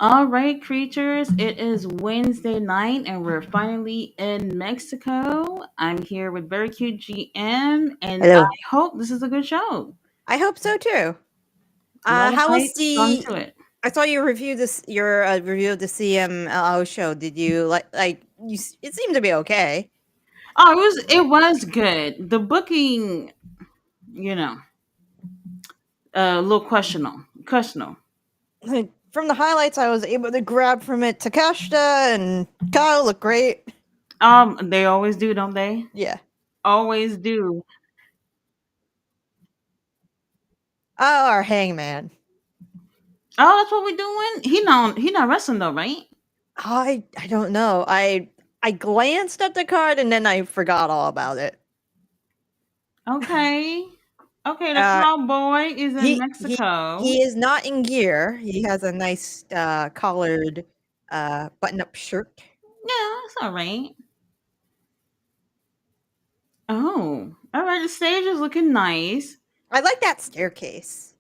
All right, creatures, it is Wednesday night and we're finally in Mexico. I'm here with very cute GM and I Hello. hope this is a good show. I hope so too. A lot of How was hype gone the? into it. I saw you review this. Your review of the CMLO show. Did you like? It seemed to be okay. Oh, it was good. The booking, you know, a little questionable. Questionable. Like, from the highlights, I was able to grab from it. Takashita and Kyle look great. They always do, don't they? Yeah. Always do. Oh, our Hangman. Oh, that's what we're doing. He not wrestling though, right? I don't know. I glanced at the card and then I forgot all about it. Okay. Okay, the Uh, cowboy is in he he Mexico. he is not in gear. He has a nice collared button-up shirt. Yeah, that's all right. Oh, all right. The stage is looking nice. I like that staircase.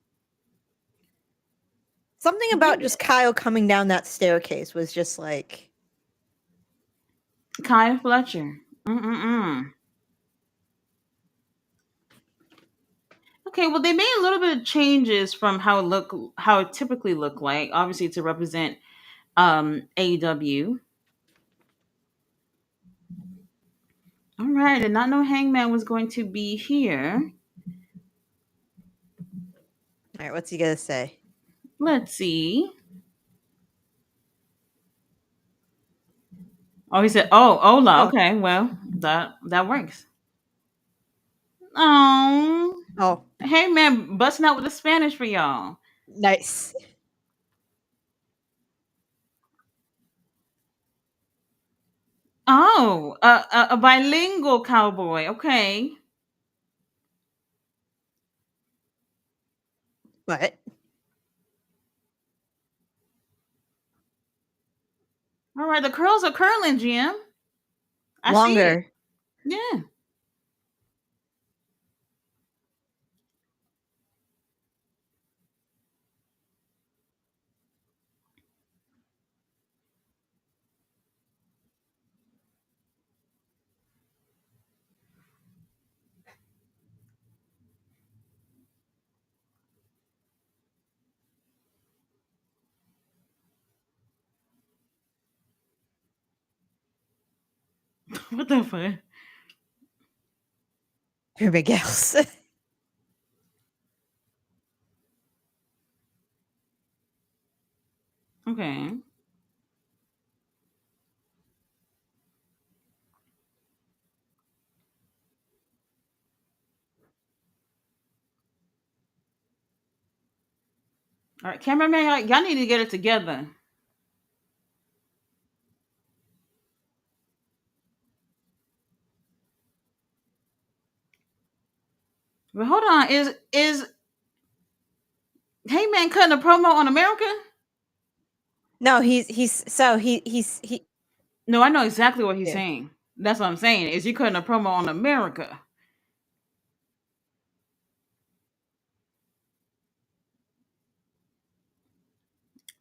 Something Give about just it Kyle coming down that staircase was just like, Kyle Fletcher. Mm-mm-mm. Okay, well, they made a little bit of changes from how it typically look like. Obviously, to represent AEW. All right, I did not know Hangman was going to be here. all right, what's he gonna say? Let's see. Oh, he said, "Oh, Ola." Oh, Okay, well, that works. Oh, oh, Hangman busting out with the Spanish for y'all. nice. Oh, a bilingual cowboy. Okay. But All right. The curls are curling, Jim. I see it. longer. Yeah. What the fuck? Here, Miguel's. Okay. All right, cameraman, y'all need to get it together. But hold on, is Heyman cutting a promo on America? No, he. No, I know exactly what he's Yeah. saying. That's what I'm saying. Is he cutting a promo on America?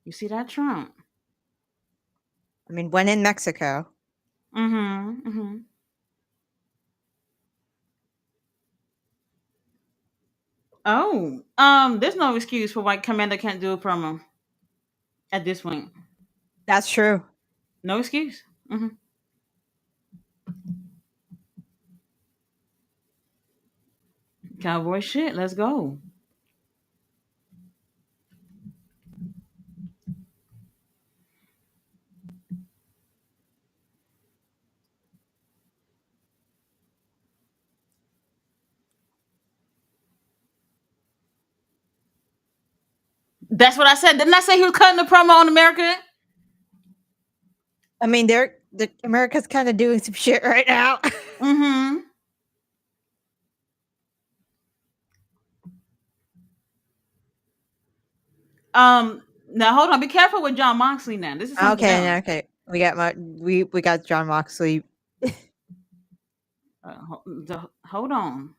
You see that Trump? I mean, when in Mexico. Mm-hmm. Mm-hmm. Oh, there's no excuse for why Commander can't do a promo at this point. That's true. No excuse. Mm-hmm. Cowboy shit. Let's go. That's what I said. Didn't I say he was cutting a promo on America? I mean, the America's kind of doing some shit right now. Mm-hmm. Now hold on. Be careful with John Moxley. Now this is something else. Okay. We got John Moxley. Hold on.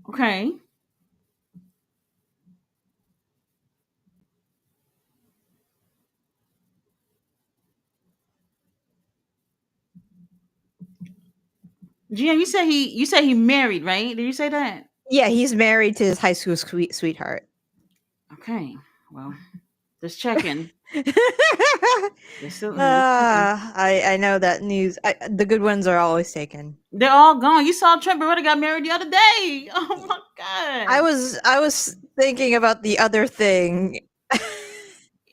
Okay. GM, you said he married, right? Did you say that? Yeah, he's married to his high school sweetheart. Okay. Well, just checking. Just checking. I know that news. The good ones are always taken. They're all gone. You saw Trent Beretta got married the other day. Oh my god. I was thinking about the other thing.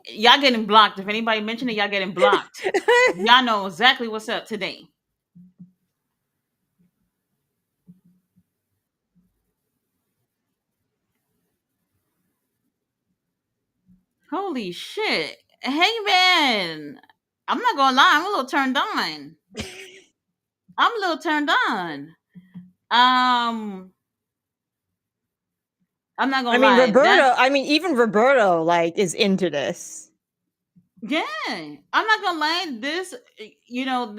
Y'all getting blocked. If anybody mentioned it, y'all getting blocked. Y'all know exactly what's up today. Holy shit. Hey man. I'm not gonna lie, I'm a little turned on. I'm a little turned on. Um, I'm not I gonna mean, lie. Roberto. That's I mean, even Roberto like is into this. Yeah. I'm not gonna lie. This,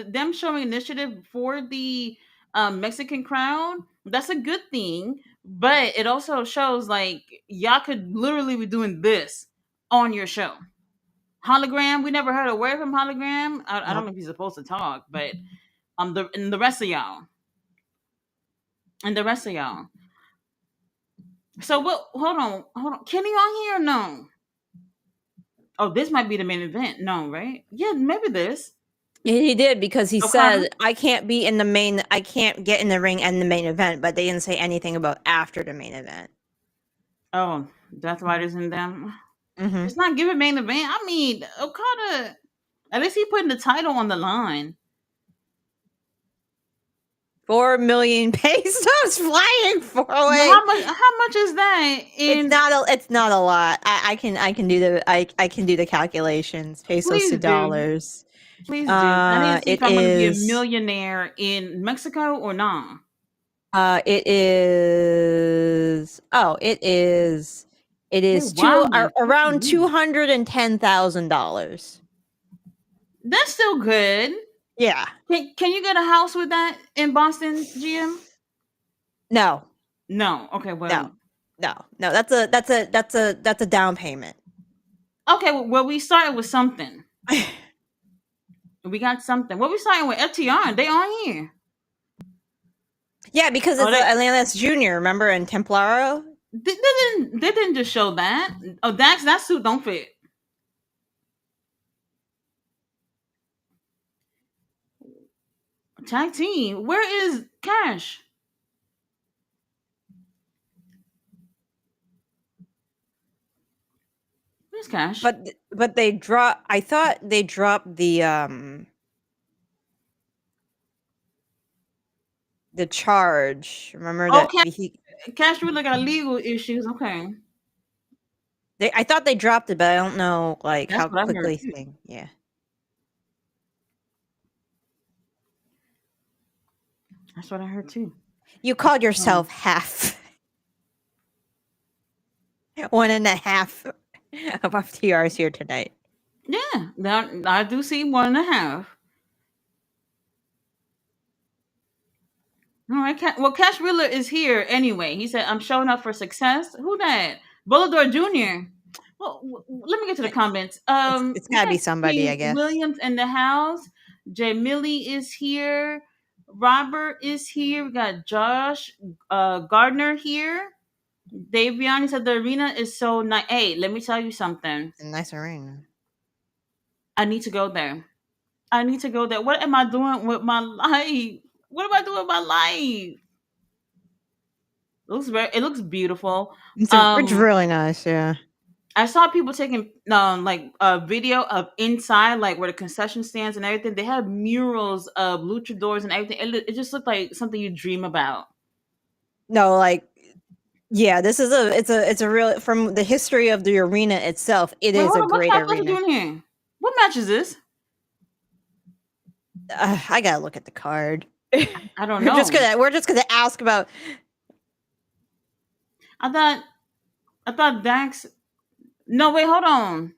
them showing initiative for the Mexican crowd, that's a good thing. But it also shows like y'all could literally be doing this on your show. Hologram, we never heard a word from Hologram. I don't Nope. know if he's supposed to talk, but and the rest of y'all. And the rest of y'all. So what? Hold on. Kenny on here? Or no. Oh, this might be the main event. No, right? Yeah, maybe this. He did because he Okada. said, "I can't be in the main. I can't get in the ring and the main event." But they didn't say anything about after the main event. Oh, Death Riders and them. Hmm. It's not giving main event. I mean, Okada. At least he putting the title on the line. 4 million pesos flying for But away. How much is that in? It's not a lot. I can do I can do the calculations. Pesos to Please do. dollars. Please do. I need to see It if I'm going to be a is millionaire in Mexico or not. it is it They is wildin'. around $210,000. That's still good. Yeah. Can you get a house with that in Boston, GM? No. No. Okay. No. Well. No. No. That's a down payment. Okay. Well, we started with something. We got something. What we starting with? FTR. They on here. Yeah, because Oh, it's they Atlantis Junior, remember, in Templaro? they didn't just show that. Oh, that suit don't fit. Tag team. Where is Cash? Where's Cash? But they drop I thought they dropped the charge. Remember Oh, that he Cash really got legal issues. Okay, I thought they dropped it, but I don't know like that's how what I heard quickly too. thing. Yeah. That's what I heard too. You called Um, yourself half. One and a half of FTRs here tonight. yeah, that I do see 1.5. All right. Well, Cash Wheeler is here anyway. He said, "I'm showing up for success." Who that? Bullador Jr. Well, let me get to the comments. It's We gotta be got somebody, I King guess. Williams in the house. Jay Millie is here. Robert is here. We got Josh Gardner here. Davion said the arena is so nice. Hey, let me tell you something. It's a nice arena. I need to go there. I need to go there. What am I doing with my life? What am I doing with my life? It looks beautiful. It's Um, really nice, yeah. I saw people taking like a video of inside, like where the concession stands and everything. They had murals of luchadors and everything. It just looked like something you dream about. No, like yeah, this is it's a real from the history of the arena itself, it Wait, is hold a on. What's great Cash arena. doing here? What match is this? I gotta look at the card. I don't know. We're just gonna ask about. I thought I thought Dax. No, wait, hold on.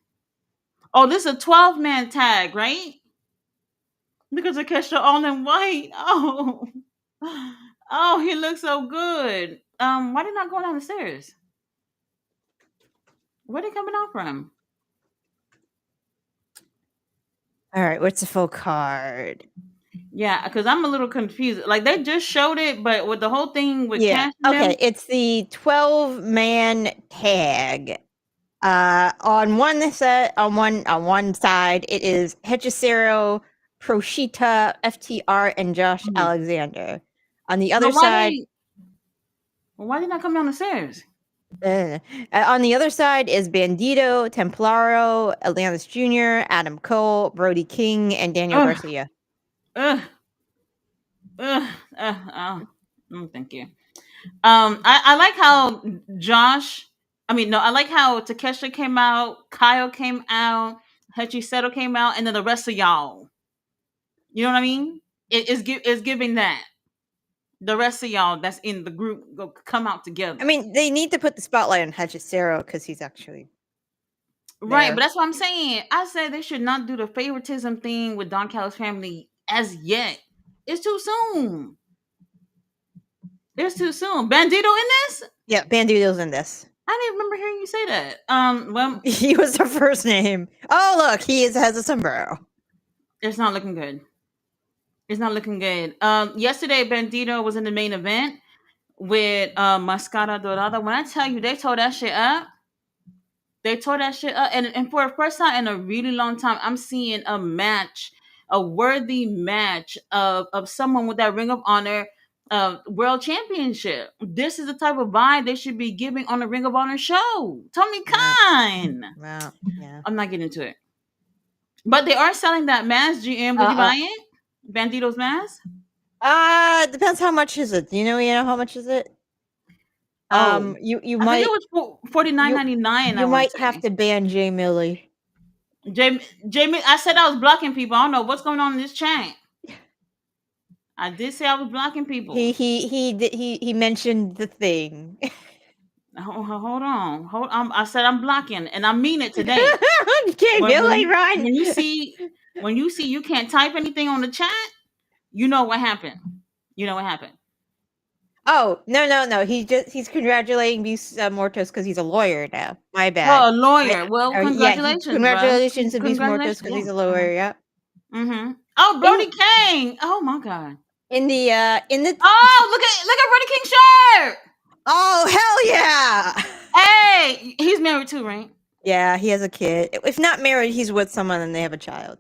Oh, this is a 12-man tag, right? Because of Kesha all in white. Oh, oh, he looks so good. Why they not going down the stairs? Where they coming out from? All right, what's the full card? Yeah, because I'm a little confused. Like they just showed it, but with the whole thing with Yeah. Cash and Okay, them. it's the 12-man tag. On one side, it is Hechicero, Proshita, FTR, and Josh Mhm. Alexander. On the other But why side, they? Why they not come down the stairs? uh, on the other side is Bandito, Templaro, Atlantis Jr., Adam Cole, Brody King, and Daniel Ugh, Garcia. ugh, ugh, thank you. I like how Josh. I mean, no, I like how Takesha came out, Kyle came out, Hachi Seto came out, and then the rest of y'all. You know what I mean? It's giving that the rest of y'all that's in the group go come out I together. mean, they need to put the spotlight on Hechicero because he's actually Right, but there. that's what I'm saying. I said they should not do the favoritism thing with Don Callis family as yet. It's too soon. It's too soon. Bandito in this? Yeah, Bandito's in this. I didn't even remember hearing you say that. Well, He was the first name. Oh, look, has a sombrero. it's not looking good. It's not looking good. Yesterday Bandito was in the main event with Mascara Dorada. When I tell you they tore that shit up, they tore that shit up. And for the first time in a really long time, I'm seeing a match, a worthy match of someone with that Ring of Honor world championship. This is the type of vibe they should be giving on the Ring of Honor show. Tony Yeah. Khan. Well, yeah. I'm not getting into it. But they are selling that mask, GM. Would you Uh, buy it? Bandito's mask? depends how much is it. Do you know how much is it? Oh, You I think it might was $49.99. I you want might to have say. to ban Jay Millie. Jamie, I said I was blocking people. I don't know what's going on in this chat. I did say I was blocking people. He mentioned the thing. Hold on. I said I'm blocking, and I mean it today. Jay When when Millie, you run! when you see you can't type anything on the chat, you know what happened. You know what happened. Oh, no! He's congratulating Beast Mortos because he's a lawyer now. My bad. Oh, a lawyer. Well, Yeah, congratulations, bro. congratulations to Beast Mortos Congratulations. because he's Yeah. a lawyer. Yeah. Oh, In Brody King. Oh my god. in the Oh, look at Brody King's shirt. oh hell yeah! Hey, he's married too, right? Yeah, he has a kid. If not married, he's with someone and they have a child.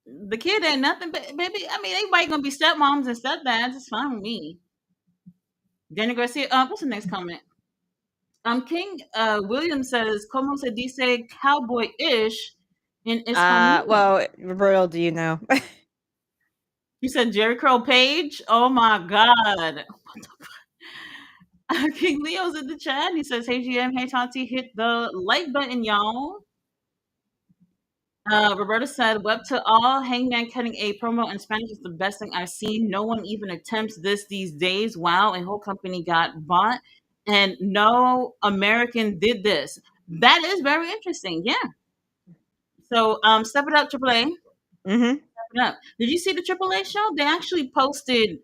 The kid ain't nothing, but baby. I mean, everybody gonna be stepmoms and stepdads. It's fine with me. Danny Garcia. What's the next comment? King Williams says, "Como se dice cowboy-ish in español?" Well, Royal, do you know? He said Jerry Curl Page. Oh my god. King Leo's in the chat. He says, "Hey GM, hey Tati, hit the like button, y'all." Roberta said, "Web to all. Hangman cutting a promo in Spanish is the best thing I've seen. No one even attempts this these days. Wow, a whole company got bought, and no American did this. That is very interesting. Yeah. So, step it up, AAA. Step Mm-hmm. it up. Did you see the AAA show? They actually posted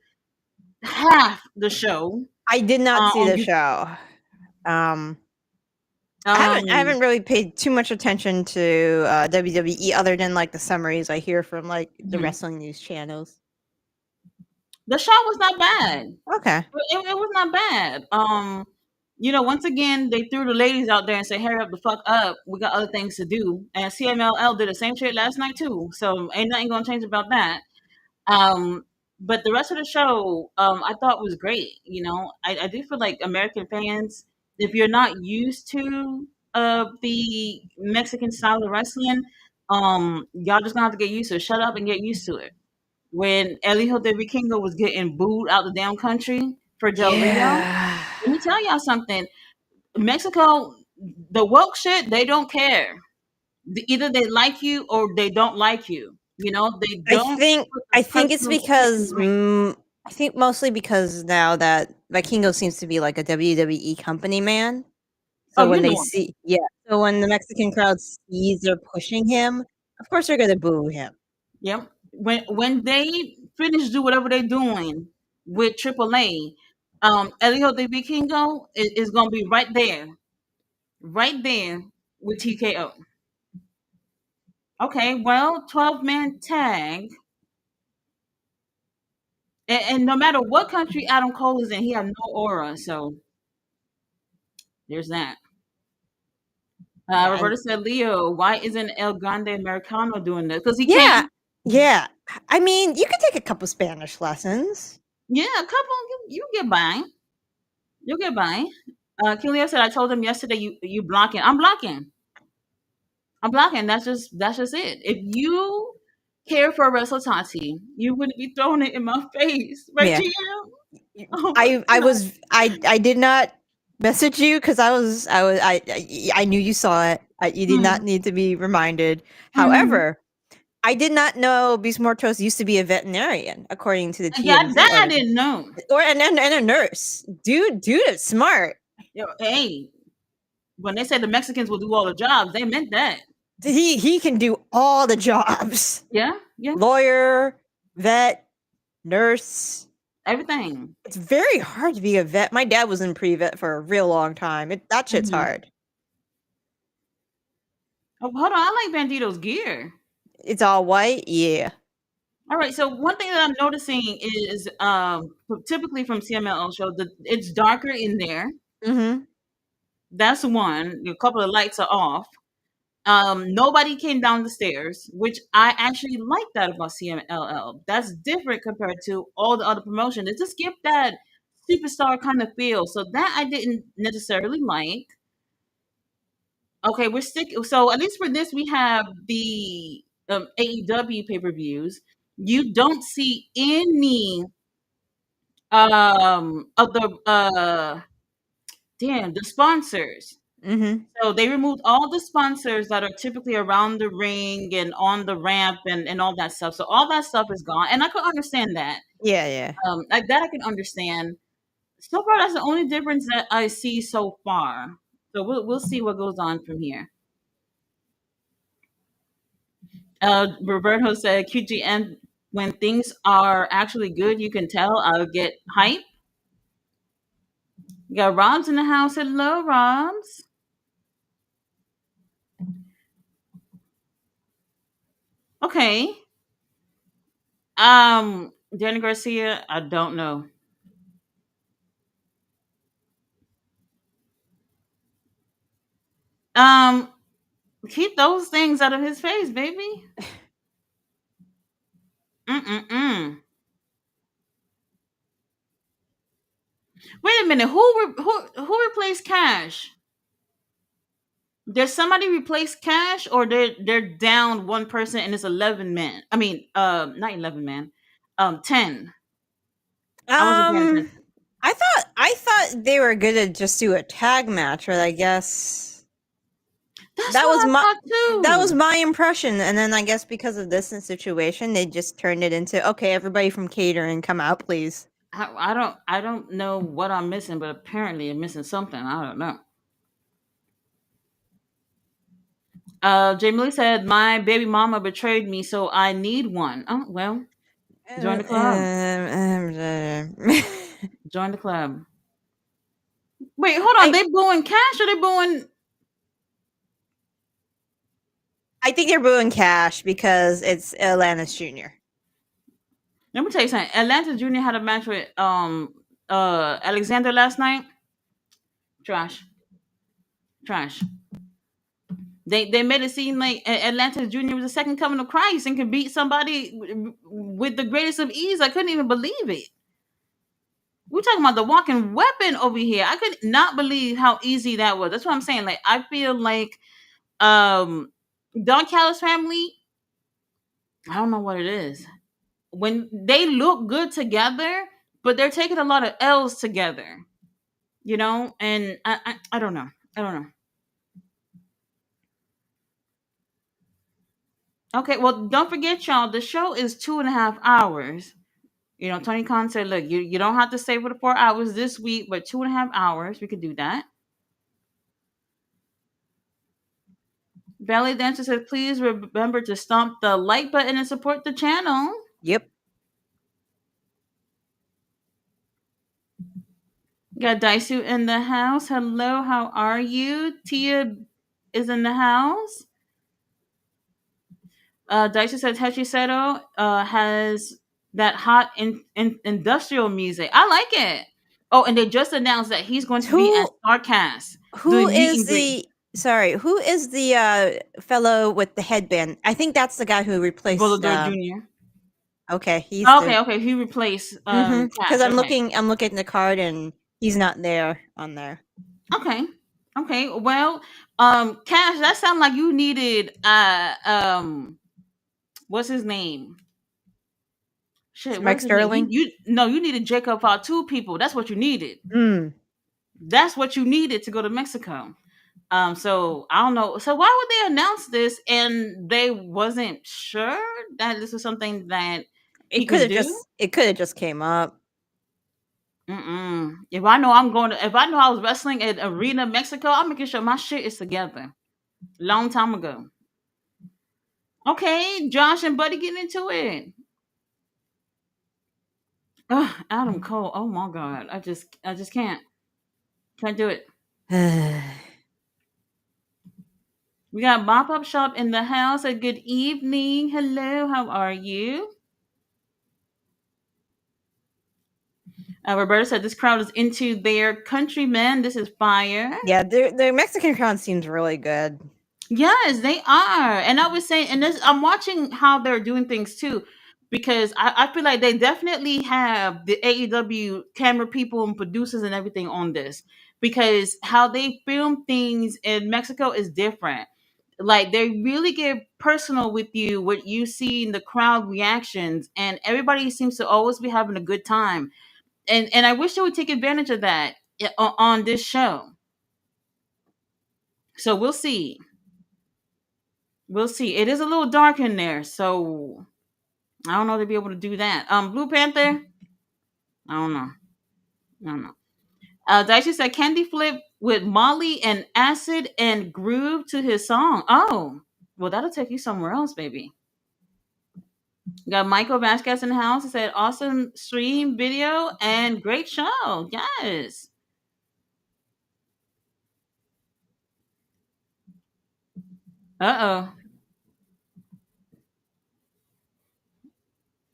half the show I did not see on the YouTube. show. I Um, haven't really paid too much attention to WWE other than like the summaries I hear from like the mhm. wrestling news channels. The show was not bad. Okay. It was not bad. Once again, they threw the ladies out there and said, "Hurry up the fuck up. We got other things to do." And CMLL did the same shit last night too. So ain't nothing gonna change about that. Um, but the rest of the show, I thought was great. I do feel like American fans, if you're not used to the Mexican style of wrestling, y'all just gonna have to get used to it. Shut up and get used to it. When El Hijo de Vikingo was getting booed out the damn country for Del Rio, Yeah. let me tell y'all something. Mexico, the woke shit, they don't care. Either they like you or they don't like you. They I don't think put the I think it's personal shit in because the ring. I think mostly because now that Vikingo seems to be like a WWE company man. Oh, So when you they know 'em. see so when the Mexican crowd sees they're pushing him, of course they're gonna boo him. Yep. When they finish do whatever they're doing with AAA, Elio the Vikingo is going to be right there with TKO. Okay, well, 12-man tag, and no matter what country Adam Cole is in, he has no aura. So there's that. Yeah, Roberta said, Leo, why isn't El Grande Americano doing this? Because he yeah, can. yeah. I mean, you could take a couple Spanish lessons. Yeah, a couple. You get by. You'll get by. Kilio said, I told him yesterday you blocking. I'm blocking. I'm blocking. That's just it. If you care for WrestleTati, you wouldn't be throwing it in my face, right, Yeah. GM? Oh my god. I did not message you because I knew you saw it. You did not Mm. need to be reminded. Hmm. However, I did not know Beast Mortos used to be a veterinarian, according to the Yeah, TMZ that I article, didn't know. or and a nurse. Dude is smart. Hey, when they said the Mexicans will do all the jobs, they meant that. He can do all the jobs. Yeah, yeah, Lawyer, vet, nurse. everything. It's very hard to be a vet. My dad was in pre-vet for a real long time. That shit's Hmm. hard. Oh, hold on, I like Bandito's gear. It's all white. Yeah. All right, so one thing that I'm noticing is typically from CMLL show that it's darker in there. Mm-hmm. That's one. A couple of lights are off. Nobody came down the stairs, which I actually like that about CMLL. That's different compared to all the other promotions. It just gives that superstar kind of feel. So that I didn't necessarily like. Okay, we're sticking. So at least for this, we have the AEW pay per views. You don't see any of the damn the sponsors. Mm-hmm. So they removed all the sponsors that are typically around the ring and on the ramp and all that stuff. So all that stuff is gone, and I could understand that. Yeah, yeah. Like that I can understand. So far, that's the only difference that I see so far. So we'll see what goes on from here. Roberto said QGM, when things are actually good, you can tell. I'll get hype. You got Rob's in the house. Hello, Rob's. Okay. Danny Garcia, I don't know. Um, keep those things out of his face, baby. Mm-mm-mm. Wait a minute. Who replaced Cash? Did somebody replace Cash, or they're down one person and it's 11 men? I mean, not 11 men. 10. I wasn't paying Um, attention. I thought they were gonna just do a tag match, but I guess That's that what was I my thought that was too. my impression. And then I guess because of this situation, they just turned it into okay, everybody from catering, come out, please. I don't know what I'm missing, but apparently I'm missing something. I don't know. Jamie Lee said, "My baby mama betrayed me, so I need one." Oh well, join the club. Join the club. Wait, hold on. I They booing Cash or they booing? I think they're booing Cash because it's Atlantis Jr. Let me tell you something. Atlanta Junior had a match with Alexander last night. Trash, trash. They made it seem like Atlanta Junior was the second coming of Christ and could beat somebody with the greatest of ease. I couldn't even believe it. We're talking about the walking weapon over here. I could not believe how easy that was. That's what I'm saying. Like I feel like um Don Callis family. I don't know what it is. When they look good together, but they're taking a lot of L's together. And I don't know. I don't know. Okay, well, don't forget, y'all. The show is 2.5 hours. Tony Khan said, "Look, you don't have to stay for the 4 hours this week, but 2.5 hours, we could do that." Ballet Dancer said, "Please remember to stomp the like button and support the channel." Yep. Got Daisu in the house. Hello, how are you? Tia is in the house. Daisu said Techi Seto has that hot industrial music. I like it. Oh, and they just announced that he's going to be at Who Starcast who doing meet is and greet. the sorry, who is the, fellow with the headband? I think that's the guy who replaced, Volador Jr. okay, he's Okay, the okay, he replaced because Cash. Okay, I'm looking at the card and he's not there on there. okay, okay. Well, Cash, that sounds like you needed what's his name? Shit, what Mike is his name? You Sterling? you no, you needed Jacob two people. That's what you needed. Mm. That's what you needed to go to Mexico. So I don't know. So why would they announce this and they wasn't sure that this was something that he could do? It could have just came up. Mm-mm. If I know I'm going to, if I know I was wrestling at Arena Mexico, I'm making sure my shit is together. Long time ago. Okay, Josh and Buddy getting into it. Ugh, Adam Cole. Oh my god, I just can't do it. We got Mop Up Shop in the house. A good evening. Hello, how are you? Roberta said this crowd is into their countrymen. This is fire. Yeah, the Mexican crowd seems really good. Yes, they are. And I was saying, and this, I'm watching how they're doing things too, because I feel like they definitely have the AEW camera people and producers and everything on this. Because how they film things in Mexico is different. Like they really get personal with you, what you see in the crowd reactions, and everybody seems to always be having a good time. And I wish they would take advantage of that on this show. So we'll see. We'll see. It is a little dark in there, so I don't know if they'll be able to do that. Blue Panther. I don't know. I don't know. Daichi said Candy Flip with Molly and acid and groove to his song. Oh, well, that'll take you somewhere else, baby. Got Michael Vasquez in the house. He said awesome stream video and great show. Yes. Uh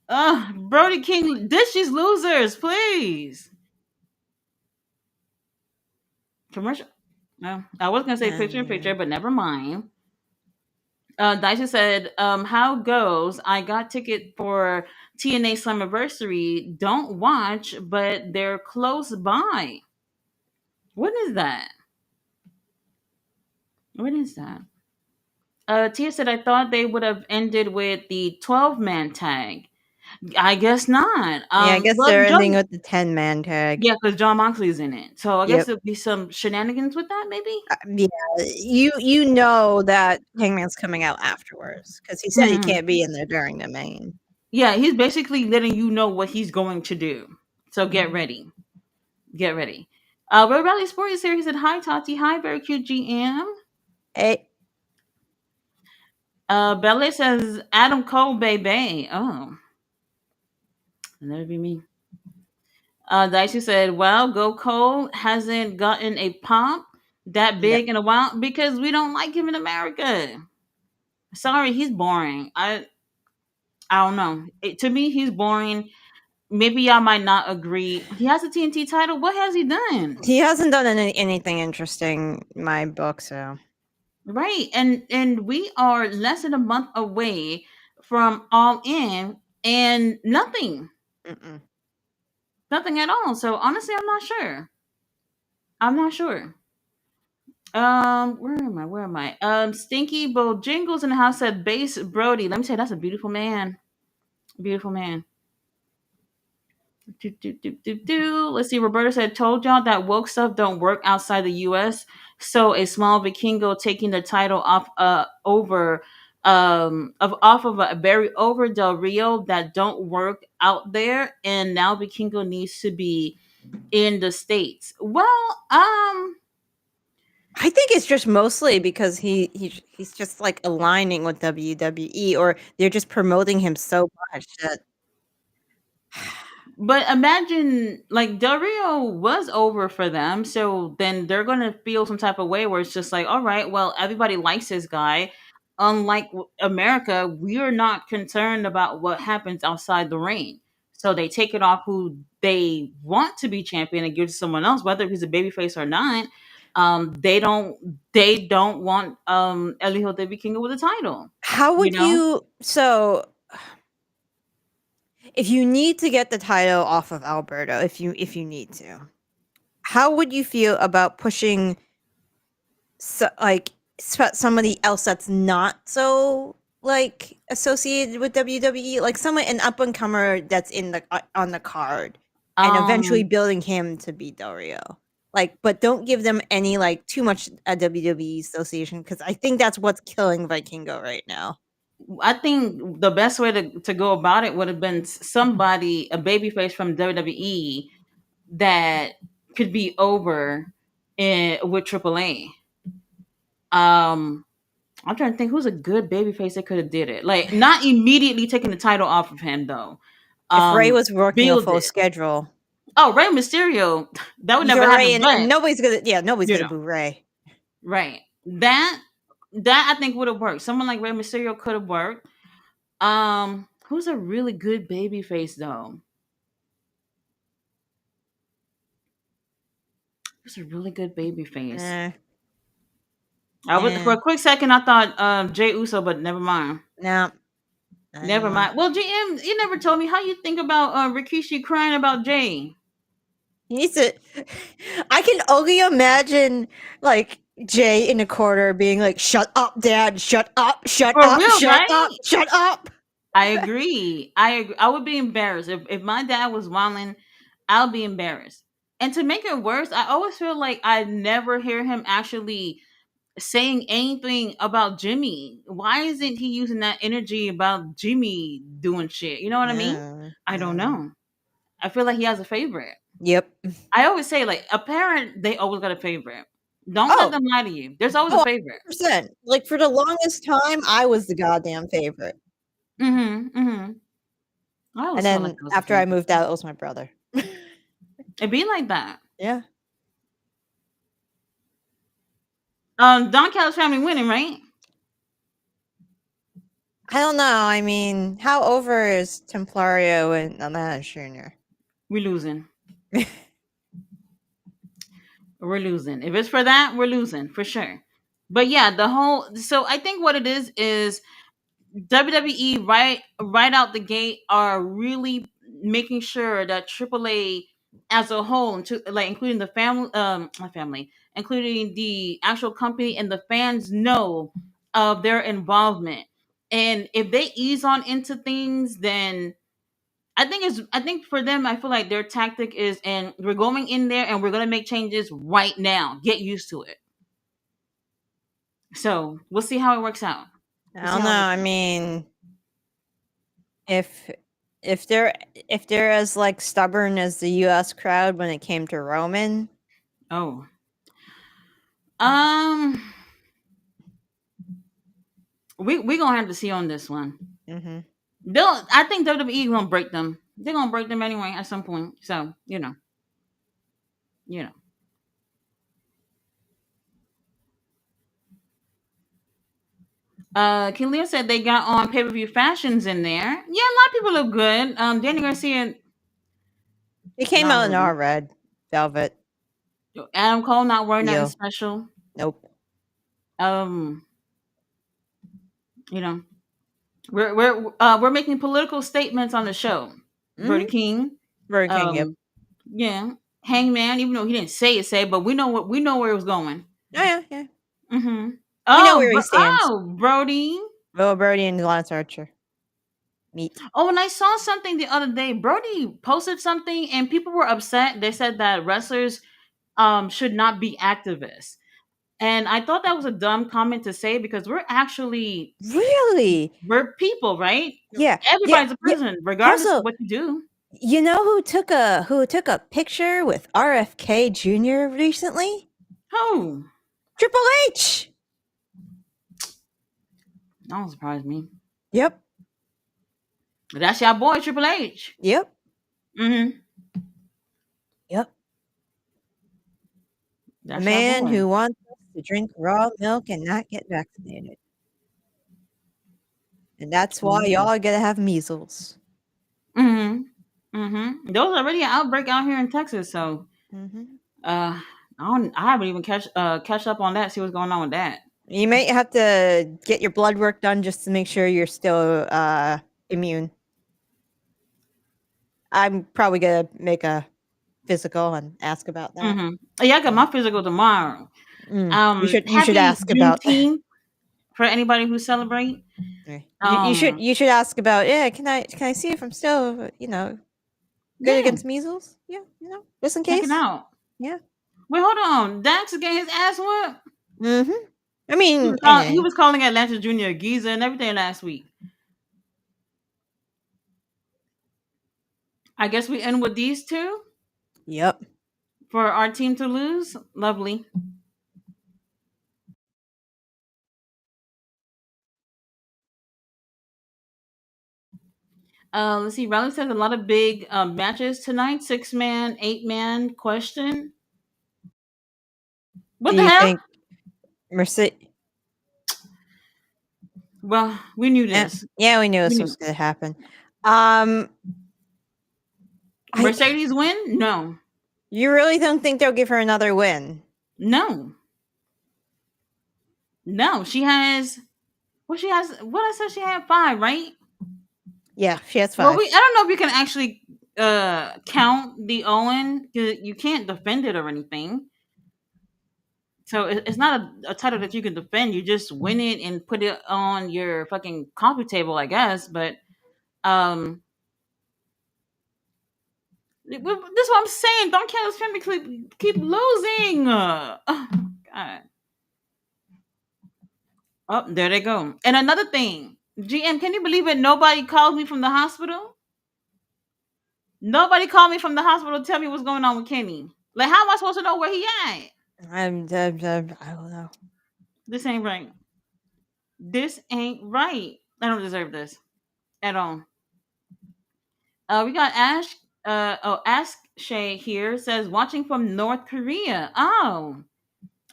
oh. Brody King, ditch these losers, please. Commercial. No, I was gonna say picture in picture, but never mind. Daisha said, "How goes? I got ticket for TNA Slammiversary. Don't watch, but they're close by. What is that? What is that?" Tia said, "I thought they would have ended with the 12-man tag. I guess not. Yeah, I guess Well, they're ending John, with the 10-man tag. yeah, because John Moxley's in it, so I guess Yep. there'll be some shenanigans with that, maybe." Yeah, you know that Hangman's coming out afterwards because he said he Mhm. can't be in there during the main. Yeah, he's basically letting you know what he's going to do. So get ready. Get ready. Red Rally Sport is here. He said, "Hi, Tati. Hi, very cute GM." Hey, Bella says, "Adam Cole, baby." Oh, that'd be me. Dicey said, "Well, Go Cole hasn't gotten a pop that yep. big in a while because we don't like him in America. Sorry, he's boring. I don't know. To me, he's boring. Maybe y'all might not agree. He has a TNT title. What has he done? He hasn't done anything interesting in my book, so Right. And we are less than a month away from All In and nothing. mm-mm. Nothing at all. So honestly, I'm not sure. I'm not sure. Where am I? Where am I? Stinky Bojangles in the house said Base Brody. Let me tell you, that's a beautiful man. Beautiful man. Let's see. Roberta said, "Told y'all that woke stuff don't work outside the U.S. So a small Vikingo taking the title off over of off of a very over Del Rio that don't work out there, and now Vikingo needs to be in the states." Well, I think it's just mostly because he's just like aligning with WWE, or they're just promoting him so much that But imagine, like, Del Rio was over for them, so then they're gonna feel some type of way where it's just like, all right, well, everybody likes this guy. Unlike America, we are not concerned about what happens outside the ring. So they take it off who they want to be champion and give it to someone else, whether he's a babyface or not. They don't want El Hijo de Vikingo with a title. How You would know, you so if you need to get the title off of Alberto, if you need to, how would you feel about pushing like somebody else that's not so like associated with WWE, like someone an up and comer that's in the on the card, and eventually um, building him to be Dario. Like, but don't give them any like too much WWE association because I think that's what's killing Vikingo right now. I think the best way to go about it would have been somebody, a babyface from WWE that could be over with AAA. I'm trying to think who's a good babyface that could have did it. Like not immediately taking the title off of him though. If Ray was working a Build full it. schedule, Oh, Rey Mysterio, that would you never throw Ray happen. in, and But nobody's you gonna know, boo Ray. right? That I think would have worked. Someone like Rey Mysterio could have worked. Who's a really good babyface though? Who's a really good babyface? Eh, I would for eh, a quick second I thought Jay Uso, but never mind. no, not Never anymore. mind. Well, GM, you never told me how you think about Rikishi crying about Jay. He needs to. I can only imagine like Jay in the corner being like, "Shut up, Dad! Shut up! Shut For up! real, Shut up! right? Shut up!" I agree. I agree. I would be embarrassed if my dad was wilding. I'll be embarrassed. And to make it worse, I always feel like I never hear him actually saying anything about Jimmy. Why isn't he using that energy about Jimmy doing shit? You know what I mean? No, I don't no. know. I feel like he has a favorite. Yep. I always say, like, a parent, they always got a favorite. Don't let Oh, them lie to you. There's always a oh, favorite. 100%. Like for the longest time, I was the goddamn favorite, Mhm, mhm. I and always felt like then I was a after I favorite. moved out, it was my brother. It be like that. Yeah. Don Callis family winning, right? I don't know. I mean, how over is Templario and Atlanta Jr.? We're losing. We're losing. If it's for that, we're losing for sure. But yeah, the whole. So I think what it is WWE right out the gate are really making sure that AAA as a whole, like including the family, not family, including the actual company and the fans know of their involvement. And if they ease on into things, then I think for them, I feel like their tactic is, and we're going in there and we're gonna make changes right now. Get used to it. So we'll see how it works out. I We'll see don't know. how it works I out. mean, if if they're as like stubborn as the U.S. crowd when it came to Roman, Oh. Um, we gonna have to see on this one. hmm I think WWE gonna break them. They're gonna break them anyway at some point. So you know. Kalia said they got on pay per view fashions in there. Yeah, a lot of people look good. Danny Garcia, it came not out in really. our red velvet. Adam Cole not wearing nothing Deal. special. Nope. Um, you know, we're making political statements on the show. Brody Mm-hmm. King, Burger King. Yep. um, yeah, Hangman. Even though he didn't say it, but we know where it was going. Oh yeah, yeah. Mm-hmm. We know where he stands. Brody. Will Brody and Lance Archer meet. Oh, and I saw something the other day. Brody posted something, and people were upset. They said that wrestlers should not be activists, and I thought that was a dumb comment to say because Really? we're people, right? Yeah. Yeah. Everybody's a Yeah. person, regardless of Also, what you do. you know who took a picture with RFK Jr. recently? Oh, Triple H. that don't surprise me. Yep. But that's your boy Triple H. Yep. Mm-hmm. Yep. The That's your man boy. who wants us to drink raw milk and not get vaccinated. And that's why Mm-hmm. y'all gotta have measles. Mm-hmm. Mm-hmm. There was already an outbreak out here in Texas, so Hmm. I haven't even catch up on that, see what's going on with that. You might have to get your blood work done just to make sure you're still immune. I'm probably gonna make a physical and ask about that. Mm-hmm. Yeah, I got Mm. my physical tomorrow. You should Happy ask about that. Juneteenth for anybody who celebrate. Right. You should Um, you should ask about, yeah, can I see if I'm still good yeah, against measles? Yeah, just in check it case. out. Yeah. Wait, hold on. Dax is getting his ass whooped. Mm-hmm. I He mean, was, call, he was calling Atlanta Junior a geezer and everything last week. I guess we end with these two yep. for our team to lose. Lovely. Let's see. Riley says a lot of big matches tonight. 6-man, 8-man question. Do What the you hell? think Mercedes? Well, we knew Yeah, this. yeah, we knew We this knew. was gonna happen. Um, I Mercedes win? No. You really don't think they'll give her another win? No. No. She has. Well, she has. What I said she had 5, right? Yeah, she has Well, 5. I don't know if you can actually count the Owen because you can't defend it or anything. So it's not a title that you can defend. You just win it and put it on your fucking coffee table, I guess. But um, this is what I'm saying. Don't count us family keep losing. Oh, God. Oh, there they go. And another thing, GM, can you believe it? Nobody called me from the hospital. Nobody called me from the hospital to tell me what's going on with Kenny. Like, how am I supposed to know where he at? I don't know. This ain't right. This ain't right. I don't deserve this at all. We got Ash. Ask Shay here says watching from North Korea. Oh,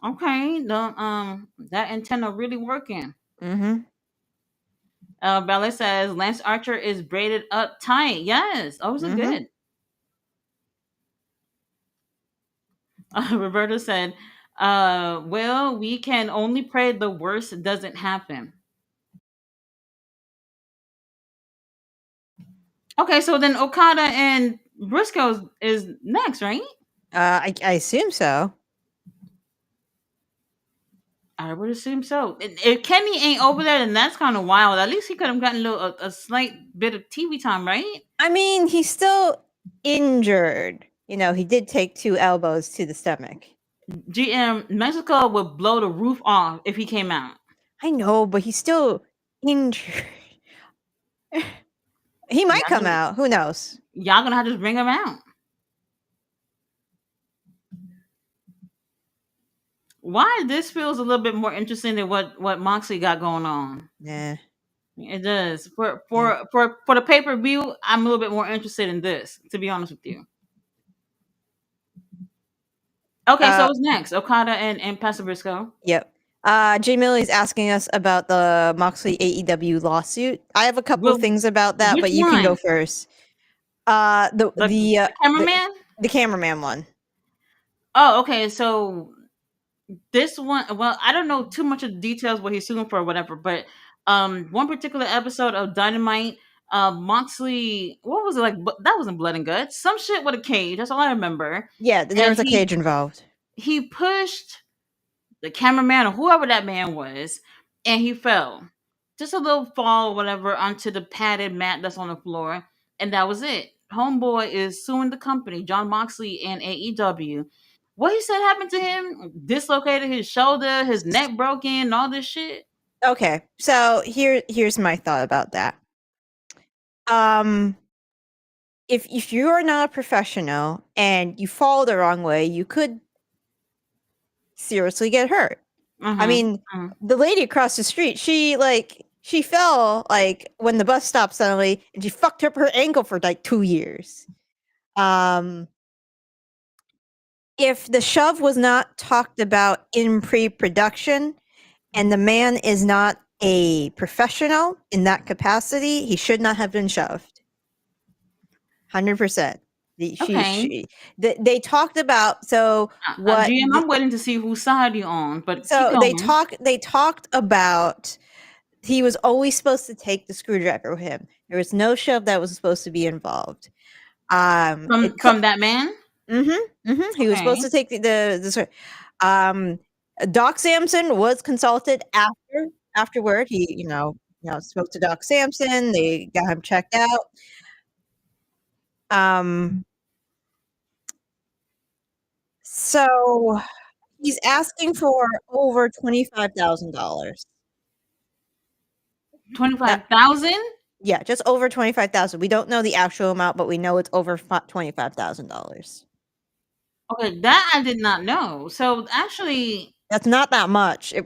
okay. That antenna really working. Mm-hmm. Ballet says Lance Archer is braided up tight. Yes, those are Mm-hmm. good. Roberta said, well, we can only pray the worst doesn't happen. Okay, so then Okada and Briscoe is next, right? I assume so. I would assume so. If Kenny ain't over there, then that's kind of wild. At least he could have gotten a slight bit of TV time, right? I mean, he's still injured. He did take 2 elbows to the stomach. GM Mexico would blow the roof off if he came out. I know, but he's still injured. He might come out. Who knows? Y'all gonna have to bring him out. Why this feels a little bit more interesting than what Moxley got going on. Nah. It does. For Yeah. for the pay per view, I'm a little bit more interested in this. To be honest with you. Okay, so what's next? Okada and Pastor Briscoe. Yep. Jay Millie's asking us about the Moxley AEW lawsuit. I have a couple Well, things about that, which but you can go one? first. The the uh, The the, cameraman. the cameraman one. Oh, okay. So this one, well, I don't know too much of the details what he's suing for or whatever, but one particular episode of Dynamite, Moxley, what was it like? That wasn't blood and guts. Some shit with a cage. That's all I remember. Yeah, there And was a cage involved. he pushed the cameraman or whoever that man was, and he fell. Just a little fall or whatever onto the padded mat that's on the floor, and that was it. Homeboy is suing the company, John Moxley and AEW. What he said happened to him, dislocated his shoulder, his neck broken, all this shit. Okay, so here's my thought about that. If you are not a professional and you fall the wrong way, you could seriously get hurt. I mean, the lady across the street, she fell when the bus stopped suddenly, and she fucked up her ankle for 2 years. If the shove was not talked about in pre-production and the man is not a professional in that capacity, he should not have been shoved. 100%. Okay. They talked about GM, I'm waiting to see whose side you're on, but keep they going. talked about he was always supposed to take the screwdriver with him. There was no shove that was supposed to be involved. From that man? He was supposed Okay. to take um Doc Samson was consulted afterward. He, spoke to Doc Samson, they got him checked out. So he's asking for over $25,000. That 25,000? Yeah, just over 25,000. We don't know the actual amount, but we know it's over $25,000. Okay, that I did not know. So actually, That's not that much if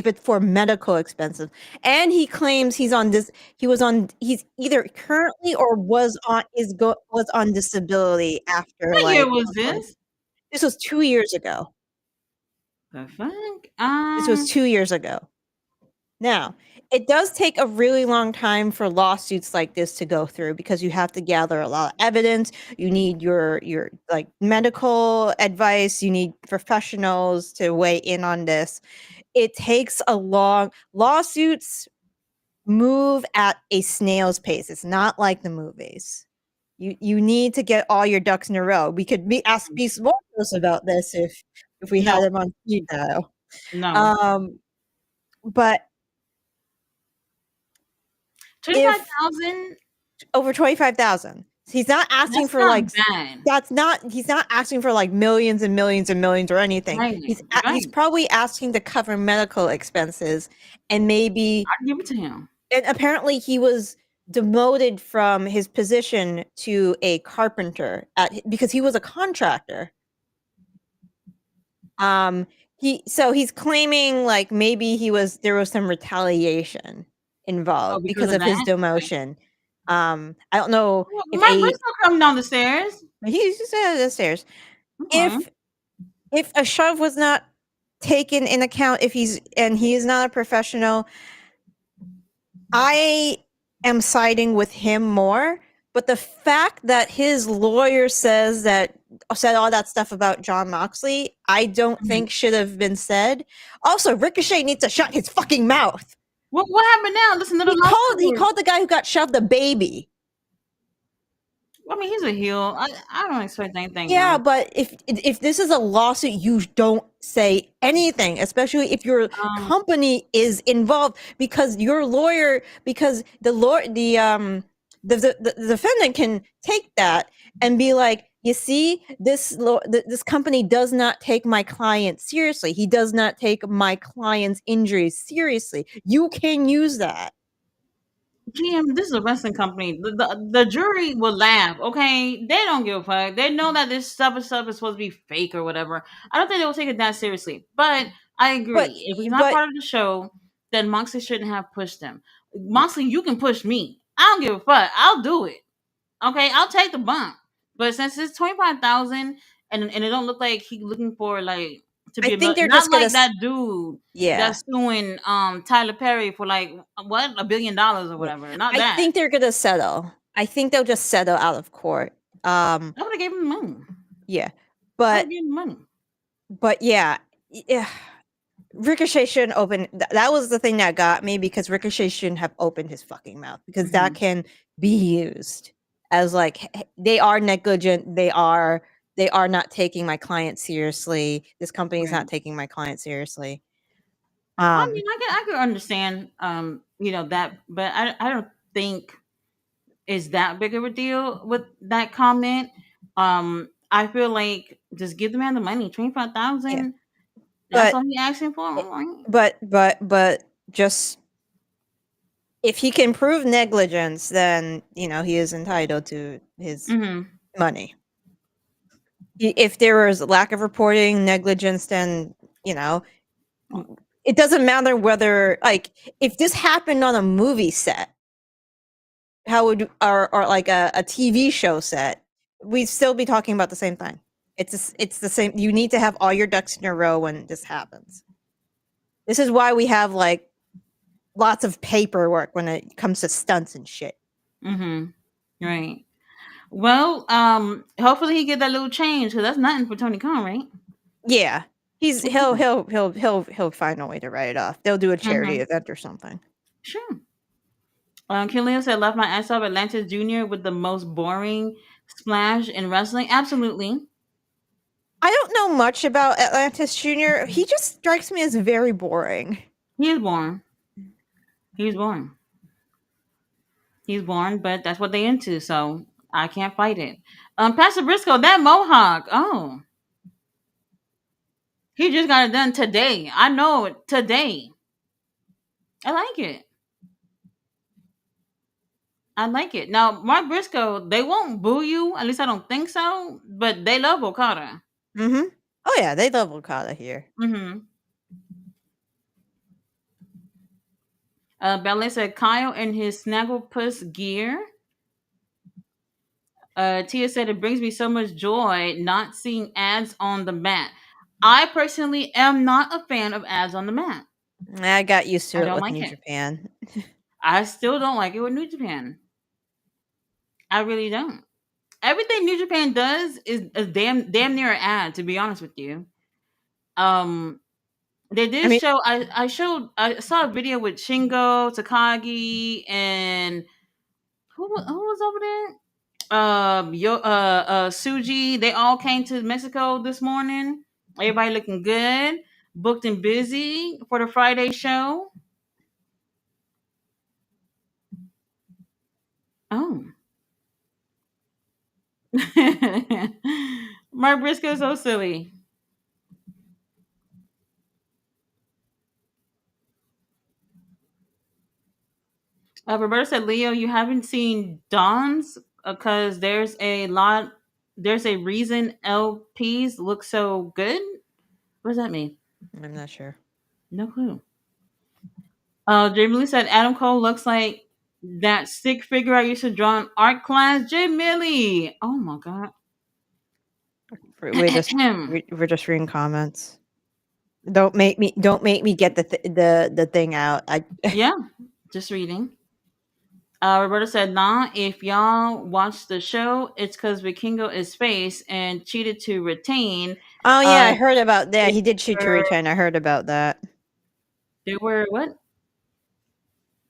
it's for medical expenses. And he claims he's either currently or was on disability after what year was this? this was 2 years ago. The fuck? This was 2 years ago. Now, it does take a really long time for lawsuits like this to go through because you have to gather a lot of evidence. You need your like medical advice. You need professionals to weigh in on this. It takes a long lawsuits move at a snail's pace. It's not like the movies. You need to get all your ducks in a row. We could ask Beast Mortos about this if we had No, him on speed dial. no. But if 25,000? over 25,000. He's not asking That's for not bad. he's not asking for like millions and millions and millions or anything. Right. He's Right. probably asking to cover medical expenses and maybe I'll give it to him. and apparently he was demoted from his position to a carpenter because he was a contractor. He's claiming like maybe there was some retaliation involved Because because of of his that? Okay. demotion. I don't know Well, if my brother's not coming down the stairs. he's just out of the stairs. Okay. If a shove was not taken in account, he is not a professional, I am siding with him more. But the fact that his lawyer said all that stuff about John Moxley, I don't think should have been said. Also, Ricochet needs to shut his fucking mouth. What happened now? Listen to the He called the guy who got shoved a baby. I mean, he's a heel. I don't expect anything. Yeah, Else. but if this is a lawsuit, you don't say anything, especially if your company is involved, because the defendant can take that and be like, you see, this company does not take my client seriously. He does not take my client's injuries seriously. You can use that. GM, this is a wrestling company. The jury will laugh. Okay, they don't give a fuck. They know that this stuff is supposed to be fake or whatever. I don't think they will take it that seriously. But I agree. If he's not part of the show, then Moxley shouldn't have pushed him. Moxley, you can push me. I don't give a fuck. I'll do it. Okay, I'll take the bump. But since it's 25,000 and it don't look like he's looking for like to be not like that dude that's suing Tyler Perry for like what $1 billion or whatever. Not that. I think they're gonna settle. I think they'll just settle out of court. I would have gave him money. Yeah, but give him money. But yeah. Ricochet shouldn't open. That was the thing that got me, because Ricochet shouldn't have opened his fucking mouth, because that can be used as like they are negligent. They are not taking my client seriously. This company is not taking my client seriously. I mean, I can understand, that, but I don't think is that big of a deal with that comment. I feel like just give the man the money, 25,000. That's all he asking for. But just if he can prove negligence, then he is entitled to his money. If there was lack of reporting, negligence, then it doesn't matter whether, like, if this happened on a movie set, how would or like a TV show set, we'd still be talking about the same thing. It's the same. You need to have all your ducks in a row when this happens. This is why we have like lots of paperwork when it comes to stunts and shit. Mm-hmm. Right. Well, hopefully he get that little change because that's nothing for Tony Khan, right? Yeah, he'll find a way to write it off. They'll do a charity Mm-hmm. event or something. Sure. Kim Leo said, "Left my ass up Atlantis Junior with the most boring splash in wrestling." Absolutely, I don't know much about Atlantis Junior. He just strikes me as very boring. he is born. He's born. He's born, but that's what they into, so I can't fight it. Pastor Briscoe, that mohawk. Oh, he just got it done today. I know it today. I like it. I like it. Now, Mark Briscoe, they won't boo you. At least I don't think so. But they love Okada. Mm-hmm. Oh yeah, they love Okada here. Mm-hmm. Ballet said Kyle in his Snagglepuss gear. Tia said it brings me so much joy not seeing ads on the mat. I personally am not a fan of ads on the mat. I got used to I it don't with like New it. Japan. I still don't like it with New Japan. I really don't. Everything New Japan does is a damn near an ad. To be honest with you, um, they I did mean, show. I saw a video with Shingo Takagi and who was over there? Suji, they all came to Mexico this morning. Everybody looking good, booked and busy for the Friday show. Oh, Mark Briscoe's so silly. Roberta said, "Leo, you haven't seen Dawn's because There's a reason LPs look so good. What does that mean? I'm not sure. No clue." Jamie Lee said Adam Cole looks like that stick figure I used to draw in art class. Jay Millie. Oh my god. We're just we're just reading comments. Don't make me get the thing out. I Yeah, just reading. Roberta said, "Nah, if y'all watch the show, it's because Vikingo is face and cheated to retain. Oh yeah, Uh, I heard about that. they He did shoot to were, return. I heard about that. they were what?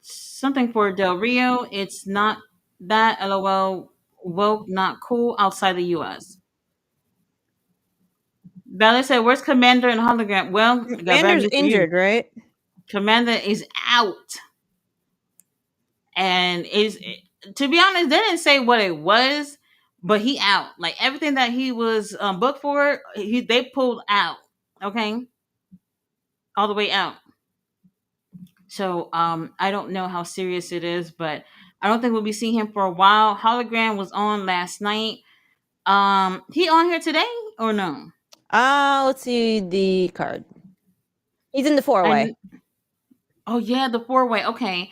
Something for Del Rio. It's not that. LOL. Woke, not cool outside the U.S." Ballet said, "Where's Commander and Hologram?" Well, I got bad Mander's news for you. injured, right? Commander is out, and is to be honest, they didn't say what it was, but he out. Like everything that he was booked for, they pulled out. Okay, all the way out. So I don't know how serious it is, but I don't think we'll be seeing him for a while. Hologram was on last night. He on here today or no? Let's see the card. He's in the four way. And oh yeah, the four way. Okay.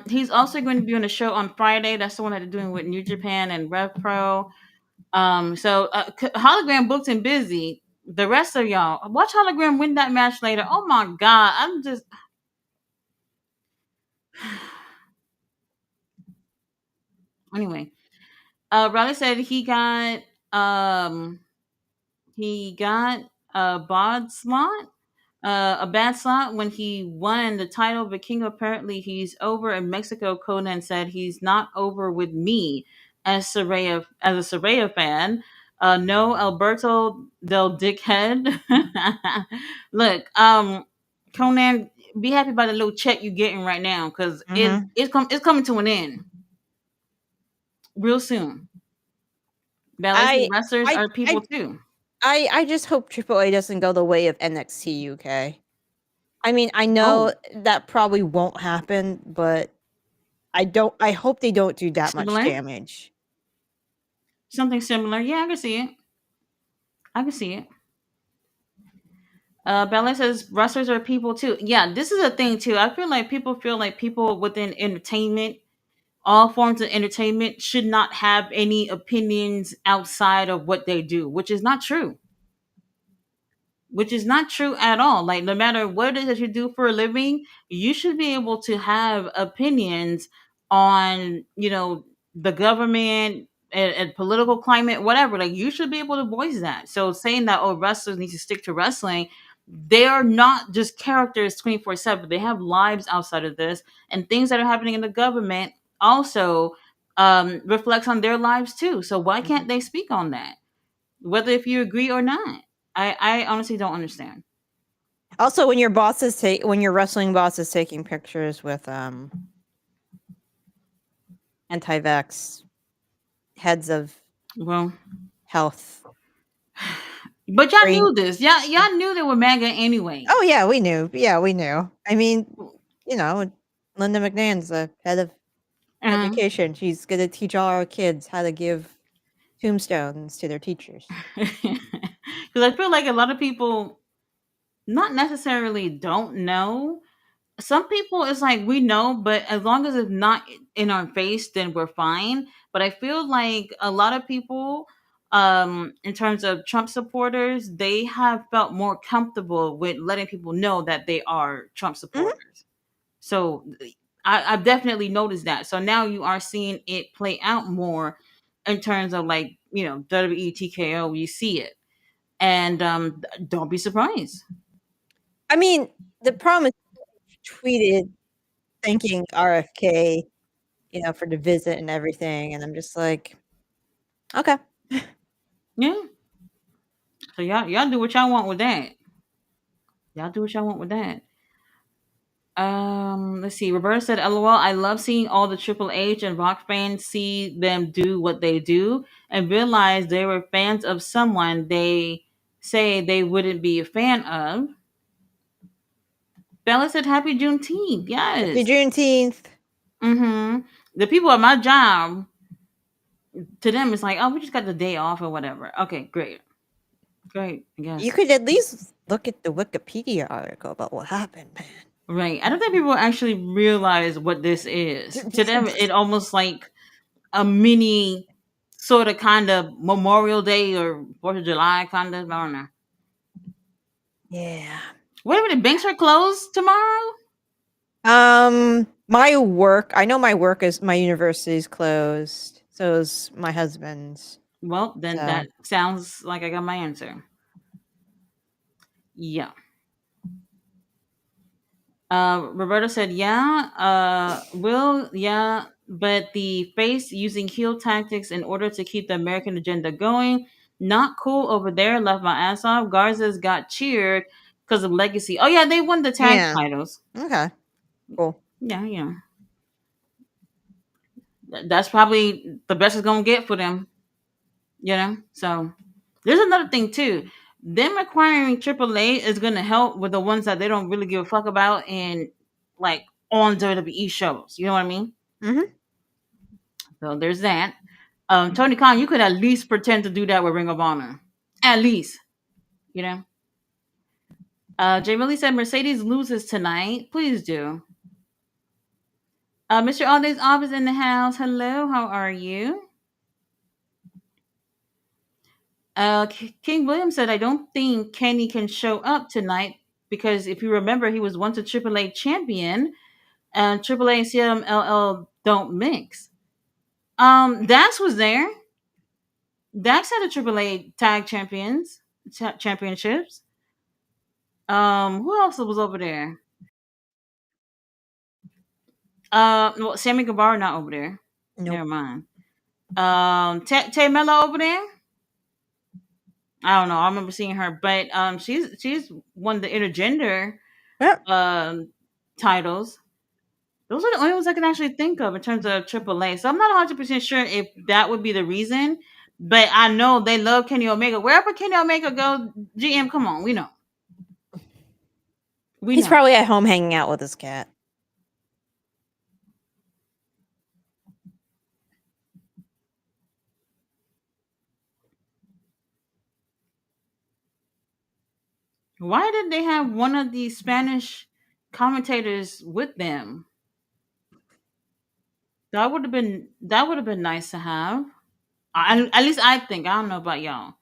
He's also going to be on a show on Friday. That's the one that they're doing with New Japan and Rev Pro. Hologram booked and busy. The rest of y'all watch Hologram win that match later. Oh my god, I'm just anyway. Riley said he got a bod slot, a bad slot when he won the title. Vikingo apparently he's over in Mexico. Conan said he's not over with me as a Soraya fan. No, Alberto del Dickhead. Look, Conan, be happy about the little check you're getting right now because Mm-hmm. it's coming to an end real soon. Ballet I wrestlers I are people I too. I just hope Triple A doesn't go the way of NXT UK. I mean, I Oh, know that probably won't happen, but I hope they don't do that much similar, damage. something similar. Yeah, I can see it. I can see it. Ballet says wrestlers are people too. Yeah, this is a thing too. I feel like people within entertainment all forms of entertainment should not have any opinions outside of what they do, which is not true. Which is not true at all. Like, no matter what it is that you do for a living, you should be able to have opinions on, the government and political climate, whatever. Like, you should be able to voice that. So saying that, oh, wrestlers need to stick to wrestling, they are not just characters 24/7. They have lives outside of this, and things that are happening in the government also reflects on their lives too. So why can't they speak on that, whether if you agree or not? I honestly don't understand. Also, when your wrestling boss is taking pictures with anti-vax heads of Well, health, but y'all green. knew this. Y'all knew they were MAGA anyway. Oh yeah, we knew. Yeah, we knew. I mean, you know, Linda McMahon's the head of Uh-huh. education. She's gonna teach all our kids how to give tombstones to their teachers. Because I feel like a lot of people not necessarily don't know. Some people, it's like we know, but as long as it's not in our face, then we're fine. But I feel like a lot of people, in terms of Trump supporters, they have felt more comfortable with letting people know that they are Trump Mhm. supporters. So I've definitely noticed that. So now you are seeing it play out more in terms of, like, WWE TKO. You see it, and don't be surprised. I mean, the problem is tweeted thanking RFK, for the visit and everything, and I'm just like, okay. Yeah. So y'all do what y'all want with that. Y'all do what y'all want with that. Let's see. Roberta said, "LOL. I love seeing all the Triple H and Rock fans see them do what they do and realize they were fans of someone they say they wouldn't be a fan of." Bella said, "Happy Juneteenth." Happy Yes. Juneteenth. The people at my job, to them, it's like, oh, we just got the day off or whatever. Okay, great, great. I You guess. could at least look at the Wikipedia article about what happened, man. Right. I don't think people actually realize what this is. To them, it almost like a mini sort of kind of Memorial Day or 4th of July kind of. I don't know. Yeah. Wait a minute, banks are closed tomorrow? I know my university's closed. So is my husband's. Well, then So that sounds like I got my answer. Yeah. Roberta said, yeah. Yeah. But the face using heel tactics in order to keep the American agenda going. Not cool over there. Left my ass off. Garza's got cheered because of legacy. Oh, yeah. They won the tag yeah. titles. Okay. Cool. Yeah. Yeah. That's probably the best it's going to get for them. So there's another thing, too. Them acquiring AAA is going to help with the ones that they don't really give a fuck about and, like, on WWE shows. You know what I mean? Mhm. So there's that. Tony Khan, you could at least pretend to do that with Ring of Honor. At least, you know. Jay Millie said Mercedes loses tonight. Please do. Mr. All Days Off is in the house. Hello, how are you? King William said, I don't think Kenny can show up tonight because if you remember, he was once a AAA champion, and AAA and CMLL don't mix. Dax was there. Dax had a AAA tag championships. Who else was over there? Well, Sammy Guevara not over there. Nope. Never mind. Tay Mello over there. I don't know. I remember seeing her, but she's won the intergender Yep. um titles. Those are the only ones I can actually think of in terms of AAA. So I'm not 100% sure if that would be the reason, but I know they love Kenny Omega. Wherever Kenny Omega goes, GM, come on, we know, we He's know. probably at home hanging out with his cat. Why did they have one of the Spanish commentators with them? That would have been nice to have. At least I think. I don't know about y'all.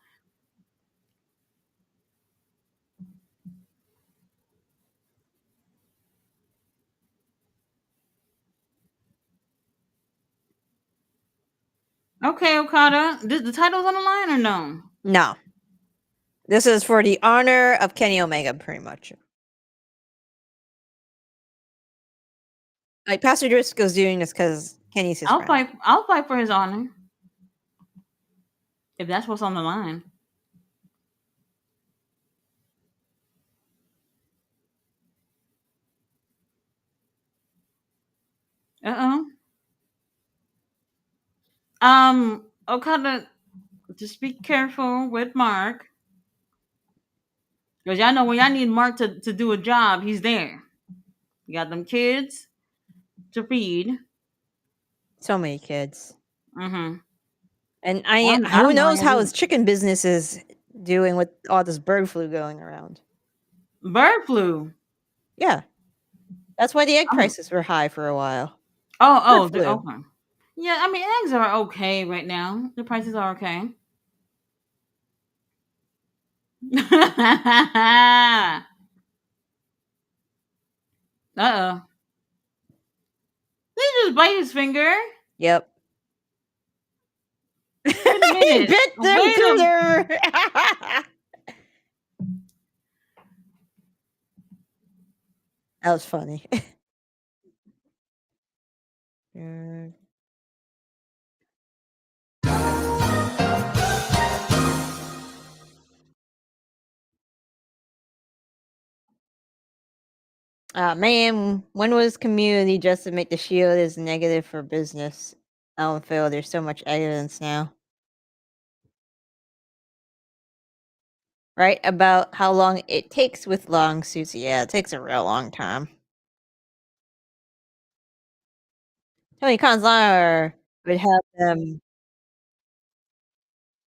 Okay, Okada. The title's on the line or no? No. This is for the honor of Kenny Omega, pretty much. Like, Pastor Driscoll's doing this because Kenny's his I'll friend. fight. I'll fight for his honor if that's what's on the line. Uh oh. Okada, just be careful with Mark. Because y'all know when y'all need Mark to do a job, he's there. You got them kids to feed. So many kids. Mm-hmm. And I who don't know how knows you how do his chicken business is doing with all this bird flu going around. it. Bird flu. Yeah. That's why the egg I'm, prices were high for a while. oh, Bird oh, flu. okay. Yeah, I mean, eggs are okay right now. The prices are okay. Uh-oh. Did he just bite his finger? Yep. Wait a He minute. bit them Wait a finger. That was funny. Mm. Man, when was Community just to make the Shield is negative for business? I don't feel there's so much evidence now. Right? About how long it takes with long suits. Yeah, it takes a real long time. Tony Khan's Lawyer would have them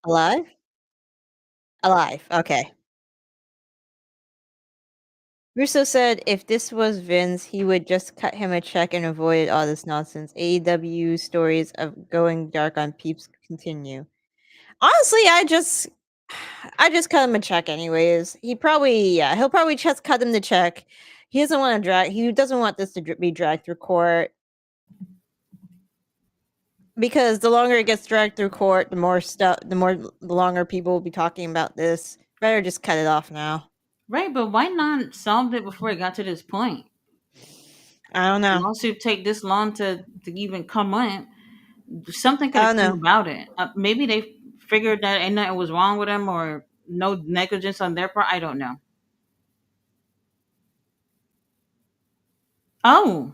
alive? Alive, okay. Russo said if this was Vince, he would just cut him a check and avoid all this nonsense. AEW stories of going dark on peeps continue. Honestly, I just cut him a check anyways. He'll probably just cut him the check. He doesn't want this to be dragged through court. Because the longer it gets dragged through court, the longer people will be talking about this. Better just cut it off now. Right, but why not solve it before it got to this point? I don't know. Lawsuit take this long to even come on. Something could I have don't come know. about it. Maybe they figured that ain't nothing was wrong with him or no negligence on their part. I don't know. Oh,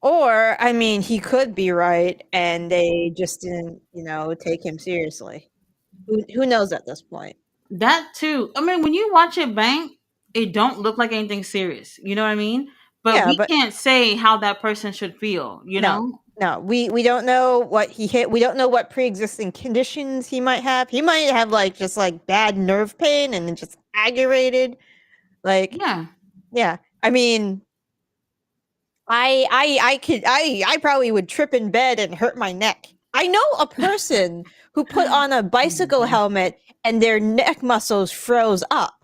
Or, I mean, he could be right, and they just didn't, take him seriously. Who knows at this point? that too. I mean, when you watch it bank, it don't look like anything serious. You know what I mean? But Yeah, we but can't say how that person should feel. You no, know? no, we don't know what he hit. We don't know what pre-existing conditions he might have. He might have just bad nerve pain and then just aggravated. Like, Yeah. yeah. I mean, I probably would trip in bed and hurt my neck. I know a person who put on a bicycle helmet and their neck muscles froze up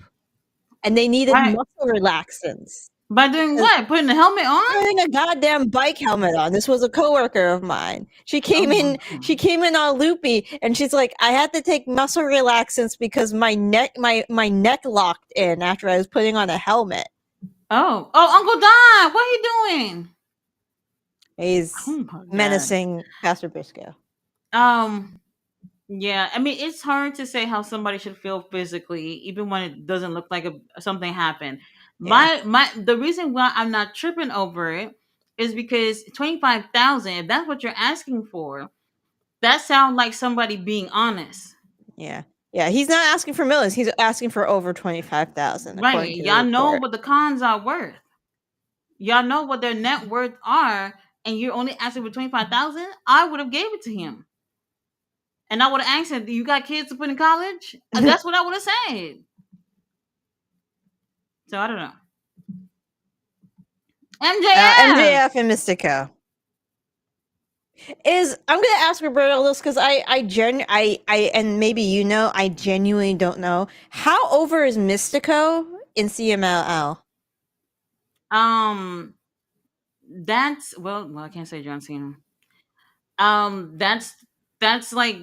and they needed Right. muscle relaxants By doing because what? Putting the helmet on? putting a goddamn bike helmet on. This was a coworker of mine. She Oh came my in, god. she came in all loopy and she's like, I had to take muscle relaxants because my neck locked in after I was putting on a helmet. Oh, Uncle Don, what he doing? He's Oh my god. menacing Pastor Briscoe. Um, yeah. I mean, it's hard to say how somebody should feel physically, even when it doesn't look like something happened. Yeah. The reason why I'm not tripping over it is because 25,000. If that's what you're asking for, that sounds like somebody being honest. Yeah. Yeah, he's not asking for millions. He's asking for over 25,000 Right. according to the Y'all know report. what the cons are worth. Y'all know what their net worth are, and you're only asking for 25,000. I would have gave it to him, and I would have asked him, "Do you got kids to put in college?" That's what I would have said. So I don't know. MJF. MJF and Mystico. Is I'm gonna ask Roberto this because I and maybe you know I genuinely don't know how over is Mystico in CMLL. Um, that's well, I can't say John Cena. That's like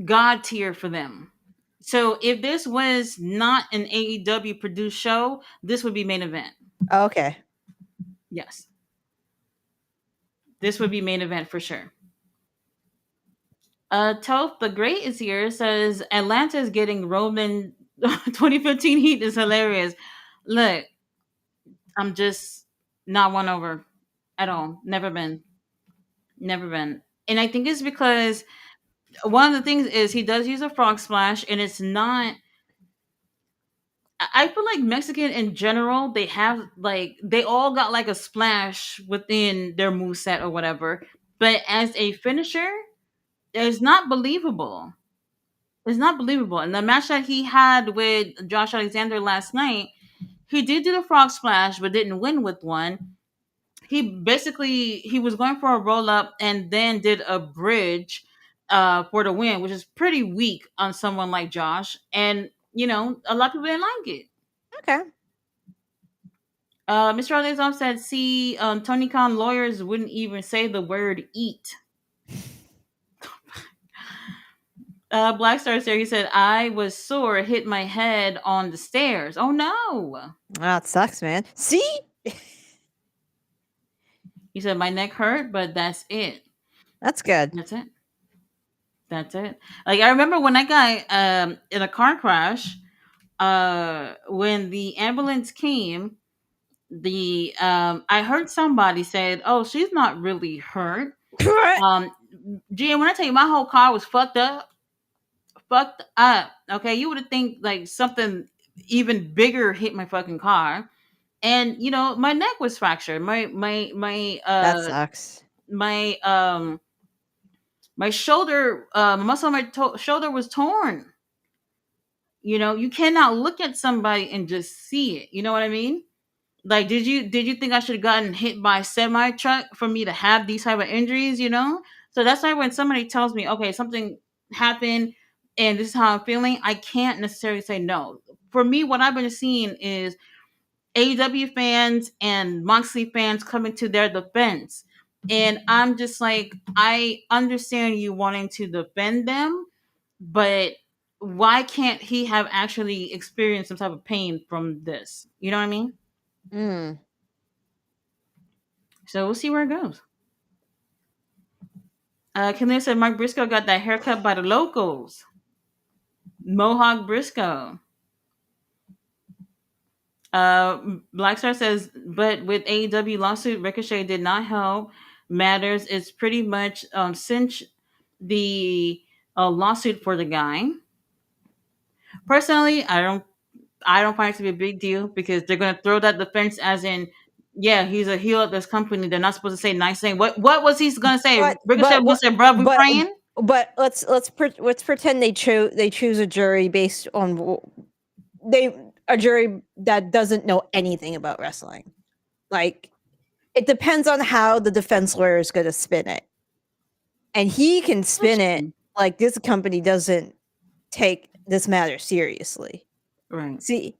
god tier for them. So if this was not an AEW produced show, this would be main event. Oh, okay. Yes, this would be main event for sure. Toph the Great is here. Says Atlanta is getting Roman 2015 heat is hilarious. Look, I'm just not won over at all. Never been. Never been. And I think it's because one of the things is he does use a frog splash, and it's not. I feel like Mexican in general, they have like they all got like a splash within their move set or whatever. But as a finisher, it's not believable. It's not believable. And the match that he had with Josh Alexander last night, he did do the frog splash, but didn't win with one. He was going for a roll up and then did a bridge for the win, which is pretty weak on someone like Josh. And a lot of people didn't like it. Okay. Mr. Alexov said, "See, Tony Khan lawyers wouldn't even say the word eat." Black Star there. He said, "I was sore, hit my head on the stairs." Oh no! Ah, it sucks, man. See, He said, "My neck hurt, but that's it. that's good. That's it. That's it." Like I remember when I got in a car crash. When the ambulance came, the I heard somebody said, "Oh, she's not really hurt." Um, Gee, when I tell you my whole car was fucked up. Okay, you would have think like something even bigger hit my fucking car, and my neck was fractured. That sucks. My my shoulder, muscle on my shoulder was torn. You cannot look at somebody and just see it. You know what I mean? Like, did you think I should have gotten hit by a semi truck for me to have these type of injuries? So that's why when somebody tells me, okay, something happened and this is how I'm feeling, I can't necessarily say no. For me, what I've been seeing is AEW fans and Moxley fans coming to their defense. And I'm just like, I understand you wanting to defend them, but why can't he have actually experienced some type of pain from this? You know what I mean? Mm. So we'll see where it goes. Camille said Mark Briscoe got that haircut by the locals. Mohawk Briscoe. Black Star says, but with AEW lawsuit, Ricochet did not help matters. It's pretty much cinch the lawsuit for the guy. Personally, I don't find it to be a big deal because they're gonna throw that defense as in, yeah, he's a heel of this company. They're not supposed to say nice thing. What was he gonna say? But Ricochet but was gonna what? say, "Bruh, we But praying." let's pretend they choose a jury based on they a jury that doesn't know anything about wrestling. Like it depends on how the defense lawyer is going to spin it, and he can That's spin it true. like this company doesn't take this matter seriously. Right. See,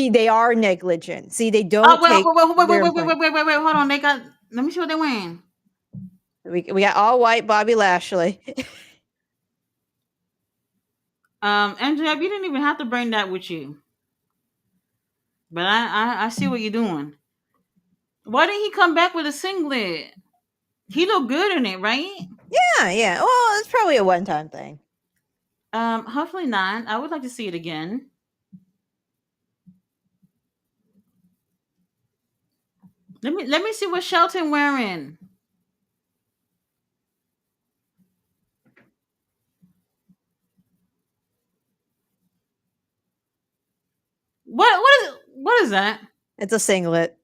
they are negligent. See, they Oh don't wait, take wait, wait, their wait, wait, employee. wait, wait, wait, wait. Hold on. They got. Let me see what they're wearing. We got all white Bobby Lashley. MJF, you didn't even have to bring that with you, but I see what you're doing. Why didn't he come back with a singlet? He looked good in it, right? Yeah. Well, it's probably a one-time thing. Hopefully not. I would like to see it again. Let me see what Shelton wearing. What is that? It's a singlet.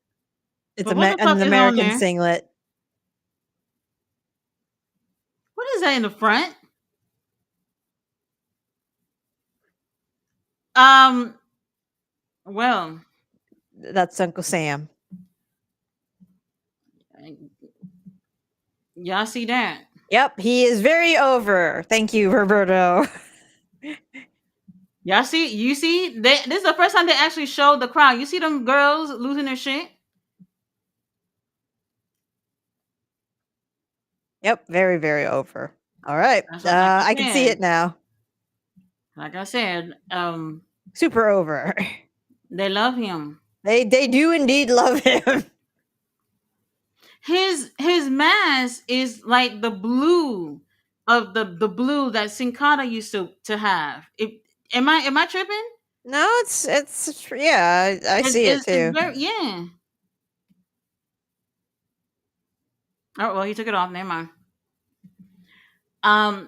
It's But what the an fuck is on American there? singlet. What is that in the front? Um. Well, That's Uncle Sam. Y'all see that? Yep, he is very over. Thank you, Roberto. Y'all see? You see? This is the first time they actually showed the crowd. You see them girls losing their shit? Yep, very, very over. All right. That's what, like I I can see said. it now. Like I said, Super over. they love him. They do indeed love him. His mask is like the blue of the blue that Sin Cara used to have. Am I tripping? No, it's yeah, I see it It's too. very, yeah. Oh well, he took it off. Never mind.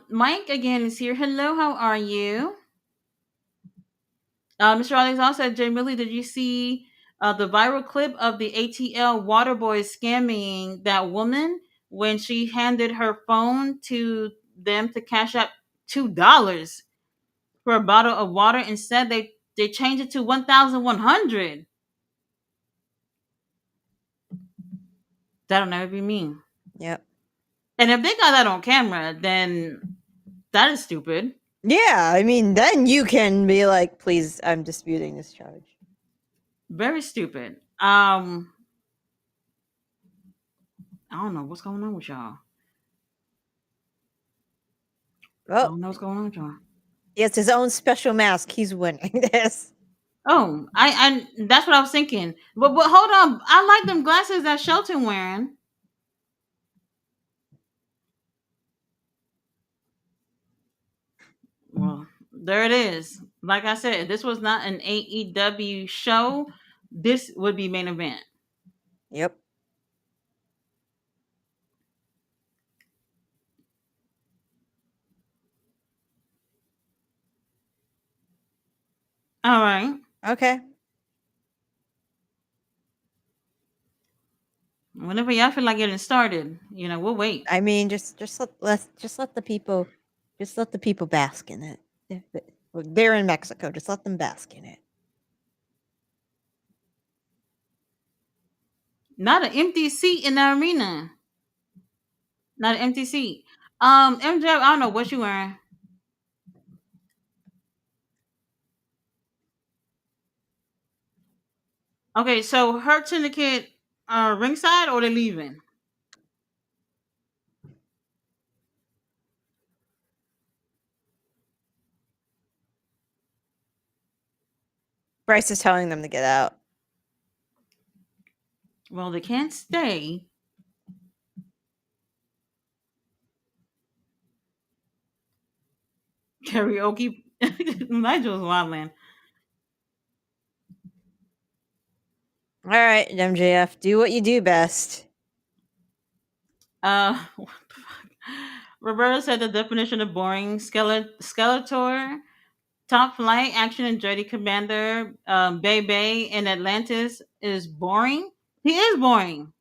Mike again is here. Hello, how are you? Mr. Alex also said, Jay Millie, did you see the viral clip of the ATL Waterboy scamming that woman when she handed her phone to them to cash out $2 for a bottle of water? Instead, they changed it to 1,100. That'll never be me. Yep. And if they got that on camera, then that is stupid. Yeah, I mean, then you can be like, please, I'm disputing this charge. Very stupid. I don't know what's going on with y'all. I Well, don't know what's going on with y'all. he has his own special mask. He's winning this. Oh, I that's what I was thinking. But hold on, I like them glasses that Shelton wearing. Well, there it is. Like I said, if this was not an AEW show, this would be main event. Yep. All right. Okay. Whenever y'all feel like getting started, we'll wait. I mean, just let the people bask in it. They're in Mexico. Just let them bask in it. Not an empty seat in the arena. Not an empty seat. MJ, I don't know what you wearing. Okay, so her syndicate ringside or they leaving? Bryce is telling them to get out. Well, they can't stay. Karaoke. Nigel's wildland. All right, MJF, do what you do best. What the fuck? Roberto said the definition of boring: Skeletor, Top Flight, Action and Dirty Commander, Bay and Atlantis is boring. He is boring.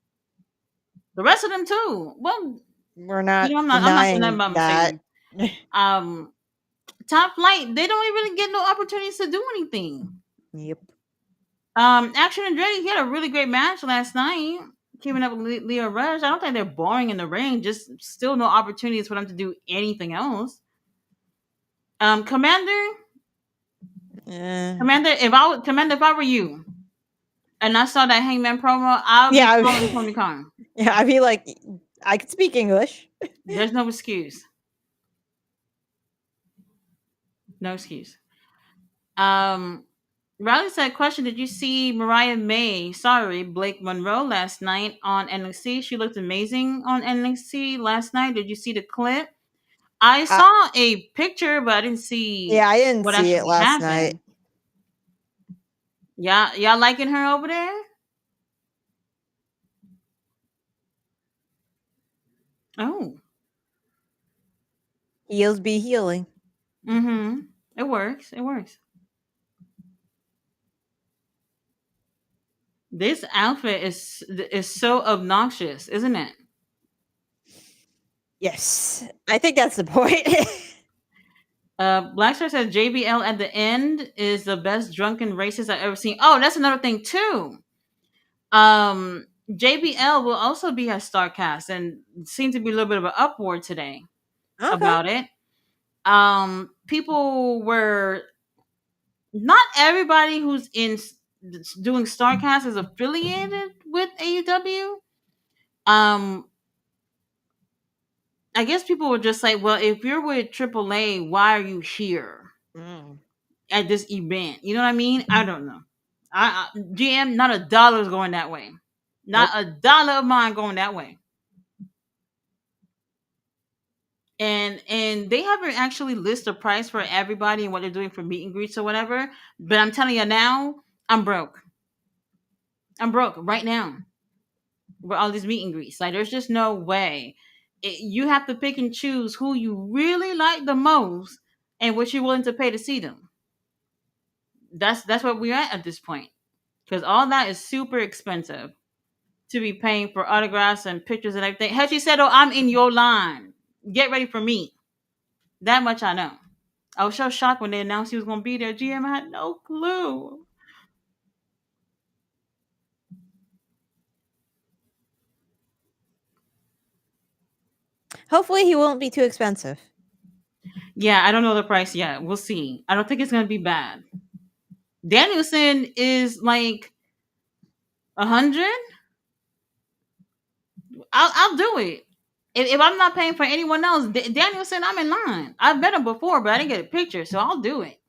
The rest of them too. Well, We're not I'm not saying that denying about that. Mercedes. Um, Top Flight, they don't even get no opportunities to do anything. Yep. Action and Dirty, he had a really great match last night. Keeping up with Leo Rush. I don't think they're boring in the ring. Just still no opportunities for them to do anything else. Commander, Commander, if I were you, and I saw that Hangman promo, I would be calling Tony Khan. Yeah, I'd be like, I can speak English. There's no excuse. No excuse. Riley said, question, did you see Blake Monroe last night on NXT? She looked amazing on NXT last night. Did you see the clip? I saw a picture, but I didn't see I didn't what see it actually last happened. night. Y'all liking her over there? Oh. Heels be healing. Mm-hmm. It works. It works. This outfit is so obnoxious, isn't it? Yes. I think that's the point. Blackstar says JBL at the end is the best drunken racist I've ever seen. Oh, that's another thing too. JBL will also be at Starcast, and seems to be a little bit of an uproar today Okay. about it. People were not everybody who's doing Starcast is affiliated with AEW. Um, I guess people were just like, well, if you're with AAA, why are you here Mm. at this event? You know what I mean? I don't know. GM, not a dollar is going that way. Not Nope. a dollar of mine going that way. And they haven't actually listed a price for everybody and what they're doing for meet and greets or whatever. But I'm telling you now, I'm broke. I'm broke right now with all these meet and greets. Like, there's just no way. You have to pick and choose who you really like the most and what you're willing to pay to see them. That's what we're at this point, because all that is super expensive to be paying for autographs and pictures and everything. Had she said, "Oh, I'm in your line. Get ready for me." That much I know. I was so shocked when they announced he was going to be there. GM had no clue. Hopefully, he won't be too expensive. Yeah, I don't know the price yet. We'll see. I don't think it's going to be bad. Danielson is like 100. I'll do it. If I'm not paying for anyone else, Danielson, I'm in line. I've met him before, but I didn't get a picture, so I'll do it.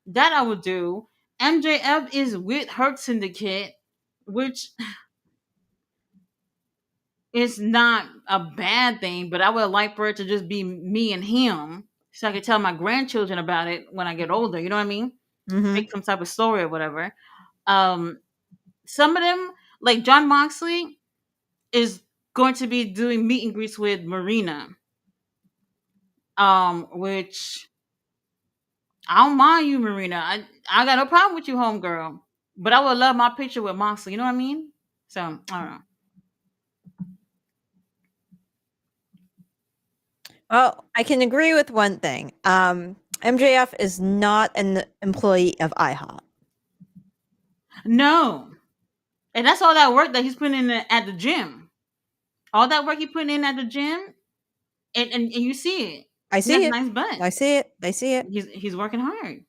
That I would do. MJF is with Hurt Syndicate, which is not a bad thing, but I would like for it to just be me and him so I could tell my grandchildren about it when I get older. You know what I mean? Mm-hmm. Make some type of story or whatever. Um, some of them, like John Moxley, is going to be doing meet and greets with Marina. Which I don't mind you, Marina. I got no problem with you, homegirl. But I would love my picture with Moxley. You know what I mean? So I don't know. Well, I can agree with one thing. MJF is not an employee of IHOP. No, and that's all that work that he's putting in at the gym. All that work he putting in at the gym, and you see it. I He has see a it. nice butt. I see it. I see it. He's working hard.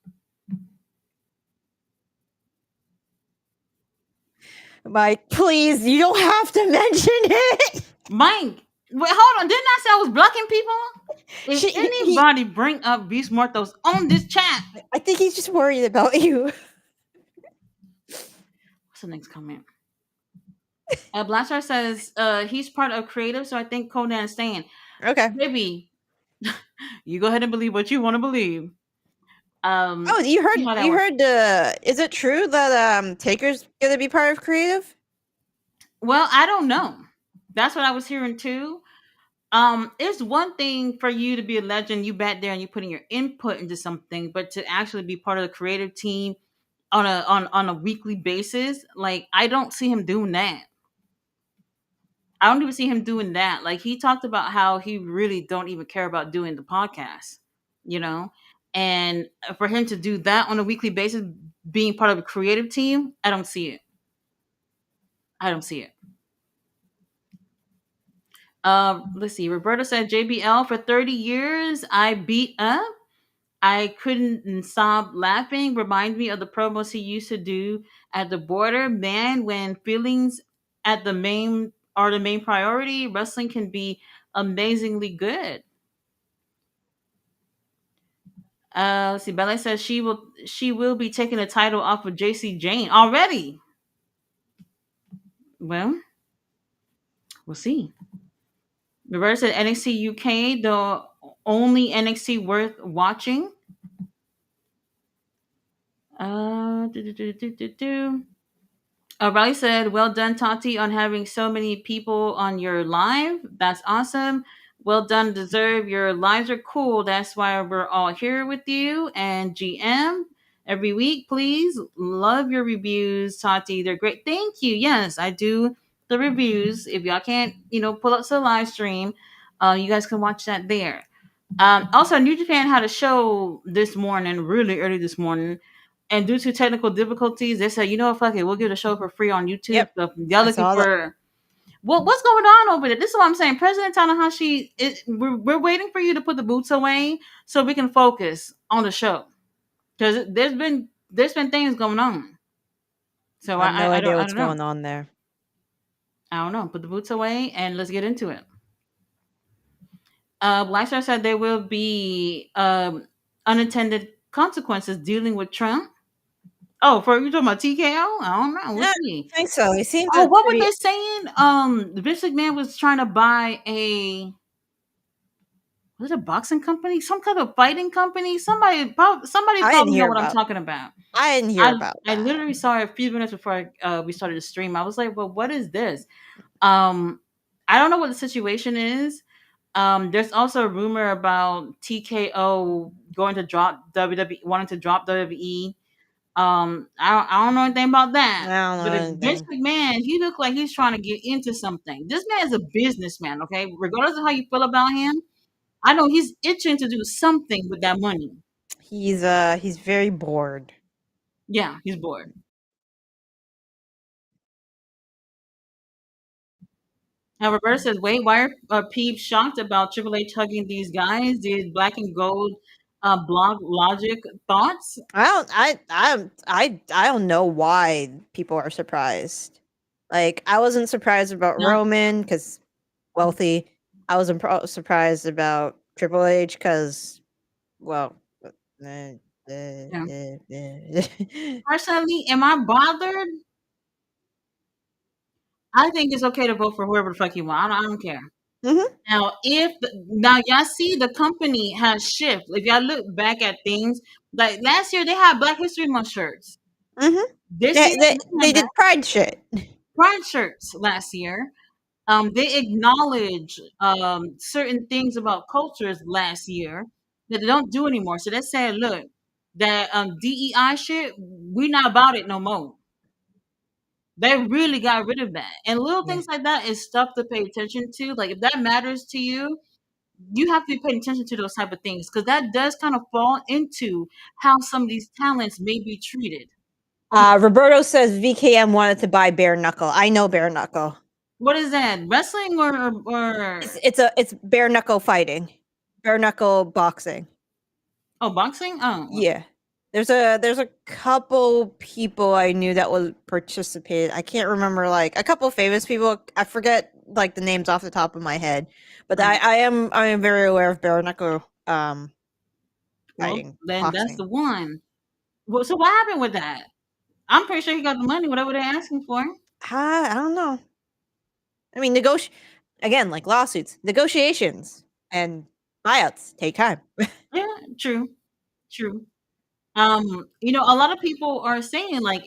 Mike, please, you don't have to mention it. Mike, wait, hold on. Didn't I say I was blocking people? If He, anybody bring up Beast Mortos on this chat, I think he's just worried about you. what's the next comment? Blaster says he's part of creative, so I think Conan is staying. Okay. Baby, you go ahead and believe what you want to believe. Oh, you heard? See how that You works. heard? Is it true that Taker's gonna be part of creative? Well, I don't know. That's what I was hearing too. It's one thing for you to be a legend, you back there and you putting your input into something, but to actually be part of the creative team on a weekly basis, like I don't see him doing that. I don't even see him doing that. Like he talked about how he really don't even care about doing the podcast, you know? And for him to do that on a weekly basis, being part of a creative team, I don't see it. I don't see it. Let's see. Roberta said JBL for 30 years. I beat up. I couldn't stop laughing. Remind me of the promos he used to do at the border. Man, when feelings at the main are the main priority, wrestling can be amazingly good. Let's see. Bella says she will be taking the title off of JC Jane already. Well, we'll see. Roberta said NXT UK, the only NXT worth watching. Do, do, do, do, do. Riley said, "Well done, Tati, on having so many people on your live. That's awesome. Well done, deserve. Your lives are cool. That's why we're all here with you." And GM, every week, please love your reviews, Tati. They're great. Thank you. Yes, I do the reviews. If y'all can't, pull up to the live stream, you guys can watch that there. Also, New Japan had a show this morning, really early this morning. and due to technical difficulties, they said, you know what, fuck it, we'll give the show for free on YouTube. Yep. So y'all I looking saw that. for what's going on over there? This is what I'm saying. President Tanahashi, we're waiting for you to put the boots away so we can focus on the show because there's been things going on. So I have no idea I what's don't know. going on there. I don't know. Put the boots away and let's get into it. Blackstar said there will be unintended consequences dealing with Trump. Oh, for you talking about TKO? I don't know. We'll Yeah, see. I think so. He seemed Oh, what were pretty. they saying? Vince McMahon was trying to buy a was it a boxing company? Some kind of fighting company? Somebody I didn't probably know hear what I'm about. talking about. I didn't hear I about I that. literally saw it a few minutes before we started the stream. I was like, well, what is this? Um, I don't know what the situation is. There's also a rumor about TKO going to drop WWE, wanting to drop WWE. I don't know anything about I that. don't know But if Vince anything. McMahon, he looked like he's trying to get into something. This man is a businessman, okay? Regardless of how you feel about him, I know he's itching to do something with that money. He's very bored. Yeah, he's bored. Now, Roberta says, wait, why are peeps shocked about Triple H hugging these guys? Did Black and Gold blog logic thoughts? I don't know why people are surprised. Like I wasn't surprised about No, Roman because wealthy. I wasn't surprised about Triple H because well, eh, yeah. eh. Personally, am I bothered? I think it's okay to vote for whoever the fuck you want. I don't care. Mhm, Now y'all see the company has shift. If y'all look back at things like last year, they had Black History Month shirts. mhm. This They year, they they they had did pride shit. Pride shirts last year. They acknowledge certain things about cultures last year that they don't do anymore. So they said, look, that DEI shit, we not about it no more. They really got rid of that. And little Yeah. things like that is stuff to pay attention to. Like if that matters to you, you have to be paying attention to those type of things because that does kind of fall into how some of these talents may be treated. Roberto says VKM wanted to buy bare knuckle. I know bare knuckle. What is that? Wrestling or It's bare knuckle fighting, bare knuckle boxing. oh boxing? Oh, well, Yeah. There's a couple people I knew that would participate. I can't remember like a couple famous people. I forget like the names off the top of my head, but right. I am very aware of bare knuckle Well, fighting then that's boxing. the one. Well, so what happened with that? I'm pretty sure he got the money, whatever they're asking for. I don't know. I mean, again like lawsuits, negotiations, and buyouts take time. Yeah, true, true. A lot of people are saying like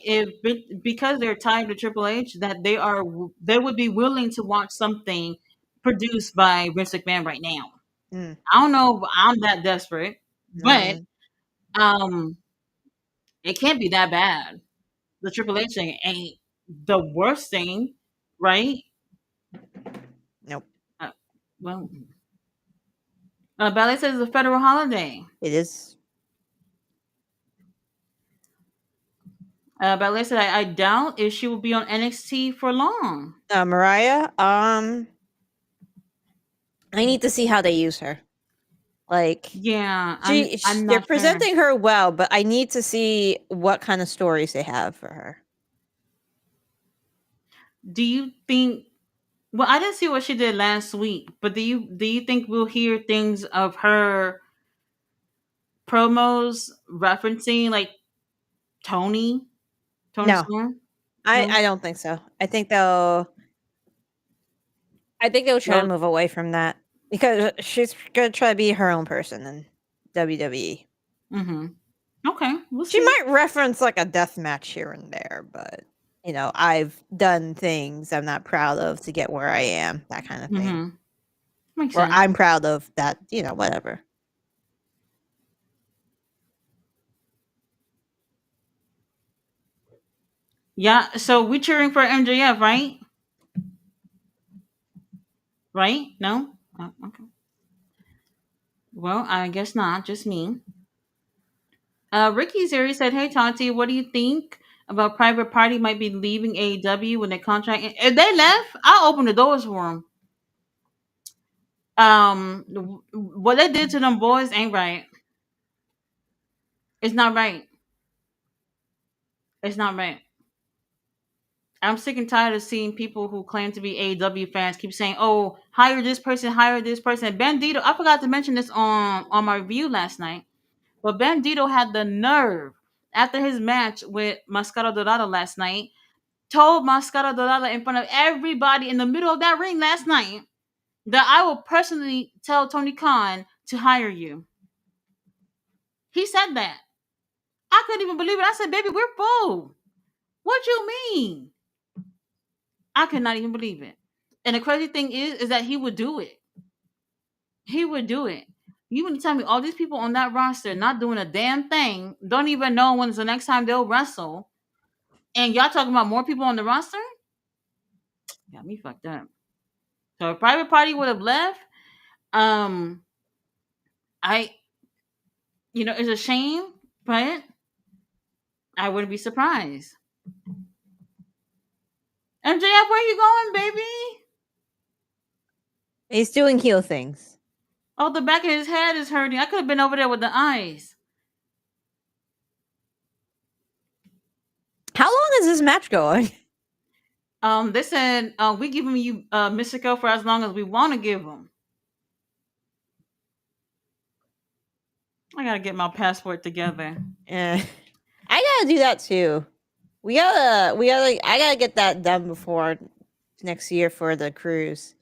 because they're tied to Triple H that they would be willing to watch something produced by Vince McMahon right now. Mm, I don't know if I'm that desperate, but no, um, it can't be that bad. The Triple H thing ain't the worst thing, right? nope. Uh, well, Ballet says it's a federal holiday. It is. Ballet said, I doubt if she will be on NXT for long. Mariah. I need to see how they use her. Like Yeah, I'm they're not sure. presenting her well, but I need to see what kind of stories they have for her. Do you think? Well, I didn't see what she did last week, but do you think we'll hear things of her promos referencing like Tony Tony No, Storm? I No. I don't think so. I think they'll try to Well, move away from that because she's gonna try to be her own person in WWE. mm-hmm. Okay, we'll She see. might reference like a death match here and there, but I've done things I'm not proud of to get where I am, that kind of thing. Mm-hmm. Makes Or sense. I'm proud of that, whatever. Yeah. So we're cheering for MJF, right? Right? No. Okay. Well, I guess not. Just me. Ricky's here. He said, "Hey Tati, what do you think about Private Party might be leaving AEW when their contract? If they left, I'll open the doors for them. What they did to them boys ain't right. It's not right. It's not right. I'm sick and tired of seeing people who claim to be AEW fans keep saying, "Oh, hire this person, hire this person." Bandito, I forgot to mention this on my review last night, but Bandito had the nerve after his match with Mascara Dorada last night, told Mascara Dorada in front of everybody in the middle of that ring last night that I will personally tell Tony Khan to hire you. He said that. I couldn't even believe it. I said, "Baby, we're full. What you mean?" I could not even believe it. And the crazy thing is that he would do it. He would do it. You want to tell me all these people on that roster not doing a damn thing, don't even know when's the next time they'll wrestle, and y'all talking about more people on the roster? Got me fucked up. So if Private Party would have left, um, I, it's a shame, but I wouldn't be surprised. MJF, where you going, baby? He's doing heel things. Oh, the back of his head is hurting. I could have been over there with the eyes. How long is this match going? They said we giving you Mystico for as long as we want to give them. I gotta get my passport together. I gotta do that too. We gotta. I gotta get that done before next year for the cruise.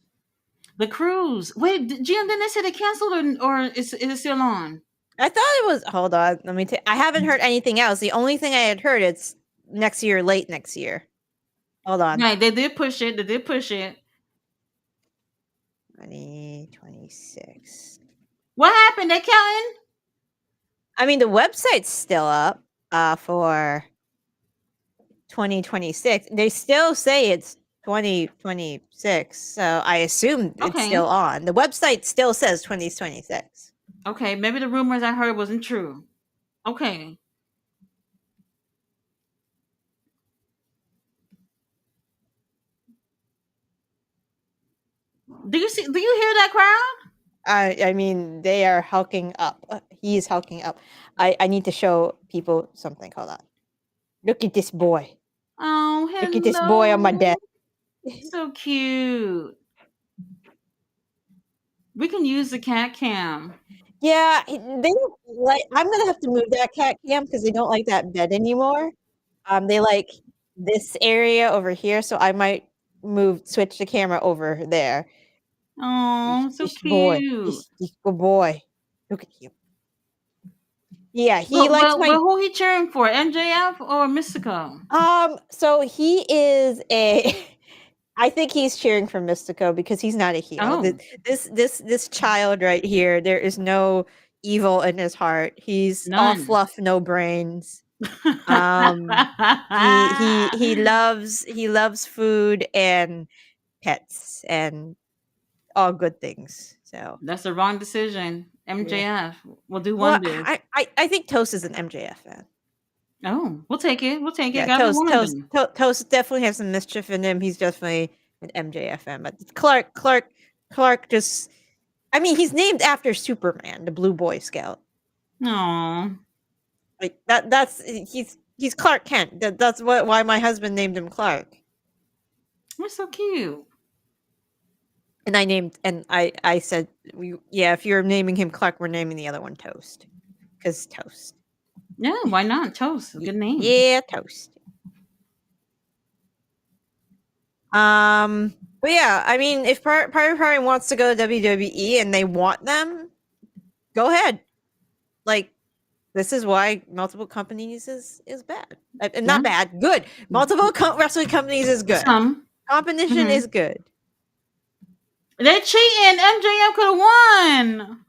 The cruise. Wait, GM, didn't they say they canceled or is it still on? I thought it was. Hold on, let me. I haven't heard anything else. The only thing I had heard it's next year, late next year. Hold on. Right, they did push it. 2026. What happened? They counting? I mean, the website's still up for 2026. They still say it's 2026, so I assume it's still on. The website still says 2026. Okay, maybe the rumors I heard wasn't true. Okay. Do you hear that crowd? I mean, they are hulking up. He's hulking up. I need to show people something. Hold on. Look at this boy. Oh, hello. Look at this boy on my desk. So cute. We can use the cat cam. Yeah, they don't like. I'm gonna have to move that cat cam because they don't like that bed anymore. They like this area over here, so I might switch the camera over there. Oh, so cute. Boy, this good boy. Look at him. Yeah, he likes my. Who he cheering for, MJF or Mystico? So he is a. I think he's cheering for Mystico because he's not a heel. Oh. This child right here, there is no evil in his heart. He's all fluff, no brains. He loves food and pets and all good things. So that's the wrong decision. MJF will do wonders. I think Toast is an MJF fan. Oh, we'll take it. Yeah, Toast definitely has some mischief in him. He's definitely an MJF fan. But Clark just, I mean, he's named after Superman, the Blue Boy Scout. Aww. Like he's Clark Kent. That's why my husband named him Clark. That's so cute. And I said, if you're naming him Clark, we're naming the other one Toast. Because Toast. Yeah, why not? Toast. Good name. Yeah, Toast. But yeah, I mean, if Private Party wants to go to WWE and they want them, go ahead. Like, this is why multiple companies is bad. Not bad, good. Multiple wrestling companies is good. Competition is good. They're cheating. MJF could have won.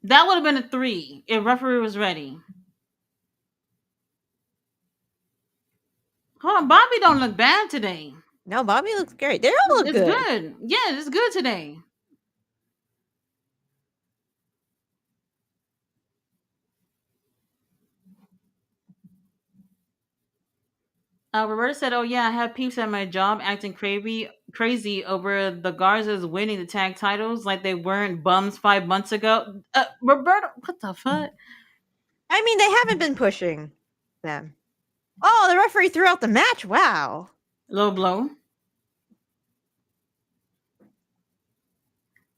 That would have been a 3 if referee was ready. Hold on, Bobby don't look bad today. No, Bobby looks great. They all look good. It's good. Yeah, it's good today. Roberta said, "Oh yeah, I have peeps at my job acting crazy over the Garzas winning the tag titles like they weren't bums 5 months ago." Roberta, what the fuck? I mean, they haven't been pushing them. Oh, the referee threw out the match. Wow. Low blow.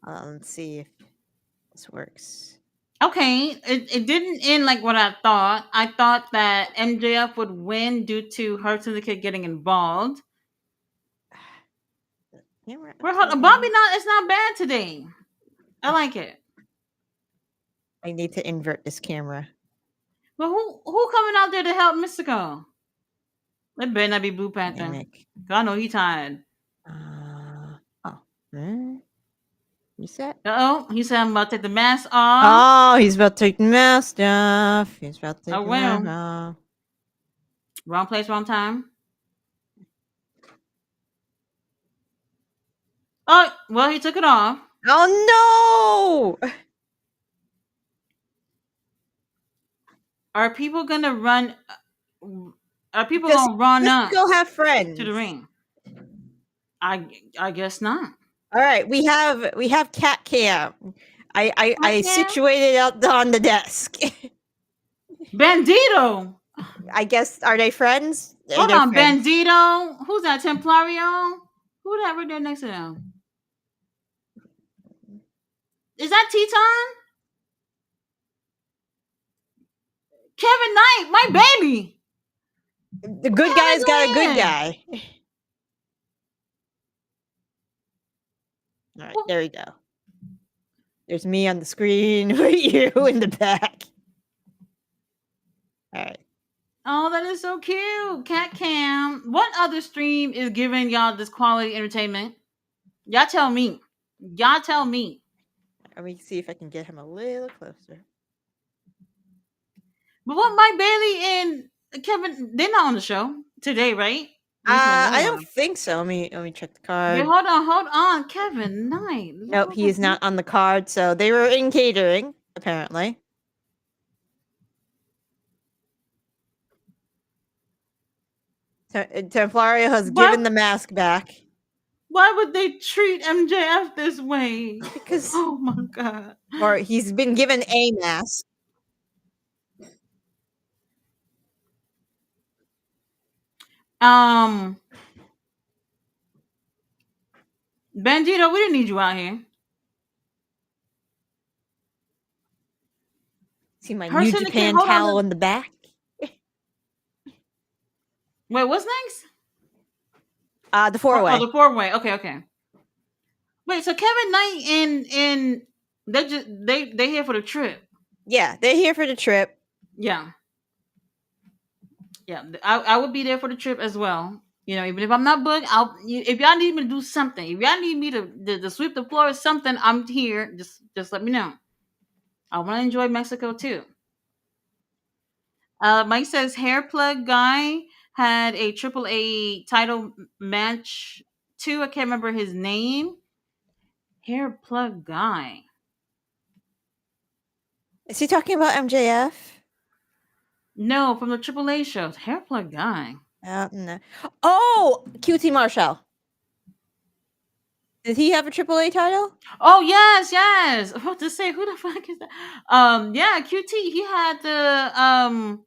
Let's see if this works. Okay, it didn't end like what I thought. I thought that MJF would win due to Hurt Syndicate getting involved. Camera We're upside Bobby down. not. It's not bad today. I like it. I need to invert this camera. But who coming out there to help Mystico? It better not be Blue Panther. Panic. 'Cause I know he tired. Oh. Reset. Oh, he said I'm about to take the mask off. Oh, he's about to take the mask off. He's about to take Oh the mask well. off. Wrong place, wrong time. Oh, well, he took it off. Oh no! Are people gonna run? Are people Does gonna run up Mystico have friends? to the ring? I guess not. All right, we have cat cam. I Cat cam? situated out on the desk. Bandito. I guess, are they friends? Hold They're on, friends. Bandito. Who's that? Templario. Who that right there next to them? Is that Teton? Kevin Knight, my baby. The good guy's got a good guy. All right, there we go. There's me on the screen with you in the back. All right. Oh, that is so cute. Cat Cam. What other stream is giving y'all this quality entertainment? Y'all tell me. Y'all tell me. Let me see if I can get him a little closer. But what Mike Bailey and Kevin, they're not on the show today, right? I don't think so. Let me check the card. Yeah, hold on. Kevin Knight. Nope, he is not on the card. So they were in catering, apparently. Templario has given the mask back. Why would they treat MJF this way? Because Oh my god. or he's been given a mask. Bandito, we didn't need you out here. See my Her New syndicate, Japan hold on, towel in the back. Wait, what's next? The four-way. Oh, the four-way. Okay. Wait, so Kevin Knight and they here for the trip. Yeah, they're here for the trip. Yeah. I would be there for the trip as well. You know, even if I'm not booked, if y'all need me to do something, if y'all need me to sweep the floor or something, I'm here. Just let me know. I want to enjoy Mexico too. Mike says hair plug guy had a AAA title match too. I can't remember his name. Hair plug guy. Is he talking about MJF? No, from the AAA shows. Hair plug guy. No. Oh, QT Marshall. Did he have a AAA title? Oh yes. I was about to say, who the fuck is that? Yeah, QT. He had the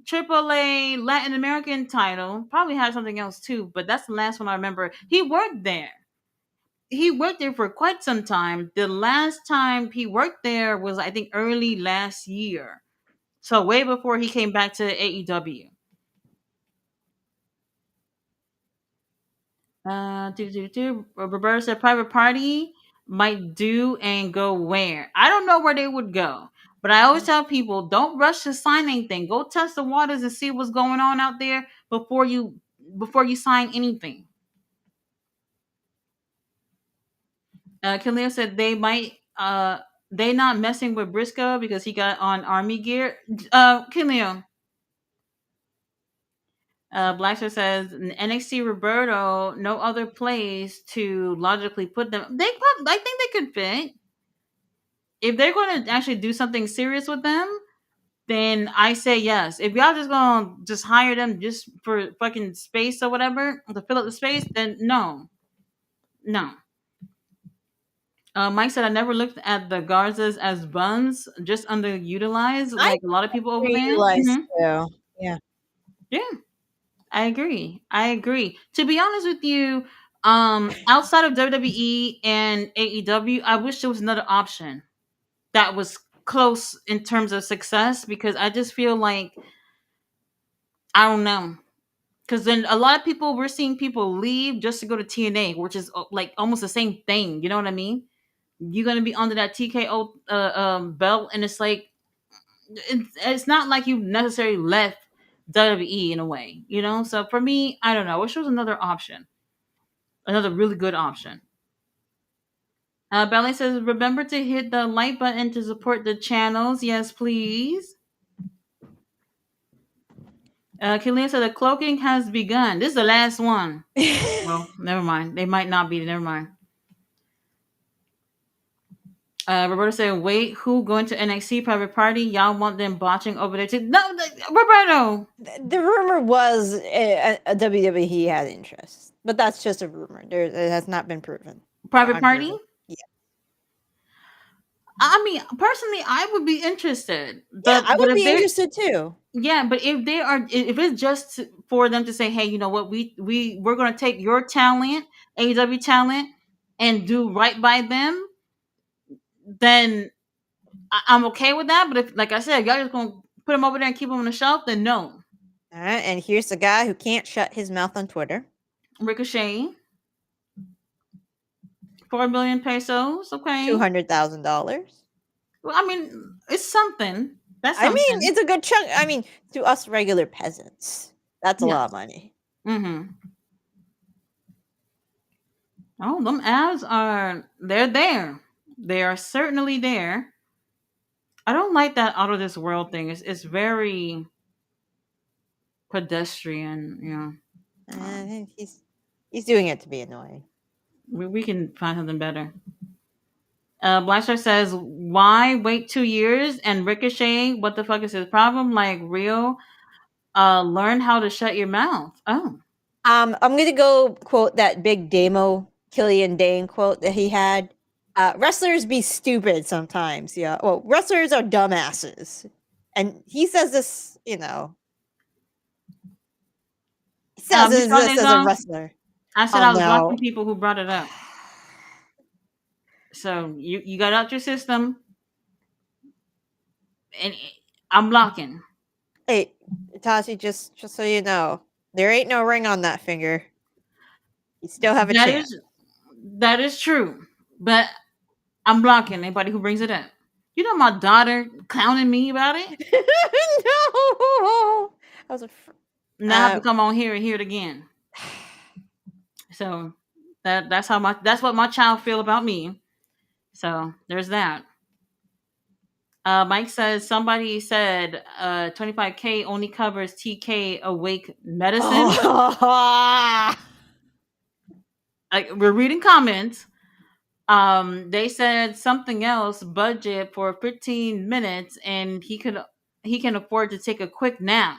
AAA Latin American title. Probably had something else too, but that's the last one I remember. He worked there. He worked there for quite some time. The last time he worked there was, I think, early last year. So way before he came back to AEW. Roberta said private party might do and go where? I don't know where they would go. But I always tell people, don't rush to sign anything. Go test the waters and see what's going on out there before you sign anything. Khalil said they not messing with Briscoe because he got on army gear. Khalil. Blackstar says NXT Roberto, no other place to logically put them. I think they could fit if they're going to actually do something serious with them. then I say yes. If y'all just gonna just hire them just for fucking space or whatever to fill up the space, then no, no. Mike said I never looked at the Garzas as buns, just underutilized, I like a lot of people over agree, there. realize too. Yeah. Yeah, I agree. I agree. To be honest with you, outside of WWE and AEW, I wish there was another option that was close in terms of success because I just feel like I don't know. Because then a lot of people we're seeing people leave just to go to TNA, which is like almost the same thing. You know what I mean? You're gonna be under that TKO belt, and it's like it's not like you necessarily left WWE in a way, you know. So for me, I don't know. I wish there was another option, another really good option. Ballet says, remember to hit the like button to support the channels. Yes, please. Killian said the cloaking has begun. This is the last one. Well, never mind. They might not be. Never mind. Roberto said, wait, who going to NXT private party? Y'all want them botching over there too? No, Roberto. The rumor was a WWE had interest, but that's just a rumor. It has not been proven or Private party? unproven. Yeah, I mean, personally, I would be interested. yeah, I But would if be they're interested too. yeah, but if it's just for them to say, hey, you know what, we're gonna take your talent, AEW talent, and do right by them, then I'm okay with that. But if, like I said, if y'all just gonna put them over there and keep them on the shelf, then no. All right, and here's the guy who can't shut his mouth on Twitter. Ricochet, 4 billion pesos. Okay. $200,000. Well, I mean, it's something. That's I mean, something. it's a good chunk. I mean, to us regular peasants, that's a Yeah. lot of money. Mm-hmm. Oh, them abs they're there. They are certainly there. I don't like that out of this world thing. It's very pedestrian. You know, He's doing it to be annoying. we can find something better. Blackstar says, "Why wait 2 years and Ricochet? What the fuck is his problem? Like real, learn how to shut your mouth." Oh, I'm gonna go quote that big Damo Killian Dane quote that he had. Wrestlers be stupid sometimes. Yeah. Well, wrestlers are dumbasses, and he says this. He says you saw this this as a song? wrestler. I said Oh I was no. blocking people who brought it up. So you got out your system, and I'm blocking. Hey, Itachi, just so you know, there ain't no ring on that finger. You still have a That chance. is that is true, but I'm blocking anybody who brings it up. You know my daughter clowning me about it. No, I was a. Now I have to come on here and hear it again. So that's what my child feel about me. So there's that. Mike says somebody said 25K only covers TK awake medicine. Oh. Like we're reading comments. They said something else budget for 15 minutes and he can afford to take a quick nap.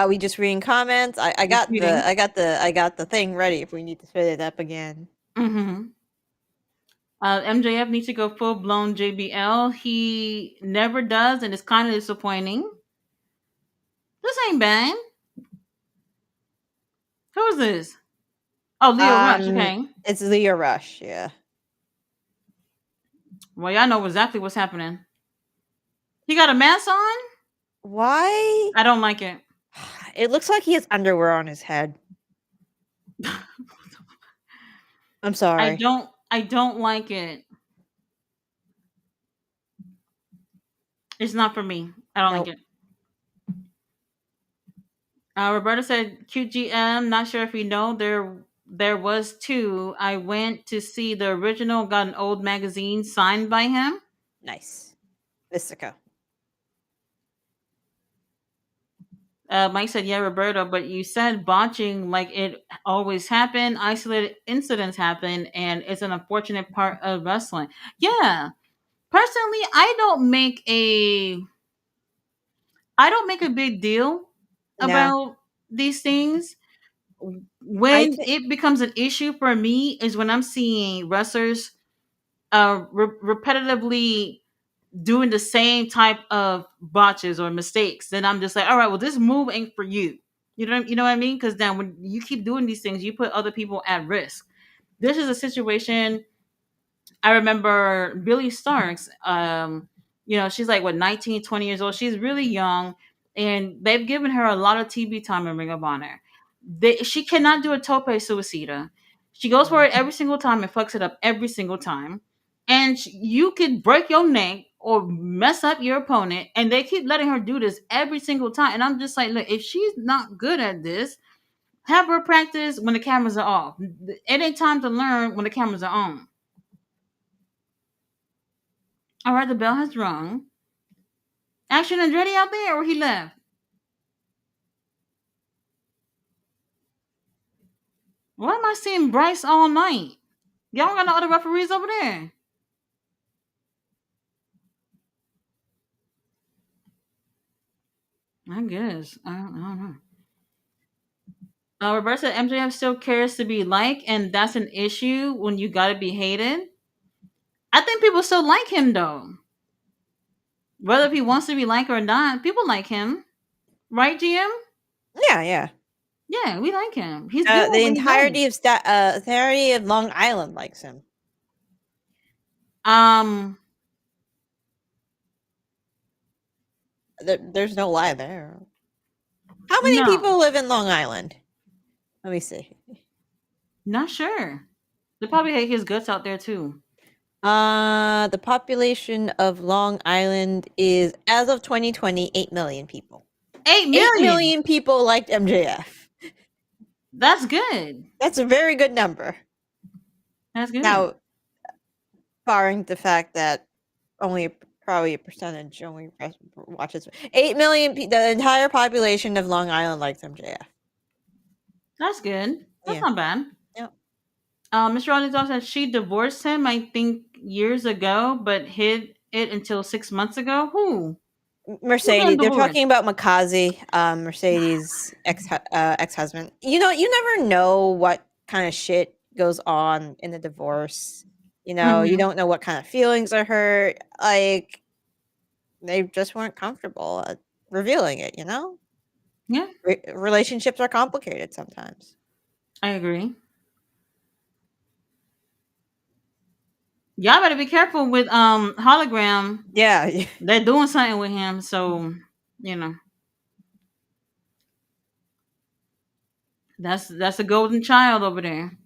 We just reading comments. I Just got the reading. I got the thing ready if we need to spit it up again. Mm-hmm. MJF needs to go full blown JBL. He never does, and it's kind of disappointing. This ain't bad. Who is this? Oh, Leo Rush. Okay. It's Leo Rush. Yeah. Well, y'all know exactly what's happening. He got a mask on. Why? I don't like it. It looks like he has underwear on his head. I'm I sorry. don't. I don't like it. It's not for me. I don't like Nope. it. Roberta said QGM. Not sure if you know there was two. I went to see the original. Got an old magazine signed by him. Nice. Mystico. Mike said, "Yeah, Roberto, but you said botching like it always happened. Isolated incidents happen, and it's an unfortunate part of wrestling. Yeah, Personally, I don't make a big deal No, about these things. I When think it becomes an issue for me is when I'm seeing wrestlers repetitively doing the same type of botches or mistakes. Then I'm just like, all right, well, this move ain't for you. You know what I mean? Because then when you keep doing these things, you put other people at risk. This is a situation I remember Billy Starks. She's like what 19, 20 years old. She's really young, and they've given her a lot of TV time in Ring of Honor. She cannot do a tope suicida. She goes for mm, it every single time and fucks it up every single time. And you could break your neck or mess up your opponent, and they keep letting her do this every single time. And I'm just like, look, if she's not good at this, have her practice when the cameras are off. It ain't time to learn when the cameras are on. All right, the bell has rung. Action Andretti out there, or he left? Why am I seeing Bryce all night? Y'all got no other referees over there. I guess. I don't know. Roberta said MJF still cares to be liked, and that's an issue when you gotta be hated. I think people still like him though. Whether if he wants to be liked or not, people like him. Right, GM? yeah, yeah. Yeah, we like him. He's good at The what he does. entirety of Long Island likes him. Um, There's no lie there. How many no, people live in Long Island? Let me see. not sure. They probably hate his guts out there too. The population of Long Island is, as of 2020, 8 million people. Eight 8 million. million people liked MJF. That's good. That's a very good number. That's good. Now, barring the fact that only probably a percentage only watches 8 million, the entire population of Long Island likes MJF. That's good. That's Yeah. not bad. Yeah. Mr. Ronnie Dawg said she divorced him, I think, years ago, but hid it until 6 months ago. Who Mercedes. getting They're divorced? talking about Makazi, Mercedes' ex husband. You never know what kind of shit goes on in the divorce. You Mm-hmm. don't know what kind of feelings are hurt. Like they just weren't comfortable revealing it. Yeah, Relationships are complicated sometimes. I agree. Y'all better be careful with Hologram. Yeah, They're doing something with him, so you know that's a golden child over there.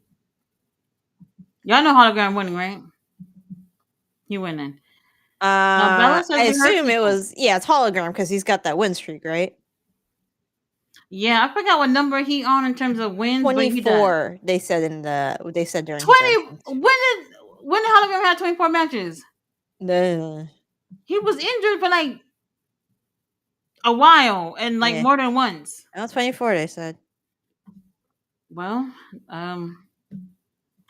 Y'all know Hologram winning, right? He winning. Bella I says we hurt assume it people. was, yeah, it's hologram because he's got that win streak, right? Yeah, I forgot what number he on in terms of wins, but he does. 24. They said during his 20. entrance. When did Hologram have 24 matches? No, He was injured for like a while and like yeah, more than once. no, 24. They said. Well, um,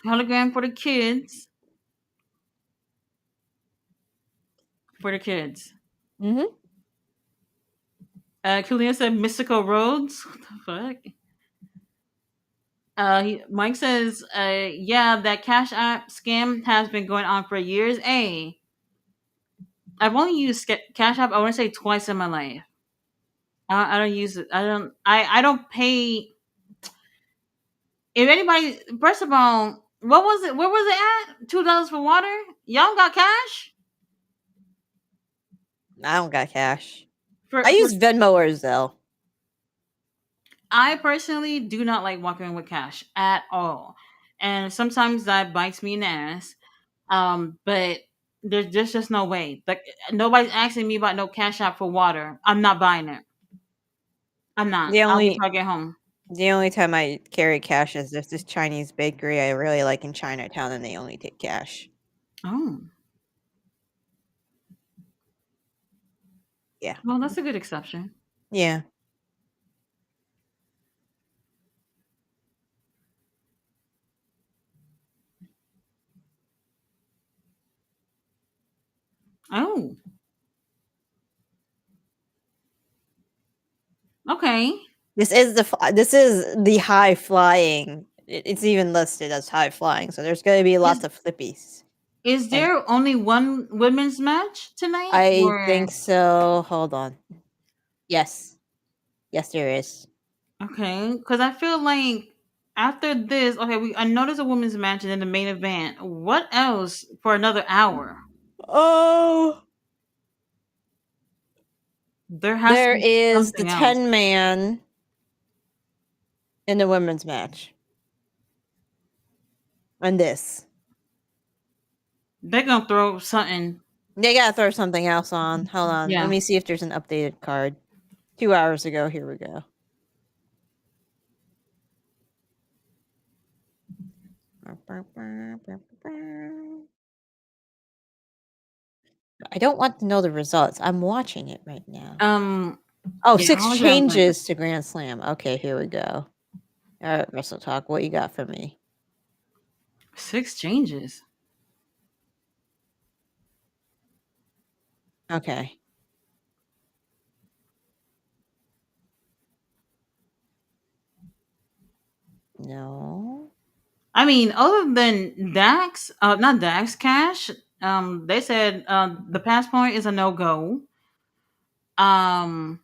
hologram for the kids. For the kids. Mm-hmm. Killian said mystical roads. What the fuck? Mike says, yeah, that Cash App scam has been going on for years. Hey, I've only used Cash App, I want to say twice in my life. I don't use it. I don't pay. If anybody, first of all, what was it? Where was it at? $2 for water? Y'all got cash? I don't got cash. I For use Venmo or Zelle. I personally do not like walking with cash at all, and sometimes that bites me in the ass. But there's just no way. Like nobody's asking me about no cash out for water. I'm not buying it. I'm not. The I'll wait only till I get home. the only time I carry cash is there's this Chinese bakery I really like in Chinatown, and they only take cash. Oh, Yeah, well, that's a good exception. yeah. Oh, okay. This is the high flying. It's even listed as high flying, so there's going to be Is lots of flippies. is And there only one women's match tonight? I Or think so. Hold on. Yes. Yes, there is. okay, because I feel like after this, okay, I know there's a women's match and then the main event. What else for another hour? Oh, There has to there be is the something else. 10-man in the women's match. And this. They're gonna throw something. They gotta throw something else on. Hold on. Let Yeah. me see if there's an updated card. 2 hours ago. Here we go. I don't want to know the results. I'm watching it right now. Oh, Yeah, 6 holograms are good. changes to Grand Slam. Okay, here we go. All right, Wrestle Talk. What you got for me? 6 changes. Okay. No. I mean, other than Dax, not Dax, Cash. They said the pass point is a no go. Um,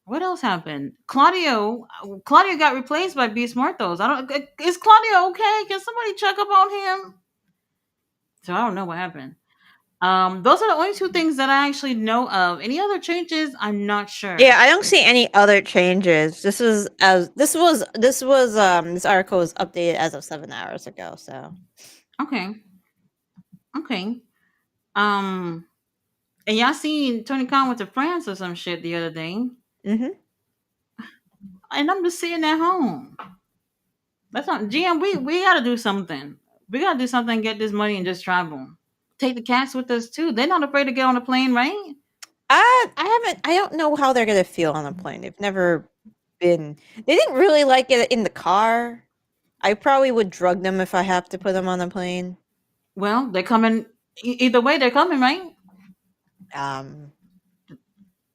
what else happened? Claudio got replaced by Beast Mortos. I don't. Is Claudio okay? Can somebody check up on him? So I don't know what happened. Those are the only two things that I actually know of. Any other changes? I'm not sure. Yeah, I don't see any other changes. This article was updated as of 7 hours ago, so Okay, okay. Um, and y'all seen Tony Khan went to France or some shit the other day, mhm. and I'm just sitting at home. That's not GM. We gotta do something. We gotta do something. Get this money and just travel. Take the cats with us too. They're not afraid to get on a plane, right? I don't know how they're gonna feel on a plane. They've never been they didn't really like it in the car. I probably would drug them if I have to put them on a plane. Well, they're coming. Either way, they're coming, right? Um,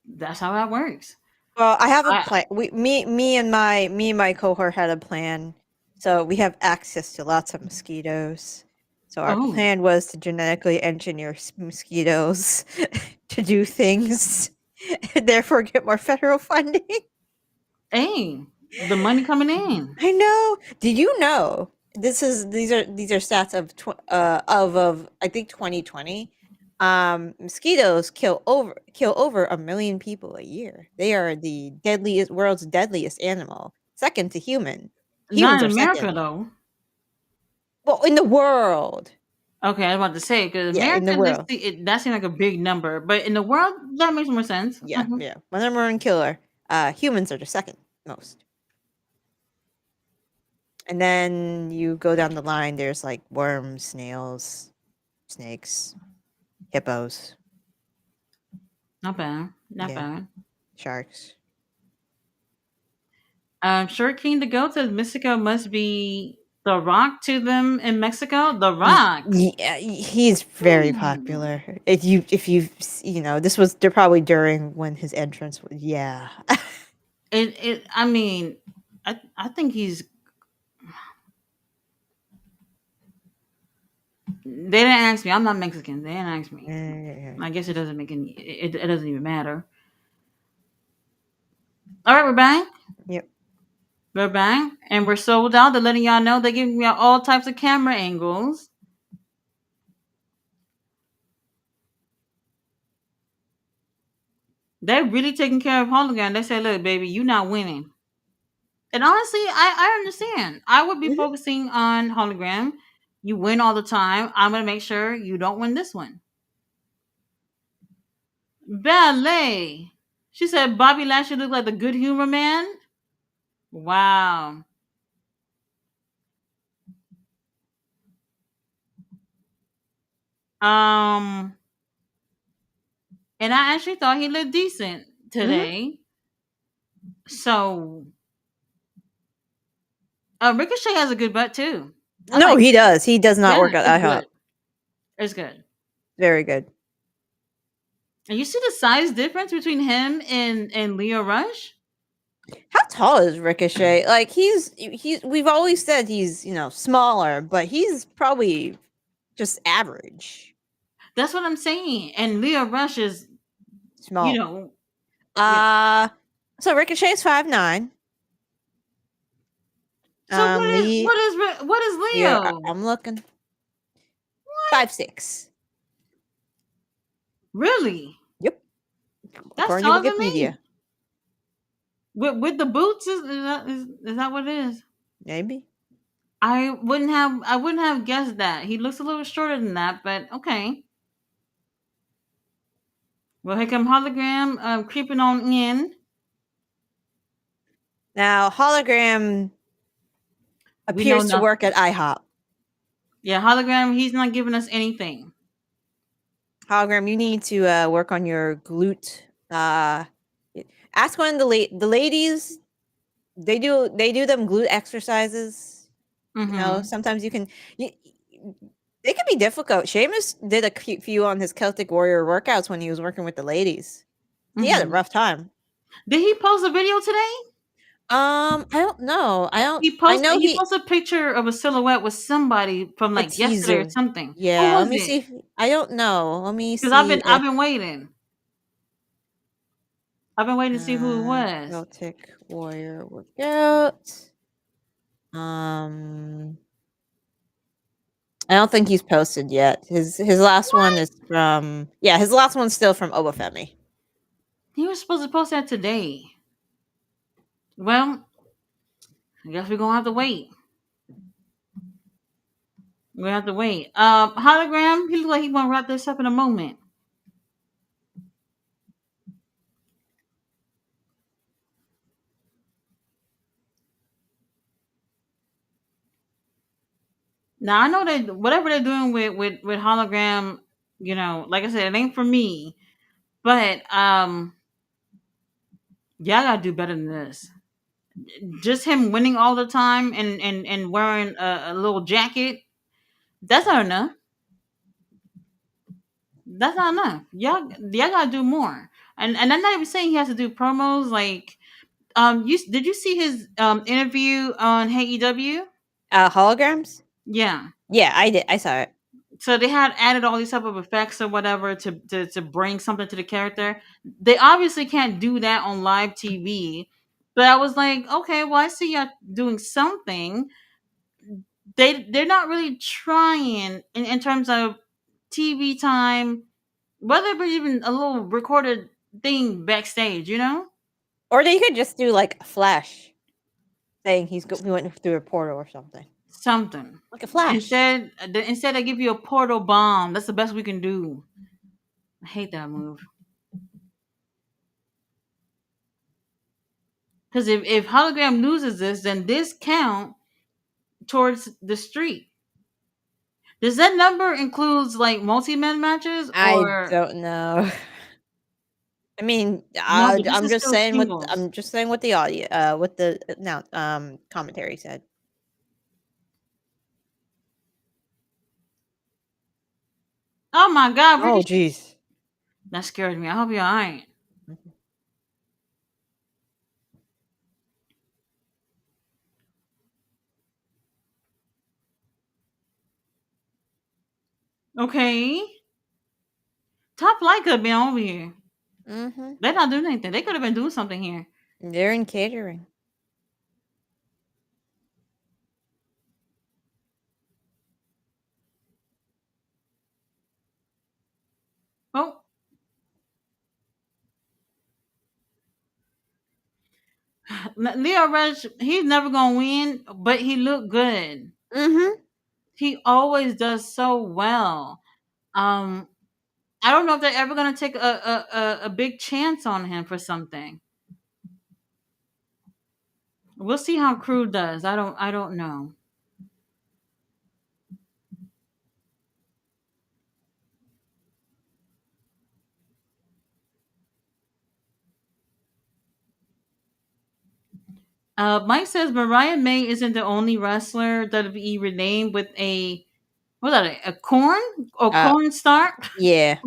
That's how that works. well, I have a I plan. Me and my cohort had a plan. So we have access to lots of mosquitoes. So our oh, plan was to genetically engineer mosquitoes to do things, and therefore get more federal funding. hey, the money coming in. I know. Did you know these are stats of I think 2020. Mosquitoes kill over 1 million people a year. They are the deadliest world's deadliest animal, second to human. Not Humans in are America second. though. Well, in the world. Okay, I was about to say because Yeah, in the America, world. that seems like a big number, but in the world, that makes more sense. Yeah, yeah. One number one killer. Humans are the second most. And then you go down the line, there's like worms, snails, snakes, hippos. Not bad, not Yeah, bad. sharks. Sure King the Goat says Mexico must be the Rock to them in Mexico. The Y Rock. yeah, he's very Hmm. popular. If you've this was probably during when his entrance was yeah. I mean, I think he's. They didn't ask me. I'm not Mexican. They didn't ask me. Yeah. I guess it doesn't make any. It doesn't even matter. All right, we're back. Yep. We're back, and we're sold out. They're letting y'all know they're giving me all types of camera angles. They're really taking care of Hologram. They say, "Look, baby, you not winning." And honestly, I understand. I would be Mhm. focusing on Hologram. You win all the time. I'm gonna make sure you don't win this one. Ballet. She said Bobby Lashley looked like the good humor man. Wow. Um, and I actually thought he looked decent Mhm. today. So, Ricochet has a good butt too. I No, like. he does. He does not Yeah, work at it's good. IHOP. It's good. Very good. And you see the size difference between him and Leo Rush? How tall is Ricochet? Like he's we've always said he's, smaller, but he's probably just average. That's what I'm saying. And Leo Rush is, you Small. know, yeah. Uh so Ricochet's 5'9". So what is Lee what is here Leo? I'm looking. What? 5'6". Really? Yep. That's According to taller than Wikipedia. me. With the boots is that what it is? Maybe. I wouldn't have guessed that. He looks a little shorter than that, but okay. Well, here come hologram creeping on in. Now Hologram We know appears to work nothing. at IHOP. Yeah, hologram. He's not giving us anything. Hologram, you need to work on your glute. Ask one of the ladies. They do them glute exercises. Mm-hmm. Sometimes you, they can be difficult. Sheamus did a few on his Celtic Warrior workouts when he was working with the ladies. He had a Mm-hmm. rough time. Did he post a video today? I don't know. He I posted know he posted a picture of a silhouette with somebody from a like yesterday or teaser. something. Who Yeah, let was me see. it? I don't know. Let me Because I've been see I've if been waiting. I've been waiting to see who it was. Celtic Warrior workout. Um, I don't think he's posted yet. His last one What? is from his last one's still from Obafemi. He was supposed to post that today. Well, I guess we're gonna have to wait. We have to wait. Hologram. He looks like he want to wrap this up in a moment. Now I know that whatever they're doing with hologram, like I said, it ain't for me. But y'all gotta do better than this. Just him winning all the time and wearing a little jacket. That's not enough. That's not enough. Y'all gotta do more. And I'm not even saying he has to do promos. Like, did you see his interview on AEW? Holograms? Yeah. Yeah, I did. I saw it. So they had added all these type of effects or whatever to bring something to the character. They obviously can't do that on live TV. But I was like, okay, well, I see y'all doing something. They're not really trying in terms of TV time, whether it be even a little recorded thing backstage. Or they could just do like a flash saying he went through a portal or something. Something. Like a flash. Instead they give you a portal bomb. That's the best we can do. I hate that move. Because if hologram loses this, then this count towards the streak. Does that number includes like multi-man matches I or don't know. I mean, no? But this I'm is just still saying singles. what the audio what the now commentary said. Oh my god, Oh Ricochet! jeez. That scared me. I hope you're alright. Okay, Top Flight could have been over here. Mhm. They're not doing anything. They could have been doing something here. They're in catering. Oh, Leo Rush, he's never gonna win, but he looked good. Mhm. He always does so well. Um, I don't know if they're ever gonna take a big chance on him for something. We'll see how Crew does. I don't know. Mike says Mariah May isn't the only wrestler WWE renamed with a what was that, a corn or Uh corn star? yeah.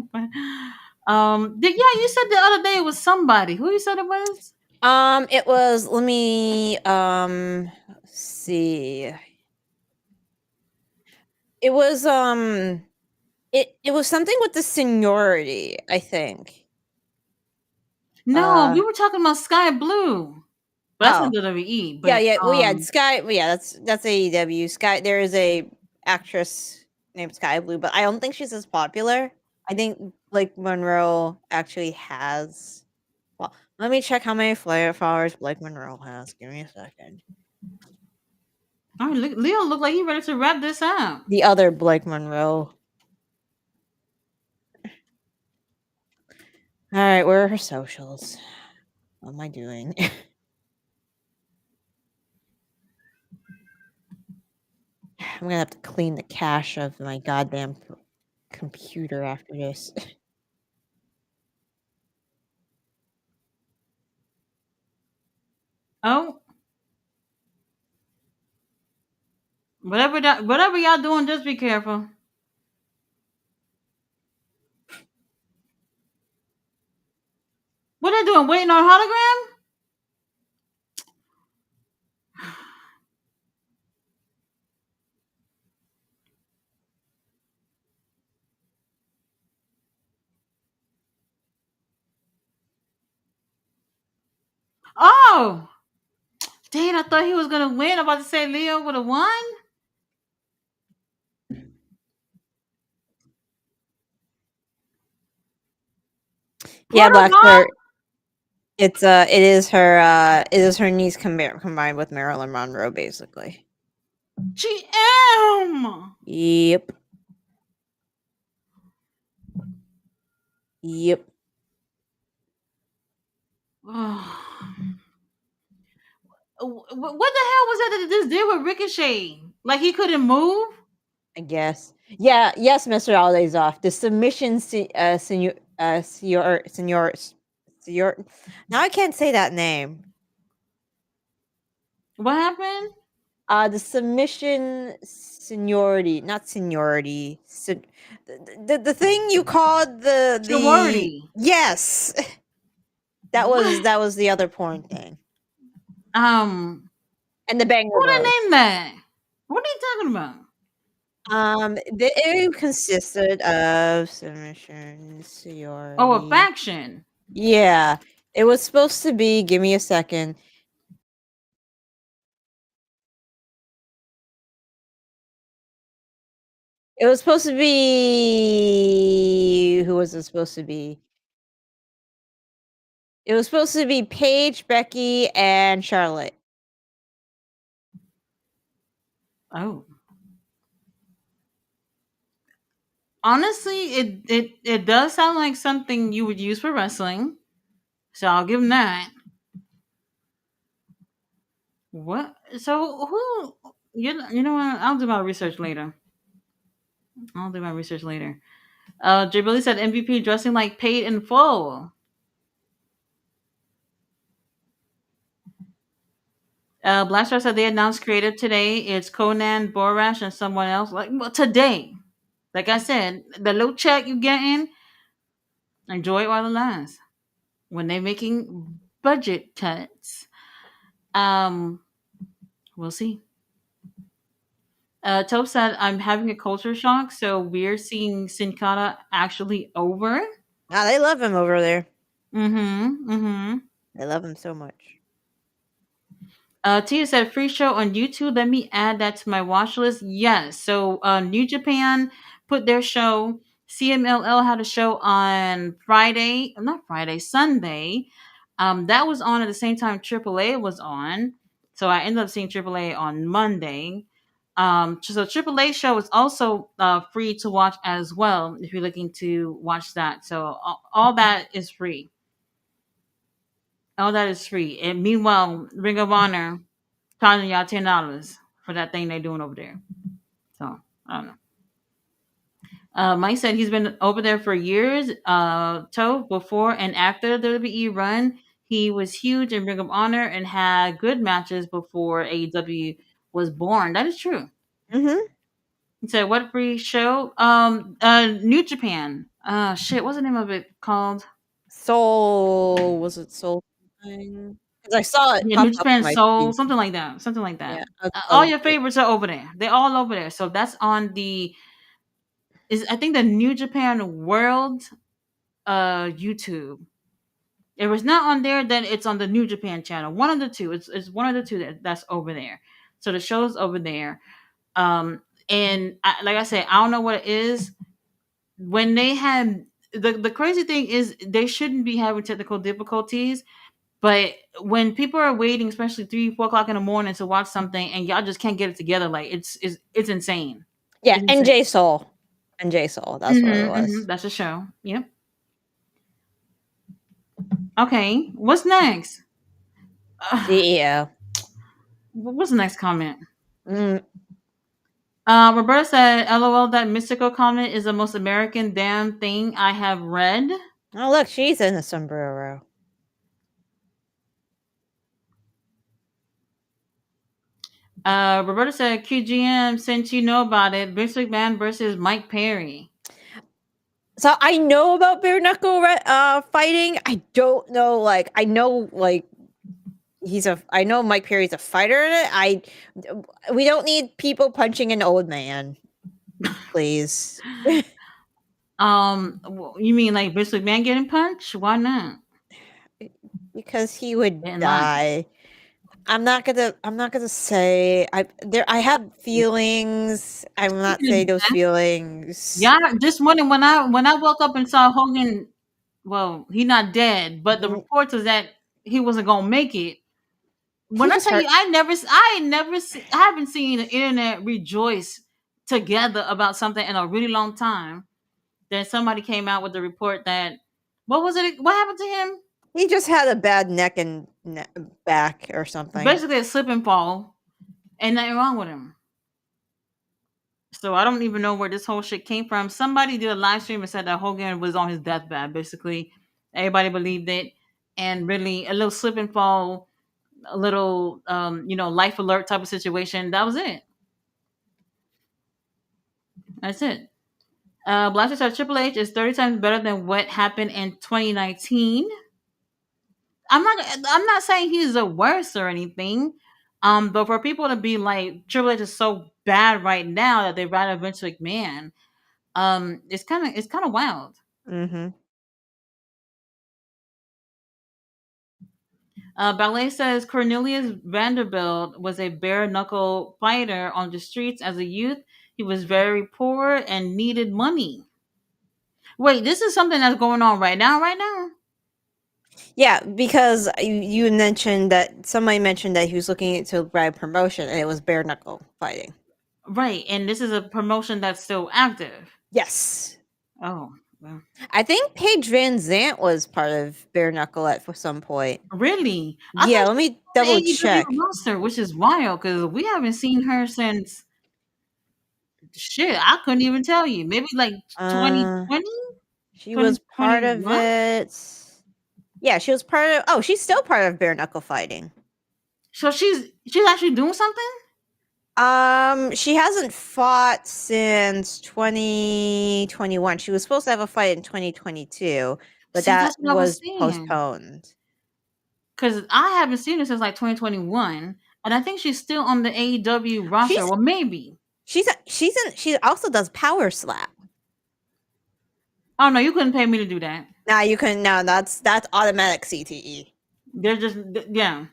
Yeah, you said the other day it was somebody. Who you said it was? It was. Let me see. It was it was something with the seniority, I think. No, Uh we were talking about Sky Blue. But that's not oh. WWE. Yeah, But yeah. Well, yeah, Sky. Well, yeah, that's AEW. Sky. There is a actress named Sky Blue, but I don't think she's as popular. I think Blake Monroe actually has. Well, let me check how many followers Blake Monroe has. Give me a second. all right, Leo looked like he ready to wrap this up. The other Blake Monroe. All right, where are her socials? What am I doing? I'm gonna have to clean the cache of my goddamn computer after this. Oh, whatever y'all doing, just be careful. What they doing? Waiting on hologram? Oh, dang! I thought he was gonna win. I'm about to say Leo would have won. Yeah, Portal Black Mom? Shirt. It is her niece combined with Marilyn Monroe, basically. GM. Yep. Yep. What the hell was that this did with Ricochet? Like he couldn't move? I guess. Yeah. Yes, Mr. Holiday's off. The submission, senior. Now I can't say that name. What happened? The submission seniority, not seniority. The thing you called the Sorority. yes. What? That was the other porn thing. Um, And the banger who they bros. named that? What are you talking about? It consisted of submission Oh, a seniority. faction. Yeah, it was supposed to be. Give me a second. It was supposed to be. Who was it supposed to be? It was supposed to be Paige, Becky, and Charlotte. Oh. Honestly, it does sound like something you would use for wrestling. So I'll give them that. What? So who? You know what? I'll do my research later. I'll do my research later. Jay Billy said MVP dressing like paid in full. Blackstar said they announced creative today. It's Conan, Borash, and someone else. Like well, today. Like I said, the little check you getting, enjoy it while it lasts. When they're making budget cuts, um, we'll see. Tope said, I'm having a culture shock, so we're seeing Sin Cara actually over. Ah, they love him over there. Mm-hmm. Mm-hmm. They love him so much. Tia said, free show on YouTube. Let me add that to my watch list. Yes. So New Japan put their show. CMLL had a show on Friday. Not Friday, Sunday. That was on at the same time AAA was on. So I ended up seeing AAA on Monday. So AAA show is also free to watch as well if you're looking to watch that. So all that is free. All that is free. And meanwhile, Ring of Honor charging y'all $10 for that thing they doing over there. So I don't know. Mike said he's been over there for years. Before and after the WWE run, he was huge in Ring of Honor and had good matches before AEW was born. That is true. Mm-hmm. You said what free show? New Japan. Shit, what's the name of it called? Soul, was it Soul something? 'Cause I saw it Yeah, pop New up Japan on my Soul, feed. something like that. Something like that. Yeah, I'll All look your for it. favorites are over there. They're all over there. So that's on the is I think the New Japan World YouTube. If it's not on there, then it's on the New Japan channel. One of the two. It's one of the two that's over there. So the show's over there. And like I said, I don't know what it is. When they had the crazy thing is they shouldn't be having technical difficulties, but when people are waiting, especially 3, 4 o'clock in the morning to watch something, and y'all just can't get it together, like it's insane. Yeah, It's insane. NJ Soul. NJ Soul, that's what it was. That's a show. Yep. Okay. What's next? CEO. What's the next comment? Mm. Roberta said, "LOL, that mystical comment is the most American damn thing I have read." Oh, look, she's in a sombrero. Roberta said, "QGM, since you know about it, Vince McMahon versus Mike Perry." So I know about bare knuckle fighting. I don't know, like I know, like I know Mike Perry's a fighter in it. We don't need people punching an old man, please. You mean like Vince McMahon getting punched? Why not? Because he would In line. die. I'm not gonna say I have feelings. I will not say those feelings. Yeah, this morning when I woke up and saw Hogan, well, he not dead, but the Mm, reports is that he wasn't gonna make it. he When I just tell you, hurt. I haven't seen the internet rejoice together about something in a really long time. Then somebody came out with the report that what was it? What happened to him? He just had a bad neck and back or something. Basically, a slip and fall, and nothing wrong with him. So I don't even know where this whole shit came from. Somebody did a live stream and said that Hogan was on his deathbed. Basically, everybody believed it, and really a little slip and fall, a little life alert type of situation. That was it. That's it. Blaster said Triple H is 30 times better than what happened in 2019. I'm not saying he's the worst or anything. But for people to be like Triple H is so bad right now that they rather Vince McMahon, it's kind of wild. Mhm. Ballet says Cornelius Vanderbilt was a bare knuckle fighter on the streets as a youth. He was very poor and needed money. Wait, this is something that's going on right now, right now? Yeah, because you mentioned that somebody mentioned that he was looking into grab promotion and it was bare knuckle fighting. Right, and this is a promotion that's still active. Yes. Oh, well. I think Paige Van Zant was part of bare knuckle at some point. Really? I Yeah, thought let she me was on the double AEW check. roster, which is wild because we haven't seen her since shit. I couldn't even tell you. Maybe like Uh 2020, she was part of 2021. it. Yeah, she was part of she's still part of bare knuckle fighting. So she's actually doing something. She hasn't fought since 2021. She was supposed to have a fight in 2022, but See, that that's what I was was saying. postponed. Because I haven't seen her since like 2021, and I think she's still on the AEW roster. She's Well, maybe. she also does power slap. Oh no, you couldn't pay me to do that. Now you can now that's automatic CTE. There's just yeah,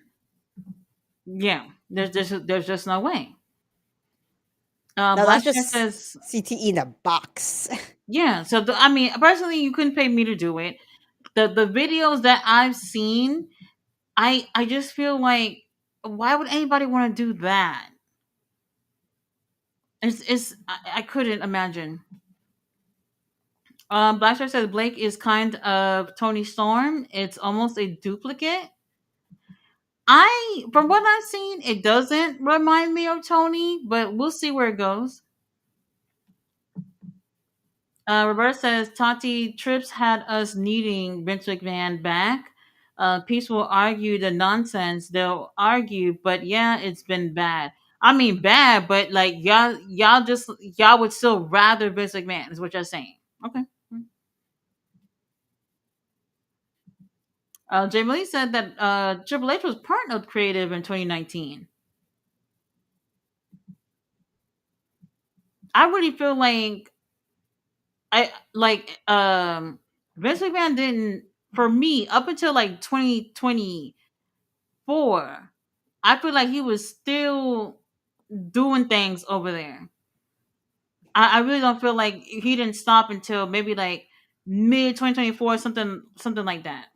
yeah. There's just no way. No, that's Blackstreet just says CTE in a box. yeah. So I mean, personally, you couldn't pay me to do it. The videos that I've seen, I just feel like why would anybody want to do that? I couldn't imagine. Blackstreet says Blake is kind of Tony Storm. It's almost a duplicate. From what I've seen, it doesn't remind me of Tony, but we'll see where it goes. Roberta says Tati Trips had us needing Vince McMahon back. Peace will argue the nonsense they'll argue, but yeah, it's been bad. I mean, bad, but like y'all would still rather Vince McMahon is what you're saying. Okay. Jay Lee said that Triple H was partner creative in 2019. I really feel like I like Vince McMahon didn't, for me, up until like 2024. I feel like he was still doing things over there. I really don't feel like he didn't stop until maybe like mid 2024, something like that.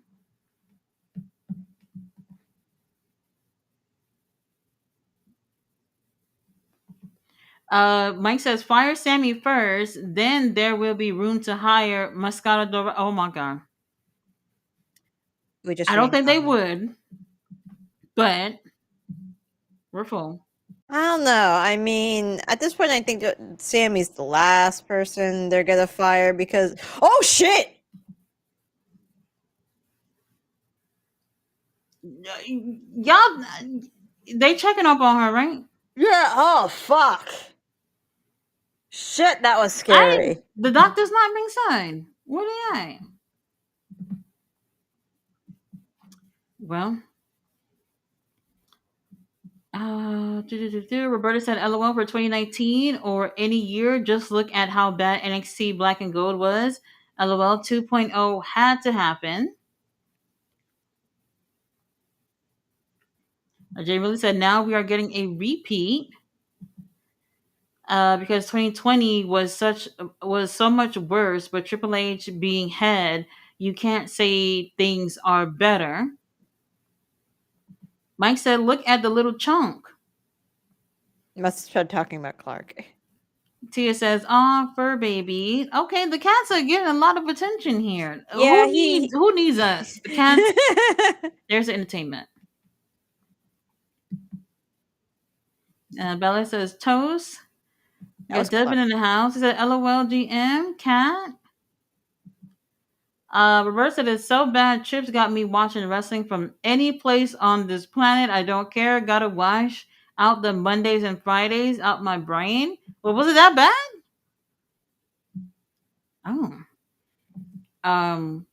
Mike says fire Sammy first, then there will be room to hire Mascara Dora. Oh my god, We just I don't reading think they comments. would, but we're full. I don't know. I mean, at this point, I think that Sammy's the last person they're gonna fire because. Oh shit! Y'all, they checking up on her, right? Yeah. Oh fuck! Shit, that was I scary. the doctor's not being signed. Where they at? Well, Roberta said LOL for 2019 or any year. Just look at how bad NXT Black and Gold was. LOL 2.0 had to happen. Jay really said now we are getting a repeat. Because 2020 was so much worse, but Triple H being head, you can't say things are better. Mike said, "Look at the little chunk." Must have started talking about Clark. Tia says, "Ah, fur baby." Okay, the cats are getting a lot of attention here. Yeah, Who needs us? The cats. There's the entertainment. Bella says, "Toast." We That was got Devin clever. in the house. He said, "LOL, GM, cat." Roberta said, "It's so bad. Chips got me watching wrestling from any place on this planet. I don't care. Gotta wash out the Mondays and Fridays out my brain." Well, was it that bad? Oh. Um.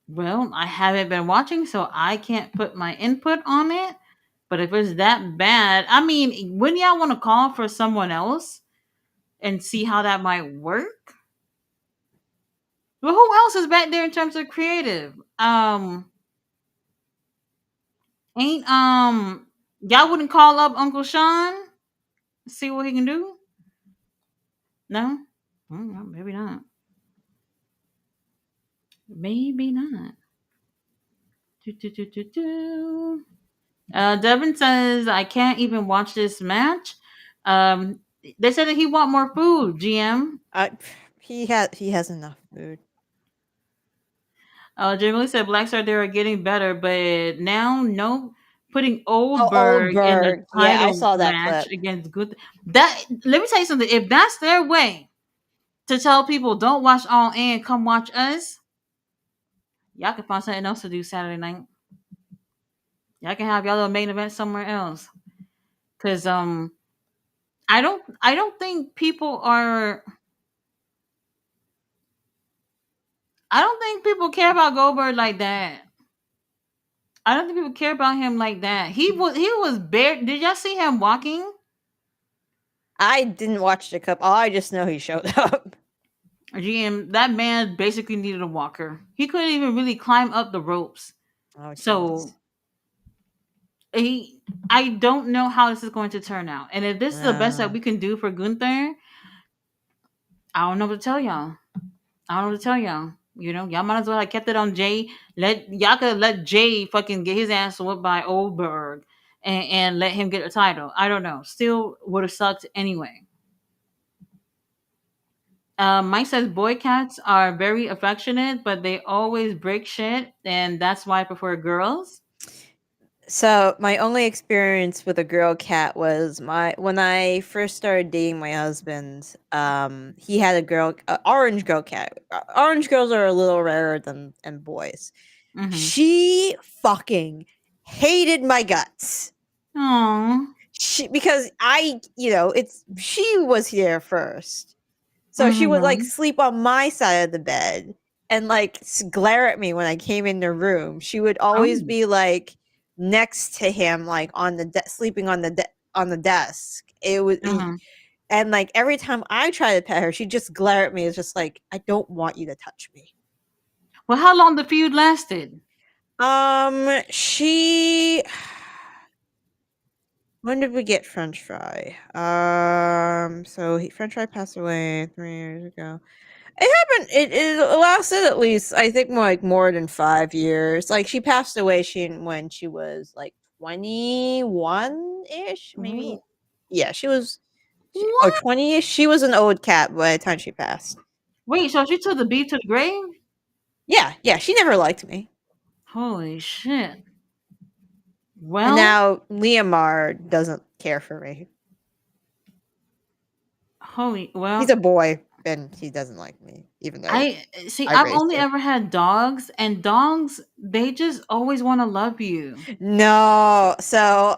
Well, I haven't been watching, so I can't put my input on it. But if it's that bad, I mean, wouldn't y'all want to call for someone else and see how that might work? Well, who else is back there in terms of creative? Ain't y'all wouldn't call up Uncle Sean, see what he can do? No, maybe not. Maybe not. Do, do, do, do, do. Devin says I can't even watch this match. Um, they said that he want more food. GM. I, he has enough food. Jamie said Black Star they are getting better, but now no putting Oh, Oldberg in the Oldberg. Yeah, I title saw that match clip. against Good. That let me tell you something. If that's their way to tell people don't watch All In, come watch us, y'all can find something else to do Saturday night. Y'all can have y'all little main event somewhere else. Cause I don't think people are I don't think people care about Goldberg like that. I don't think people care about him like that. He was bare. Did y'all see him walking? I didn't watch the clip. All I just know he showed up. GM, that man basically needed a walker. He couldn't even really climb up the ropes. Oh Jesus. So he I don't know how this is going to turn out. And if this is the best that Uh, we can do for Gunther, I don't know what to tell y'all. I don't know what to tell y'all. Y'all might as well have kept it on Jay. Y'all could let Jay fucking get his ass whooped by Oldberg and let him get a title. I don't know. Still would have sucked anyway. Mike says boy cats are very affectionate, but they always break shit, and that's why I prefer girls. so my only experience with a girl cat was my when I first started dating my husband. He had a orange girl cat. Orange girls are a little rarer than boys. Mm-hmm. She fucking hated my guts. Aww. because it's she was here first. So she would like Mm-hmm. sleep on my side of the bed and like glare at me when I came in the room. She would always Oh. be like next to him, like on the sleeping on the on the desk. Uh-huh. And like every time I try to pet her, she'd just glare at me. It's just like, I don't want you to touch me. Well, how long the feud lasted? She when did we get French Fry? So French Fry passed away 3 years ago. It happened. It lasted at least, I think, more than 5 years. Like she passed away when she was like 21 ish, maybe. Yeah, she was or What? 20 ish. She was an old cat by the time she passed. Wait, so she took the beef to the grave? Yeah, yeah. She never liked me, Holy shit. and Well, now Leomar doesn't care for me. holy He's well, a boy, and he doesn't like me, even though I see. I I've raised only him. ever had dogs, and dogs they just always want to love you. No, so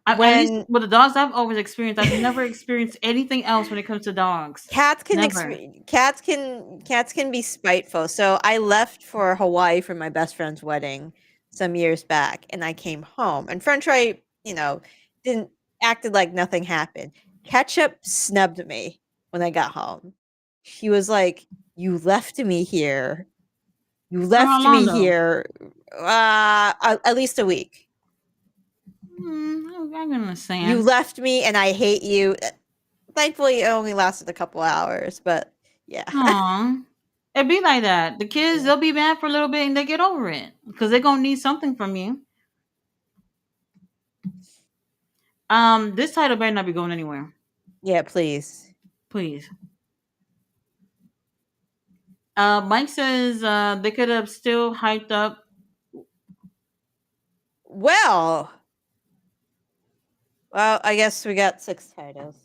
At least when with the dogs I've always experienced, I've never experienced anything else when it comes to dogs. Never. cats can be spiteful. So I left for Hawaii for my best friend's wedding some years back, and I came home, and French Ray, didn't acted like nothing happened. Ketchup snubbed me when I got home. She was like, "You left me here. You For how left long me though? here. At least a week. I can You understand. left me, and I hate you." Thankfully, it only lasted a couple hours, but yeah. Aw. It be like that. The kids, Yeah. they'll be mad for a little bit and they get over it because they're gonna need something from you. This title better not be going anywhere, Yeah, please. please. Mike says they could have still hyped up. Well, I guess we got 6 titles.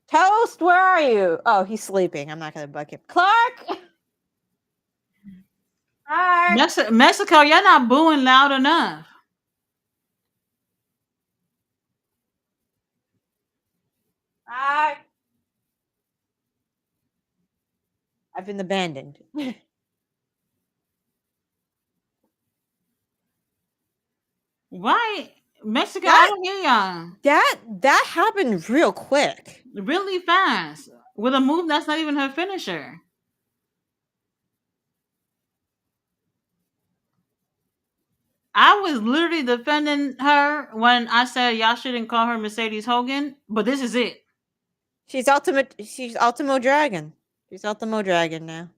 Toast, where are you? Oh, he's sleeping. I'm not gonna bug him. Clark! Clark! Mexico, y'all not booing loud enough. Clark! I've been abandoned. Why? Mexico, I that don't hear y'all. that happened real quick. Really fast. With a move that's not even her finisher. I was literally defending her when I said y'all shouldn't call her Mercedes Hogan, but this is it. She's Ultimo Dragon. She's Ultimo Dragon now.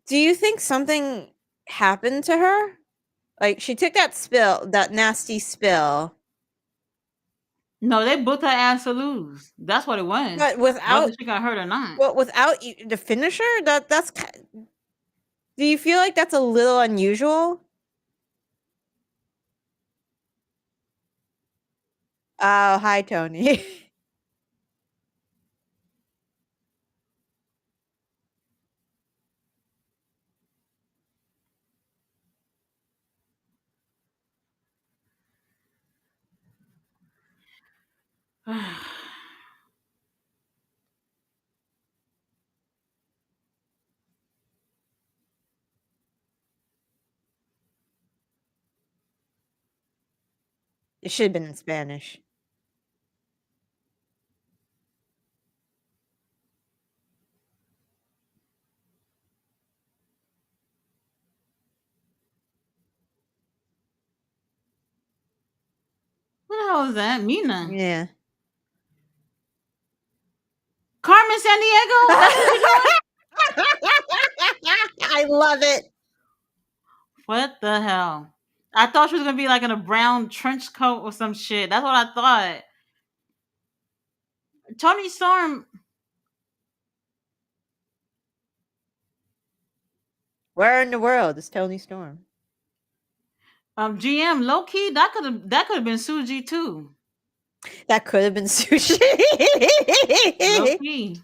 Do you think something happened to her? Like she took that nasty spill, No, they booked her ass to lose. That's what it was. but Whether without she got hurt or not. the finisher. Do you feel like that's a little unusual? Oh, hi, Tony. It should have been in Spanish. What the hell is that? Mina. Yeah. Carmen San Diego? That's what you're doing? I love it. What the hell? I thought she was gonna be like in a brown trench coat or some shit. That's what I thought. Tony Storm, Where in the world is Tony Storm? GM, low key, that could have been Suji too. That could have been sushi. Low key,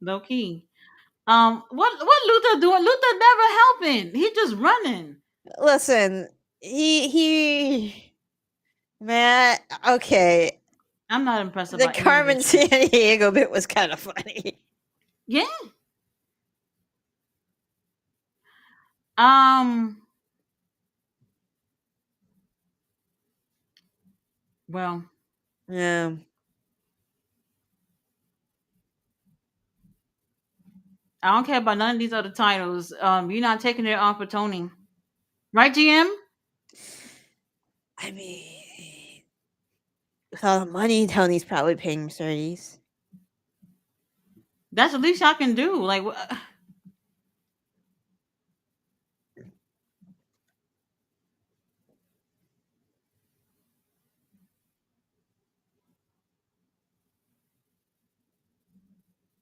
low key. What Luther doing? Luther never helping. He just running. Listen, he man, okay. I'm not impressed The about any of Carmen this shit. Sandiego bit was kind of funny. Yeah. Um. Well, Yeah. I don't care about none of these other titles. You're not taking it off for Tony, right, GM? I mean, with all the money Tony's probably paying Mercedes. That's the least I can do. Like,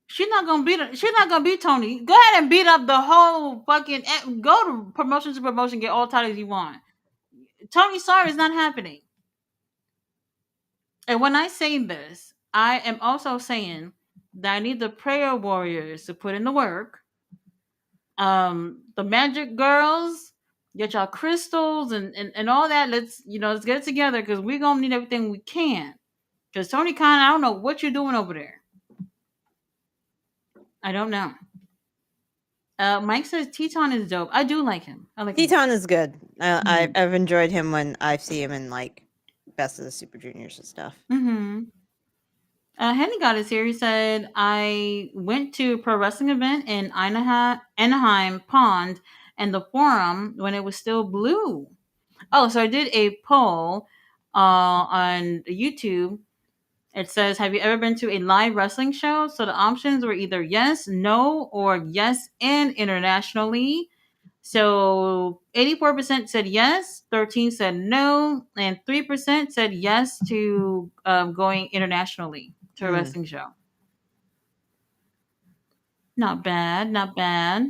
she's not gonna beat. She's not gonna beat Tony. Go ahead and beat up the whole fucking. Go to promotion to promotion. Get all titles you want. Tony, sorry, it's not happening. And when I say this, I am also saying that I need the prayer warriors to put in the work. The magic girls, get y'all crystals and all that. Let's get it together because we're gonna need everything we can. Because Tony Khan, I don't know what you're doing over there. I don't know. Mike says Teton is dope. I do like him. I like him. Teton is good. Mhm. I've enjoyed him when I see him in like Best of the Super Juniors and stuff. Mm-hmm. Henny got his here. He said, I went to a pro wrestling event in Anaheim Pond and the forum when it was still blue. Oh, so I did a poll on YouTube. It says, have you ever been to a live wrestling show? So the options were either yes, no, or yes and internationally. So 84% said yes, 13 said no, and 3% said yes to going internationally to a Hmm. wrestling show. Not bad, not bad.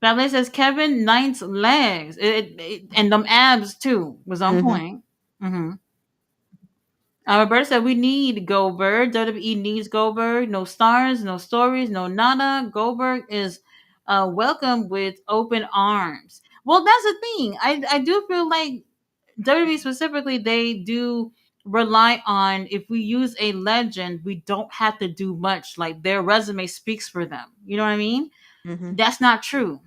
Ballet says Kevin Knight's legs and them abs too was on Mm-hmm. point. Mm-hmm. Roberta said we need Goldberg. WWE needs Goldberg. No stars, no stories, no nada. Goldberg is welcome with open arms. Well, that's the thing. I do feel like WWE specifically, they do rely on if we use a legend, we don't have to do much. Like their resume speaks for them. You know what I mean? Mm-hmm. That's not true.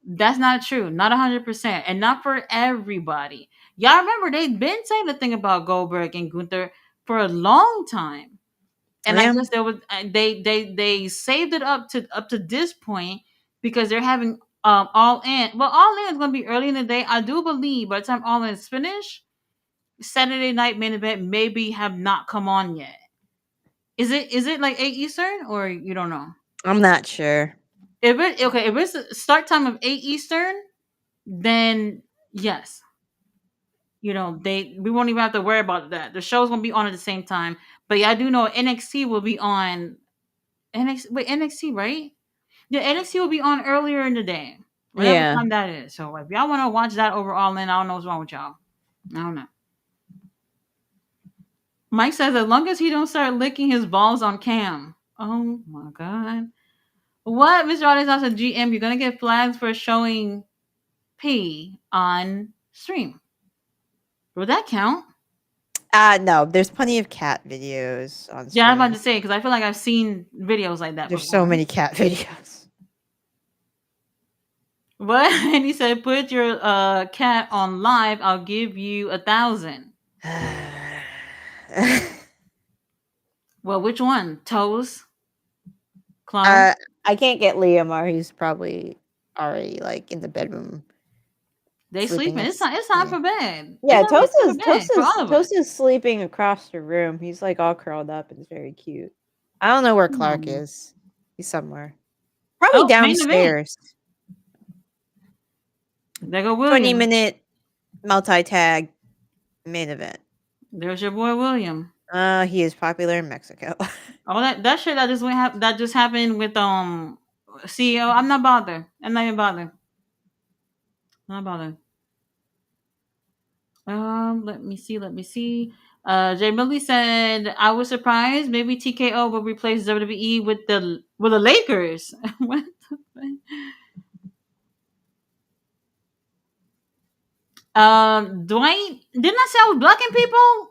That's not true. Not 100%. And not for everybody. Y'all remember they've been saying the thing about Goldberg and Gunther for a long time. And I Yeah. guess there was they saved it up to this point because they're having all in. Well, all in is gonna be early in the day. I do believe by the time all in is finished, Saturday night main event maybe have not come on yet. Is it like 8 Eastern or you don't know? I'm not sure. If it's a start time of 8 Eastern, then yes. We won't even have to worry about that. The show's gonna be on at the same time. But yeah, I do know NXT will be on NXT, right? Yeah, NXT will be on earlier in the day. Whatever Yeah. time that is. So if y'all wanna watch that overall, then I don't know what's wrong with y'all. I don't know. Mike says as long as he don't start licking his balls on cam. Oh my god. What, Mr. Rodriguez also GM, you're gonna get flags for showing P on stream. Will that count? No, there's plenty of cat videos on Yeah, I'm about stream. to say because I feel like I've seen videos like that There's so before. many cat videos. What? And he said, "Put your cat on live. I'll give you 1,000." Well, which one? Toes, claws. uh, I can't get Liam, or he's probably already like in the bedroom They sleeping. sleeping. It's time Yeah, for bed. It's yeah. time for bed for all of us. Toast is sleeping across the room. He's like all curled up and it's very cute. I don't know where Clark Hmm. is. He's somewhere, probably Oh, main event. downstairs. There go 20 William. minute multi tag main event. There's your boy William. He is popular in Mexico. All that shit that just happened with CEO. I'm not bothered. I'm not even bothered. Not bothered. Let me see. Let me see. Jay Millie said, "I was surprised. Maybe TKO will replace WWE with the Lakers." What? The fuck? Dwight didn't I say I was blocking people?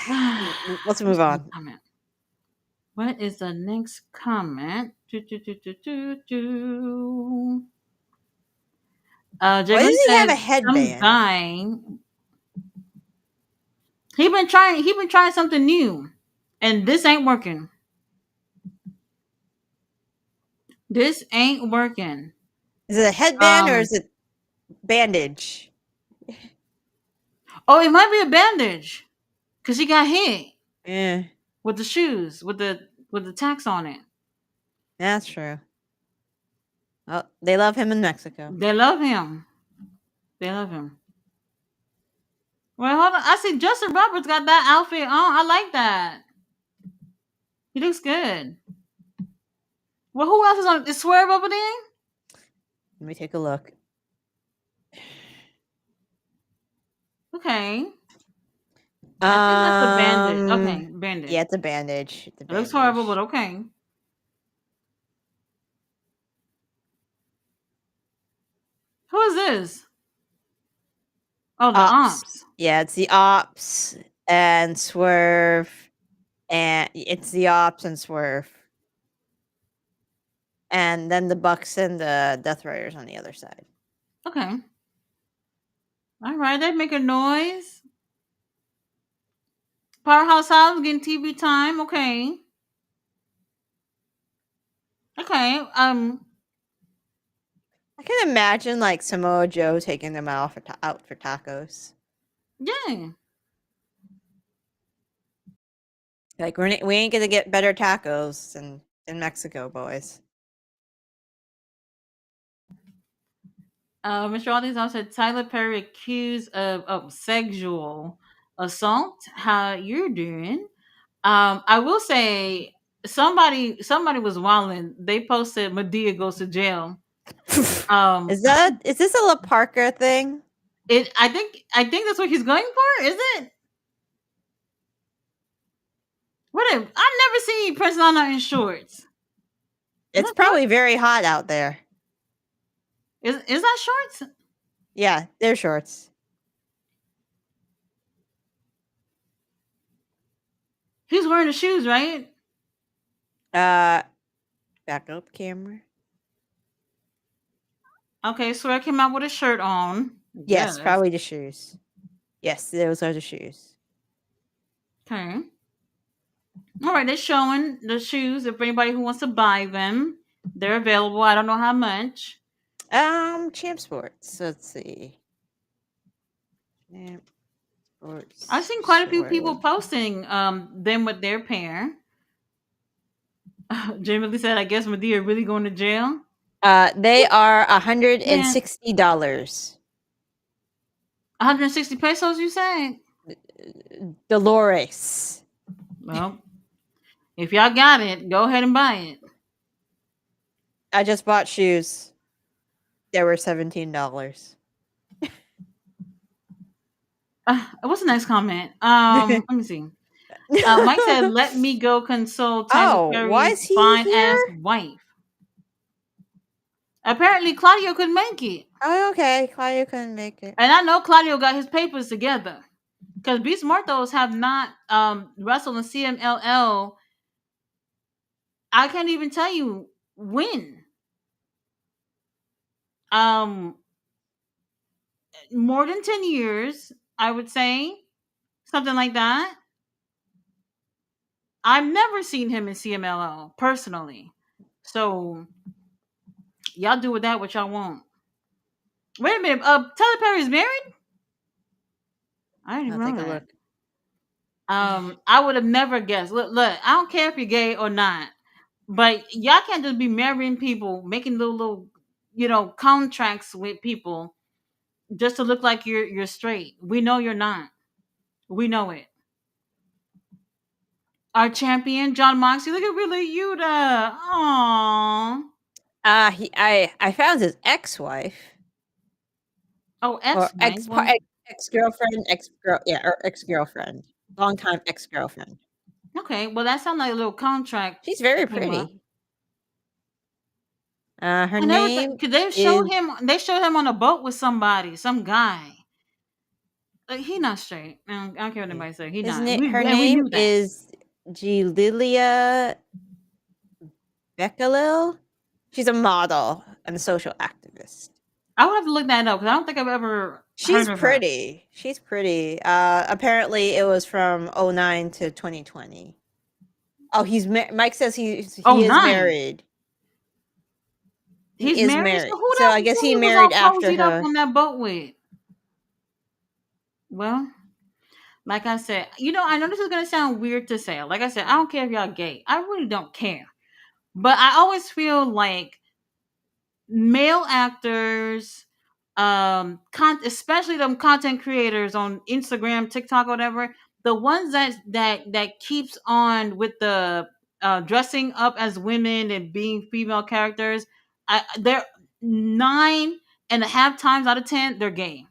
Let's What's move the next on. comment? What is the next comment? Jay Why Millie does he have a said, "Some headband? guy he been trying something new, and this ain't working. This ain't working." Is it a headband or Um. is it bandage? Oh, it might be a bandage because he got hit Yeah, with the shoes with the tax on it. that's true. Oh, they love him in Mexico. They love him. They love him. Well, hold on. I see Justin Roberts got that outfit on. I like that. He looks good. Well, who else is on? Is Swerve over there? Let me take a look. Okay. I think that's a bandage. Okay, bandage. Yeah, it's a bandage. It's a It looks horrible, bandage. but okay. Who is this? Oh, the Ops. Ops. Yeah, it's the Ops and Swerve, and it's the Ops and Swerve, and then the Bucks and the Death Riders on the other side. Okay. All right, they make a noise. Powerhouse House getting TV time. Okay. Okay. I can imagine like Samoa Joe taking them out for tacos. Yeah. Like we ain't gonna get better tacos in Mexico, boys. Mr. Aldis also said Tyler Perry accused of sexual assault. How you're doing? I will say somebody was wilding. They posted Medea goes to jail. Um, Is this a La Parker thing? I think that's what he's going for. Is it? What? I've never seen Prince Nana in shorts. Is It's that shorts? probably very hot out there. Is that shorts? Yeah, they're shorts. He's wearing the shoes, right? Back up camera. Okay, so I came out with a shirt on. Yes, Yes. probably the shoes. Yes, those are the shoes. Okay. All right, they're showing the shoes. If anybody who wants to buy them, they're available. I don't know how much. Champ Sports. Let's see. Champ I've Sports seen quite a few people store. posting them with their pair. Jamie Lee said, "I guess Medea really going to jail." They are Man, $160. 160 pesos. You say? Dolores. Well, if y'all got it, go ahead and buy it. I just bought shoes. They were $17. What's the next comment? Let me see. Mike said, "Let me go console Tyler Oh, why Perry's is he fine here? ass wife." Apparently, Claudio couldn't make it. Oh, okay. Claudia couldn't make it. And I know Claudio got his papers together because Beast Muertos have not wrestled in CMLL. I can't even tell you when. Um, More than 10 years, I would say, something like that. I've never seen him in CMLL personally, so y'all do with that what y'all want. Wait a minute, Tyler Perry's married? I didn't I'll even take know a that. look. I would have never guessed. Look, I don't care if you're gay or not. But y'all can't just be marrying people, making little contracts with people just to look like you're straight. We know you're not. We know it. Our champion, John Moxley. Look at Wheeler Yuta. Aww. I found his ex-wife Oh, or ex-wife. ex Well, Ex-girlfriend, or ex-girlfriend. Longtime ex-girlfriend. Okay, well that sounds like a little contract She's very that came up. pretty. Her I never name thought because they showed is him. They showed him on a boat with somebody, some guy. He not straight. I don't care what anybody say. He his not. name. Her And we name knew that. is Lilia Beckalil. She's a model and a social activist. I would have to look that up because I don't think I've ever She's heard of her. pretty. She's pretty. Apparently it was from '09 to 2020. Oh, Mike says Oh, he is nine. married. He He's is married. So married. who So I that? guess Who he he was married all after posied up her. on that boat with? Well, like I said, I know this is gonna sound weird to say. Like I said, I don't care if y'all gay. I really don't care. But I always feel like male actors, especially them content creators on Instagram, TikTok, whatever, the ones that keeps on with the dressing up as women and being female characters, they're 9.5 times out of 10 they're gay.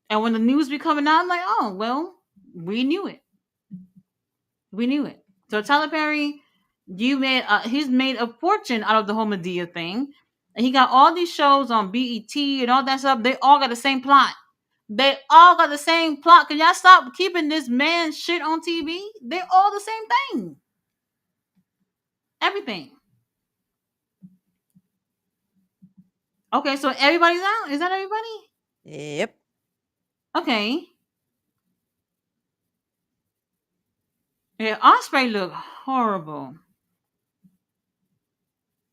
And when the news be coming out, I'm like, oh well, we knew it. We knew it. So Tyler Perry, he's made a fortune out of the whole Medea thing, and he got all these shows on BET and all that stuff. They all got the same plot. They all got the same plot. Can y'all stop keeping this man shit on TV? They're all the same thing. Everything. Okay, so everybody's out. Is that everybody? Yep. Okay. Yeah, Osprey look horrible.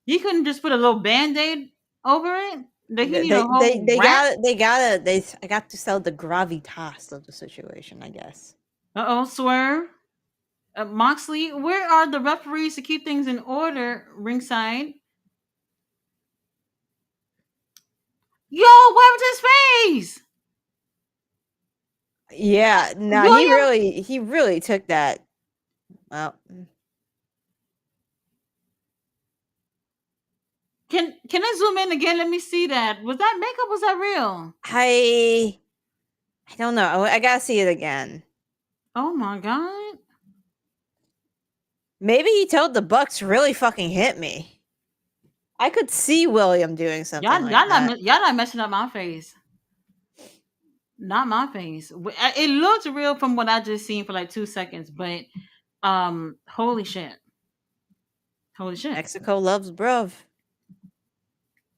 You couldn't just put a little band-aid over it? Did he need a whole wrap? I got to sell the gravitas of the situation, I guess. Uh-oh, swerve. Moxley, where are the referees to keep things in order ringside? Yo, what happened to his face? Yeah, no, William, he really took that. Well, can I zoom in again? Let me see that. Was that makeup? Was that real? I don't know. I gotta see it again. Oh my god. Maybe he told the Bucks really fucking hit me. I could see William doing something like that. Y'all not messing up my face. Not my face. It looks real from what I just seen for like 2 seconds, but holy shit. Holy shit. Mexico loves bruv.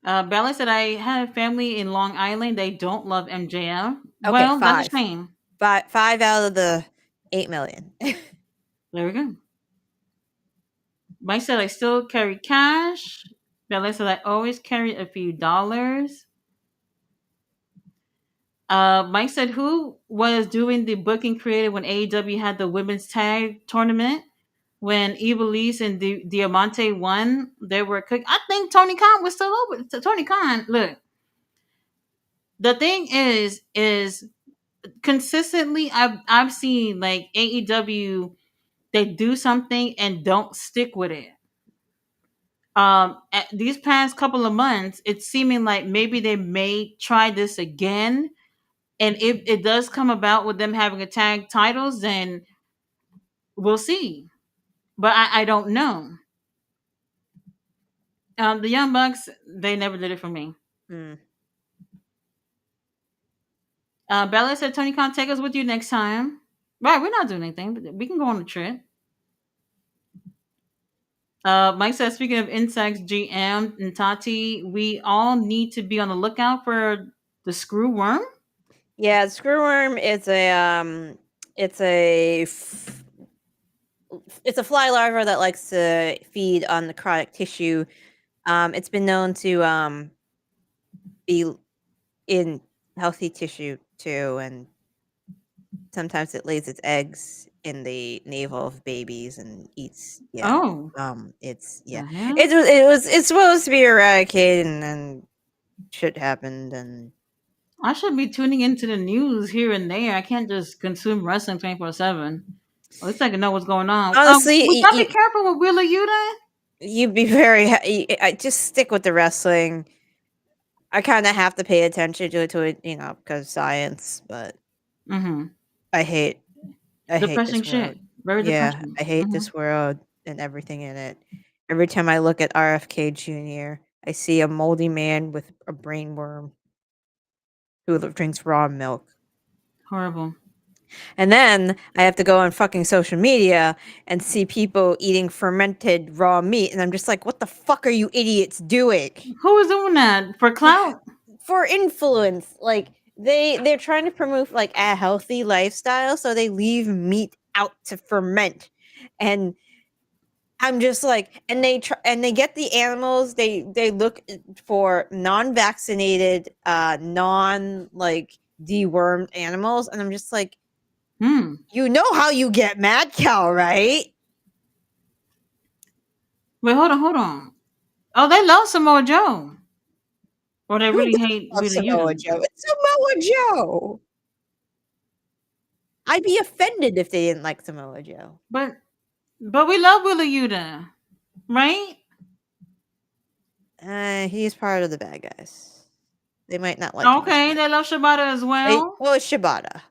Bella said I had a family in Long Island. They don't love MJF. Okay, Well, that's a shame. Five out of the 8 million. There we go. Mike said I still carry cash. Bella said I always carry a few dollars. Mike said who was doing the booking creative when AEW had the women's tag tournament? When Evilise and Diamante won, they were cooking. I think Tony Khan was still over. Tony Khan, look. The thing is consistently I've seen like AEW, they do something and don't stick with it. At these past couple of months, it's seeming like maybe they may try this again. And if it does come about with them having a tag titles, then we'll see. But I don't know. The Young Bucks, they never did it for me. Hmm. Bella said, Tony Khan, take us with you next time. Right, we're not doing anything, but we can go on a trip. Mike says, speaking of insects, GM and Tati, we all need to be on the lookout for the screw worm. Yeah, screwworm is it's a fly larva that likes to feed on necrotic tissue. It's been known to be in healthy tissue too, and sometimes it lays its eggs in the navel of babies and eats. Yeah. Oh, It's the yeah. hell? It's supposed to be eradicated, and then shit happened, and I should be tuning into the news here and there. I can't just consume wrestling 24/7. At least I can know what's going on. Would honestly, y'all be careful with Wheeler Yuta? you'd be very. I just stick with the wrestling. I kind of have to pay attention to it, because science. But Mm-hmm. I hate, I hate Depressing this world. shit. Very Yeah, depressing. I hate Mm-hmm. this world and everything in it. Every time I look at RFK Jr., I see a moldy man with a brain worm who drinks raw milk. Horrible. And then I have to go on fucking social media and see people eating fermented raw meat, and I'm just like, what the fuck are you idiots doing? Who is doing that for clout? For influence, like they're trying to promote like a healthy lifestyle, so they leave meat out to ferment, and I'm just like, and they get the animals. They look for non-vaccinated, non like dewormed animals, and I'm just like, Hmm. you know how you get mad cow, right? Wait, hold on. Oh, they love Samoa Joe. Or they Who really doesn't hate love Wheeler Samoa Yuta. Joe? It's Samoa Joe. I'd be offended if they didn't like Samoa Joe. But we love Wheeler Yuta, right? He's part of the bad guys. They might not like him as Okay, much. they love Shibata as well. Well, it's Shibata.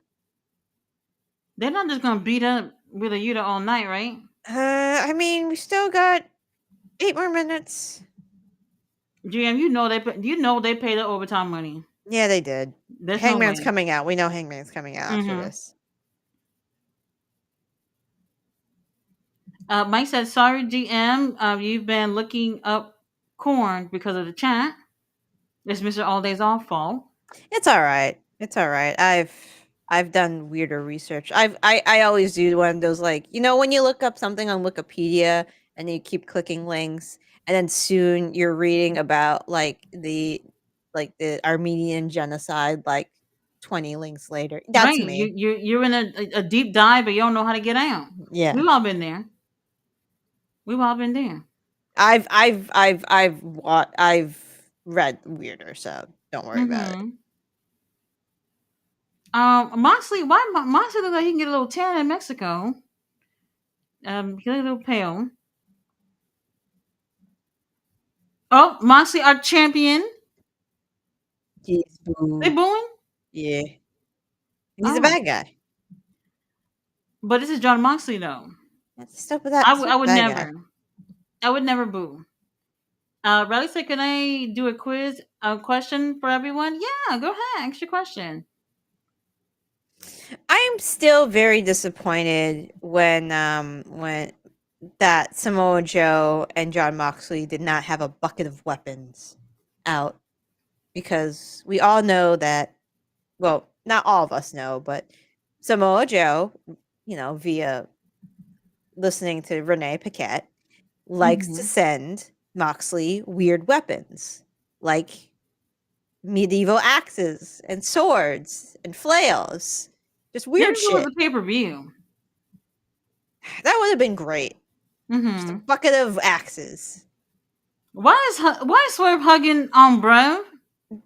They're not just gonna beat up Wheeler Yuta all night, right? I mean, we still got 8 more minutes. GM, you know they pay the overtime money. Yeah, they did. There's no Hangman's way. coming out. We know Hangman's coming out after Mm-hmm. this. Mike says, "Sorry, GM. You've been looking up corn because of the chat. It's Mister All Day's off fault. It's all right. It's all right. I've done weirder research. I always do one of those, like, when you look up something on Wikipedia and you keep clicking links, and then soon you're reading about like the Armenian genocide, like 20 links later. Right? That's me. You're in a deep dive, but you don't know how to get out. Yeah. We've all been there. We've all been there. I've read weirder, so don't worry about it. Mm-hmm. Moxley, Moxley look like he can get a little tan in Mexico? He look a little pale. Oh, Moxley, our champion. Jeez, They boo. booing? Yeah. He's a Oh, bad guy. but this is John Moxley though. That's stuff with that. Stuff I with would that guy. never. I would never boo. Riley said, "Can I do a quiz, a question for everyone?" Yeah, go ahead. Ask your question. I'm still very disappointed when that Samoa Joe and John Moxley did not have a bucket of weapons out, because we all know that, well, not all of us know, but Samoa Joe, via listening to Renee Paquette, likes to Mm-hmm. send Moxley weird weapons like medieval axes and swords and flails. Just Maybe weird it was shit. a pay per view. That would have been great. Just a Mm-hmm. bucket of axes. Why is Swerve hugging on bro?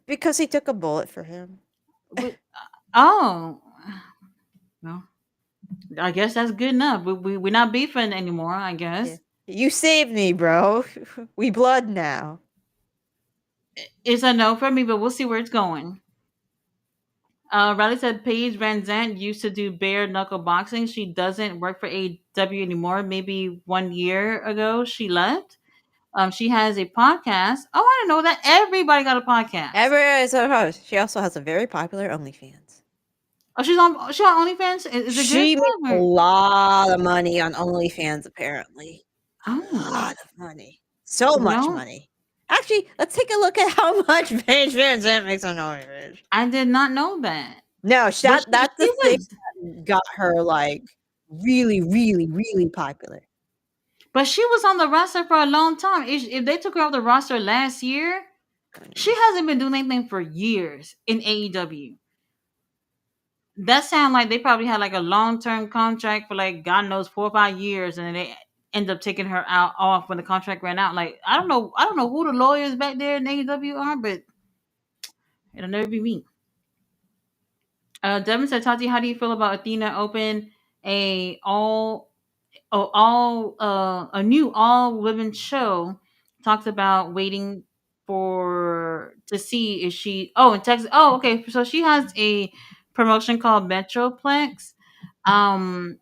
Because he took a bullet for him. Oh, well, I guess that's good enough. We're not beefing anymore. I Yeah. guess You saved me, bro. We blood now. it's a no for me, but we'll see where it's going. Riley said Paige Van Zant used to do bare knuckle boxing. She doesn't work for AEW anymore. Maybe 1 year ago she left. She has a podcast. Oh, I didn't know that. Everybody got a podcast. Everyone is a host. She also has a very popular OnlyFans. Oh, she's on OnlyFans. Is it good She makes stuff? a Or? lot of money on OnlyFans, apparently. A Oh, lot of money. So much no, money. Actually, let's take a look at how much Paige Van Zandt makes on OnlyFans. I did not know that. No, But that's the she thing was, that got her, like, really, really, really popular. but she was on the roster for a long time. If they took her off the roster last year, she hasn't been doing anything for years in AEW. That sound like they probably had like a long term contract for like God knows 4 or 5 years, and then they end up taking her out off when the contract ran out. Like I don't know who the lawyers back there in AEW are, but it'll never be me. Devin said, "Tati, how do you feel about Athena Open a all a new all women show? Talks about waiting for to see if she. Oh, in Texas. Oh, okay. So she has a promotion called Metroplex. Um,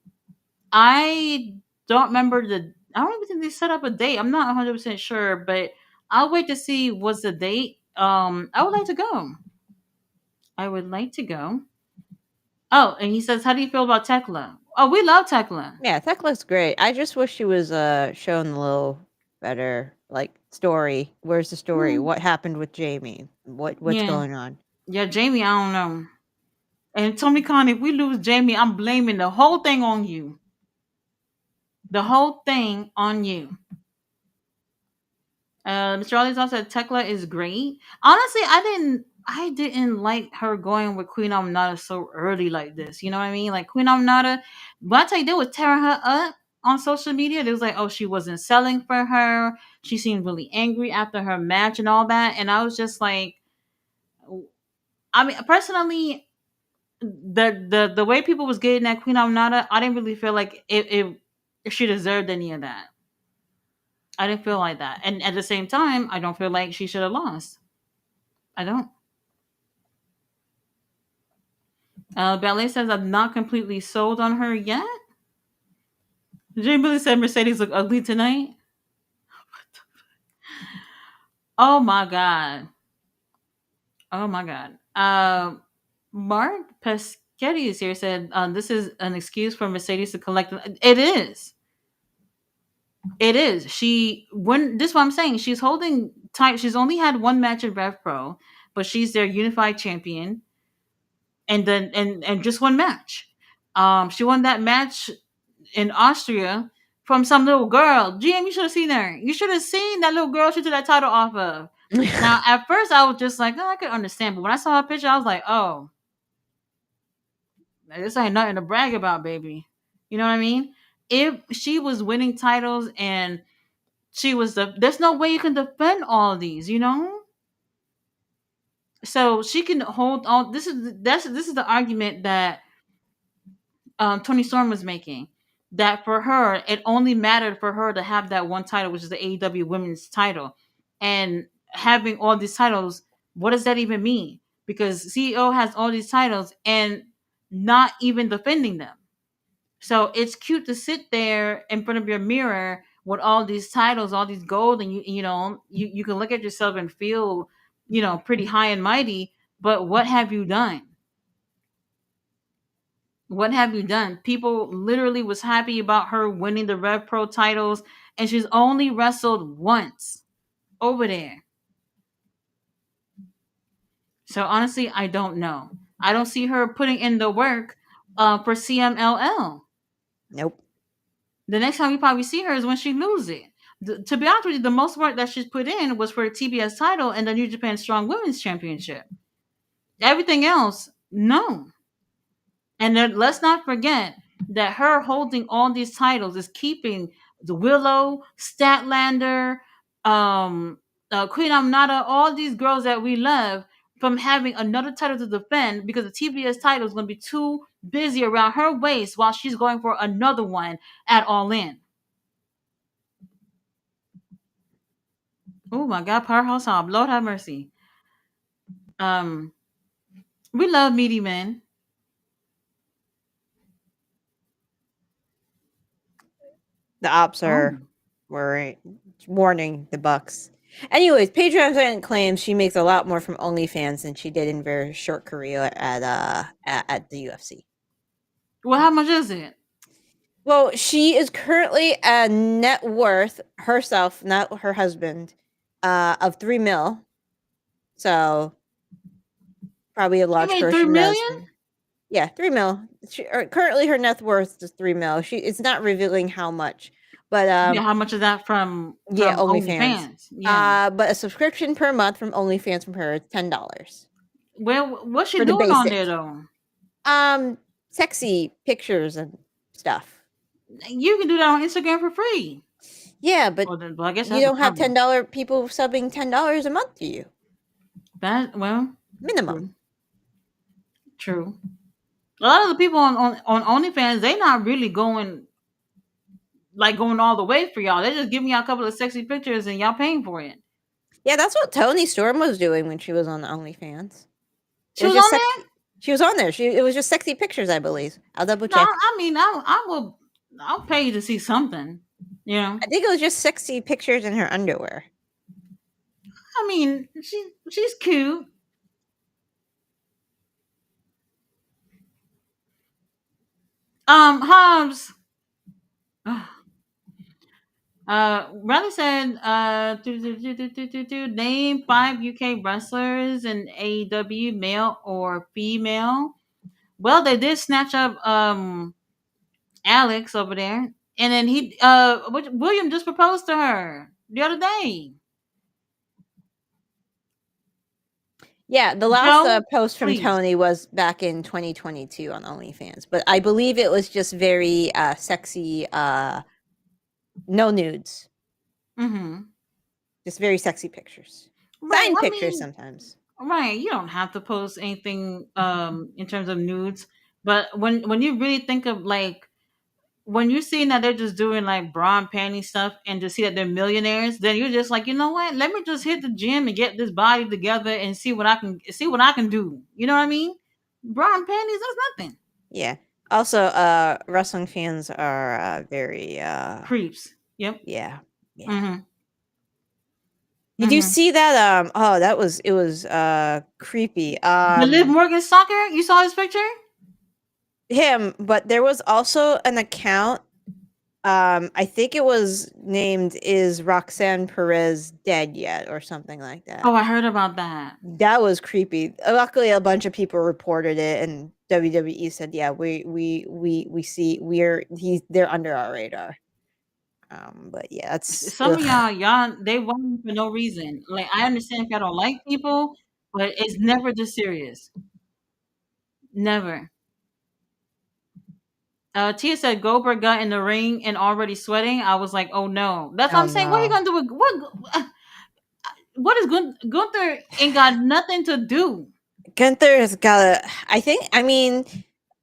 I don't remember the. I don't even think they set up a date. I'm not 100% sure, but I'll wait to see what's the date. I would like to go. I would like to go. Oh, and he says, "How do you feel about Tekla?" Oh, we love Tekla. Yeah, Tech looks great. I just wish she was shown a little better, like story. Where's the story? Hmm. What happened with Jamie? What's Yeah, going on? yeah, Jamie. I don't know. And Tony Khan, if we lose Jamie, I'm blaming the whole thing on you. The whole thing on you. Mr. Ollie said Tekla is great. Honestly, I didn't like her going with Queen Amnata so early like this. You know what I mean? Like Queen Amnata, what I tell you, they was tearing her up on social media. It was like, oh, she wasn't selling for her. She seemed really angry after her match and all that. And I was just like, I mean, personally, the way people was getting at Queen Amnata, I didn't really feel like it she deserved any of that. I didn't feel like that. And at the same time, I don't feel like she should have lost. I don't. Ballet says I'm not completely sold on her yet. Jay Billy said Mercedes look ugly tonight. Oh my god. Oh my god. Mark Peschetti is here. Said this is an excuse for Mercedes to collect. It is. It is. She when this is what I'm saying. She's holding tight. She's only had one match at Rev Pro, but she's their unified champion, and then and just one match. She won that match in Austria from some little girl. GM, you should have seen her. You should have seen that little girl she took that title off of. Now, at first, I was just like, oh, I could understand, but when I saw her picture, I was like, oh, this ain't nothing to brag about, baby. You know what I mean? If she was winning titles and she was there's no way you can defend all of these, you know. So she can hold on. This is the argument that Tony Storm was making, that for her it only mattered for her to have that one title, which is the AEW Women's title, and having all these titles. What does that even mean? Because CEO has all these titles and not even defending them. So it's cute to sit there in front of your mirror with all these titles, all these gold, and you can look at yourself and feel pretty high and mighty. But what have you done? What have you done? People literally was happy about her winning the Rev Pro titles, and she's only wrestled once over there. So honestly, I don't know. I don't see her putting in the work for CMLL. Nope. The next time we probably see her is when she loses it. To be honest with you, the most work that she's put in was for the TBS title and the New Japan Strong Women's Championship. Everything else, no. And then let's not forget that her holding all these titles is keeping the Willow, Statlander, Queen Amnata, all these girls that we love from having another title to defend because the TBS title is going to be too busy around her waist while she's going for another one at All In. Oh my God, Powerhouse Hob, Lord have mercy. Um, we love meaty men. The ops Oh, are worrying, warning the Bucks. Anyways, Patreon fan claims she makes a lot more from OnlyFans than she did in very short career at the UFC. well, how much is it? Well, she is currently a net worth herself, not her husband, of 3 mil. So probably a She large made three portion does. million. Yeah, 3 mil. Currently, her net worth is 3 mil. It's not revealing how much, but Yeah, how much is that from yeah, OnlyFans. OnlyFans? Yeah. But a subscription per month from OnlyFans from her is $10 Well, what's she for the doing on there basic. though? Sexy pictures and stuff. You can do that on Instagram for free. Yeah, but Well, I guess you that's a don't have problem. $10 people subbing $10 a month to you That well, minimum. true, true. A lot of the people on OnlyFans, they not really going all the way for y'all. They just giving y'all a couple of sexy pictures and y'all paying for it. Yeah, that's what Tony Storm was doing when she was on the OnlyFans. It She was was just on sexy. there. She was on there. It was just sexy pictures, I believe. I'll double No, check. I mean, I will. I'll pay you to see something. You know. I think it was just sexy pictures in her underwear. I mean, she's cute. Hobbs. Riley said, name 5 UK wrestlers in AEW, male or female. Well, they did snatch up Alex over there, and then William just proposed to her the other day. Yeah, the last Joe, post from please. Tony was back in 2022 on OnlyFans, but I believe it was just very sexy, no nudes, Mm-hmm. just very sexy pictures, Right. signed I pictures mean, sometimes. right. You don't have to post anything in terms of nudes, but when you really think of like when you're seeing that they're just doing like bra and panty stuff and to see that they're millionaires, then you're just like, you know what? Let me just hit the gym and get this body together and see what I can do. You know what I mean? Bra and panties, that's nothing. Yeah. Also, wrestling fans are very, Creeps. Yep. yeah, yeah. Mm-hmm. Did you Mm-hmm. see that? Oh, it was creepy. The Liv Morgan stalker, you saw his picture? Him, but there was also an account. I think it was named "Is Roxanne Perez Dead Yet?" or something like that. Oh, I heard about that. That was creepy. Luckily, a bunch of people reported it, and WWE said, "Yeah, we see they're under our radar." But yeah, that's Some of ugh. y'all, they want for no reason. Like I understand if y'all don't like people, but it's never this serious. Never. Tia said Goldberg got in the ring and already sweating. I was like, oh no. That's what Oh I'm saying. What are you no, gonna do with what is Gunther ain't got nothing to do. Gunther has got a. I mean,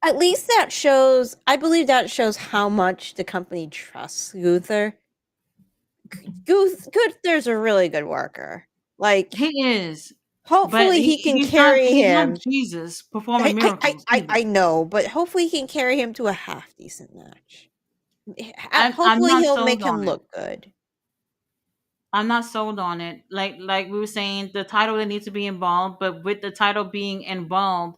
at least that shows. I believe that shows how much the company trusts Gunther. Gunther's a really good worker. Like, He is, but hopefully he can carry he's not him. Jesus performing miracles either. I know, but hopefully he can carry him to a half decent match. I'm Hopefully not he'll sold make him on it. look good. I'm not sold on it. Like we were saying, the title that needs to be involved, but with the title being involved,